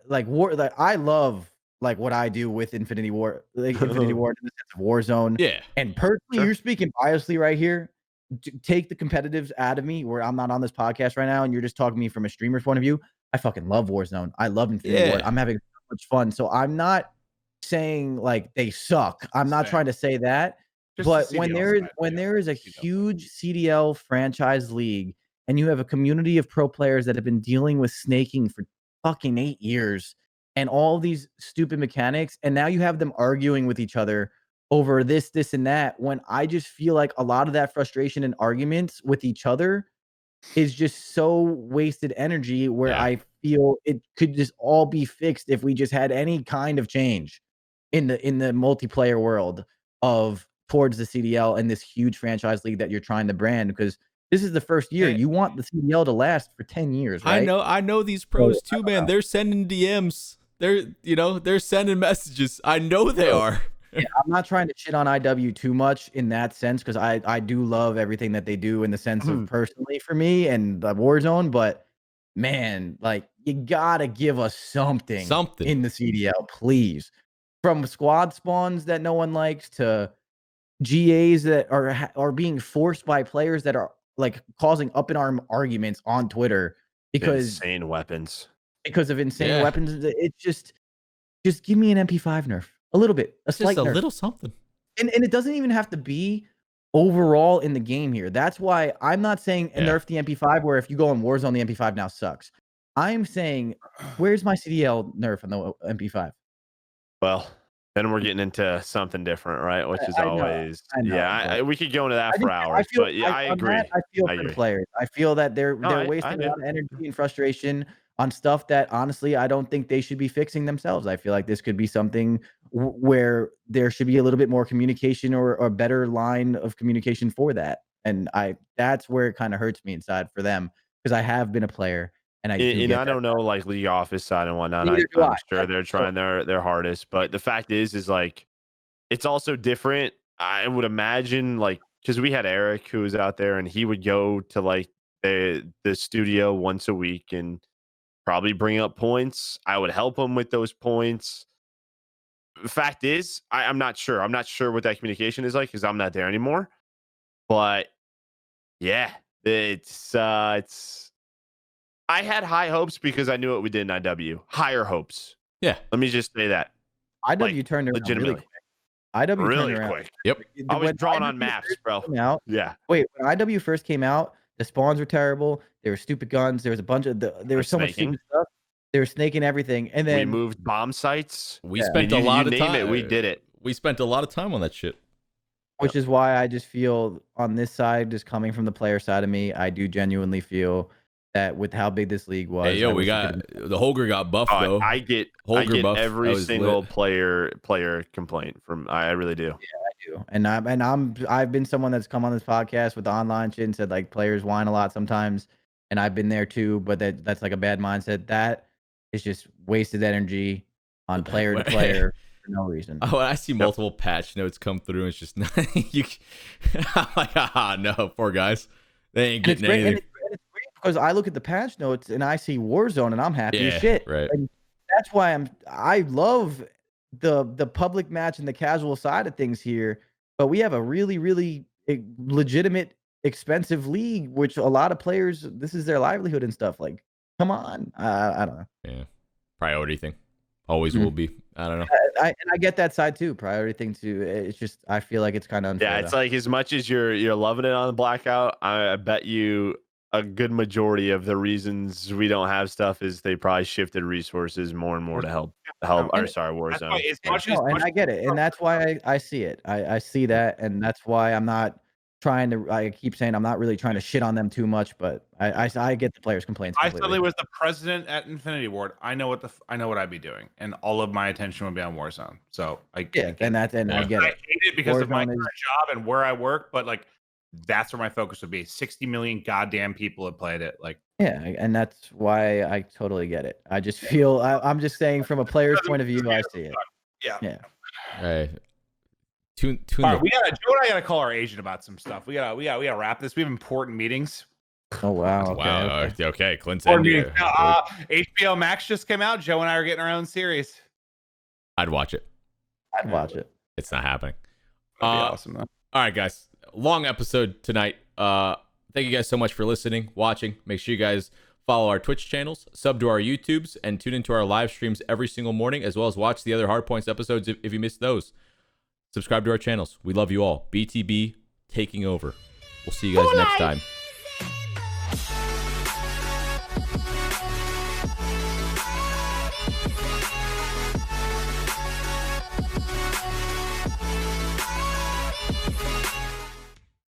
love like what I do with Infinity Ward in the sense of Warzone. Yeah. And personally, Sure. you're speaking biasly right here. Take the competitives out of me, where I'm not on this podcast right now, and you're just talking to me from a streamer's point of view. I fucking love Warzone. I love Infinity Ward. I'm having so much fun. So I'm not saying like they suck. I'm not trying to say that. Just But the when CDL there is a CDL. huge CDL franchise league, and you have a community of pro players that have been dealing with snaking for fucking 8 years, and all these stupid mechanics, and now you have them arguing with each other over this, and that, when I just feel like a lot of that frustration and arguments with each other is just so wasted energy, where Yeah. I feel it could just all be fixed if we just had any kind of change in the multiplayer world of towards the CDL and this huge franchise league that you're trying to brand, because this is the first year. Yeah. You want the CDL to last for 10 years, right? I know these pros too, man. They're sending DMs. They're sending messages. I know they are. Yeah, I'm not trying to shit on IW too much in that sense, because I do love everything that they do in the sense of personally for me and the Warzone, but man, like you gotta give us something in the CDL, please. From squad spawns that no one likes to GAs that are being forced by players that are like causing up in arm arguments on Twitter because insane weapons. Because of insane weapons. It's just give me an MP5 nerf. A little bit. A slight just a nerf. little something. And it doesn't even have to be overall in the game here. That's why I'm not saying nerf the MP5 where if you go on Warzone, the MP5 now sucks. I'm saying, where's my CDL nerf on the MP5? Well, then we're getting into something different, right? Which is always, we could go into that for hours. But yeah, I agree. I feel for the players. I feel that they're wasting a lot of energy and frustration on stuff that honestly I don't think they should be fixing themselves. I feel like this could be something where there should be a little bit more communication or a better line of communication for that. And that's where it kind of hurts me inside for them because I have been a player. And I don't know, like league office side and whatnot. I'm sure they're trying their hardest, but the fact is like it's also different. I would imagine, like, because we had Eric who was out there, and he would go to like the studio once a week and probably bring up points. I would help him with those points. The fact is, I'm not sure. I'm not sure what that communication is like because I'm not there anymore. But yeah, it's. I had high hopes because I knew what we did in IW. Higher hopes. Yeah. Let me just say that. IW turned around really quick. IW really turned around. Quick. Yep. I was drawn on maps, bro. Yeah. Wait, when IW first came out, the spawns were terrible. There were stupid guns. There was a bunch of there was so much stupid stuff. They were snaking everything. And then we moved bomb sites. We spent a lot of time. We did it. We spent a lot of time on that shit. Which is why I just feel on this side, just coming from the player side of me, I do genuinely feel that with how big this league was. Hey, yo, we got the Holger got buffed though. I get every single player complaint from. I really do. Yeah, I do. And I've been someone that's come on this podcast with the online shit and said like players whine a lot sometimes, and I've been there too. But that's like a bad mindset. That is just wasted energy on player to player for no reason. Oh, I see multiple patch notes come through. And it's just I'm like, no, poor guys. They ain't getting anything. Because I look at the patch notes and I see Warzone and I'm happy as shit. Right. And that's why I love the public match and the casual side of things here. But we have a really, really legitimate, expensive league, which a lot of players, this is their livelihood and stuff. Like, come on. I don't know. Yeah. Priority thing. Always will be. I don't know. I get that side too. Priority thing too. It's just I feel like it's kind of unfair. Yeah, it's like as much as you're loving it on the blackout, I bet you a good majority of the reasons we don't have stuff is they probably shifted resources more and more to help. Warzone. And I get it, and that's why I see it. I see that, and that's why I'm not trying to. I keep saying I'm not really trying to shit on them too much, but I get the players' complaints. I suddenly was the president at Infinity Ward. I know what I'd be doing, and all of my attention would be on Warzone. So I get it. I get it. I hate it because of my current job and where I work, but like. That's where my focus would be. 60 million goddamn people have played it. Like, yeah, and that's why I totally get it. I just feel I'm just saying from a player's point of view, I see it. Yeah. All right. Tune Joe and I gotta call our agent about some stuff. We gotta wrap this. We have important meetings. Oh wow. Okay. Clint's HBO Max just came out. Joe and I are getting our own series. I'd watch it. It's not happening. That'd be awesome though. All right, guys. Long episode tonight. Thank you guys so much for listening, watching. Make sure you guys follow our Twitch channels, sub to our YouTubes, and tune into our live streams every single morning, as well as watch the other Hardpoints episodes if you missed those. Subscribe to our channels. We love you all. BTB taking over. We'll see you guys next time.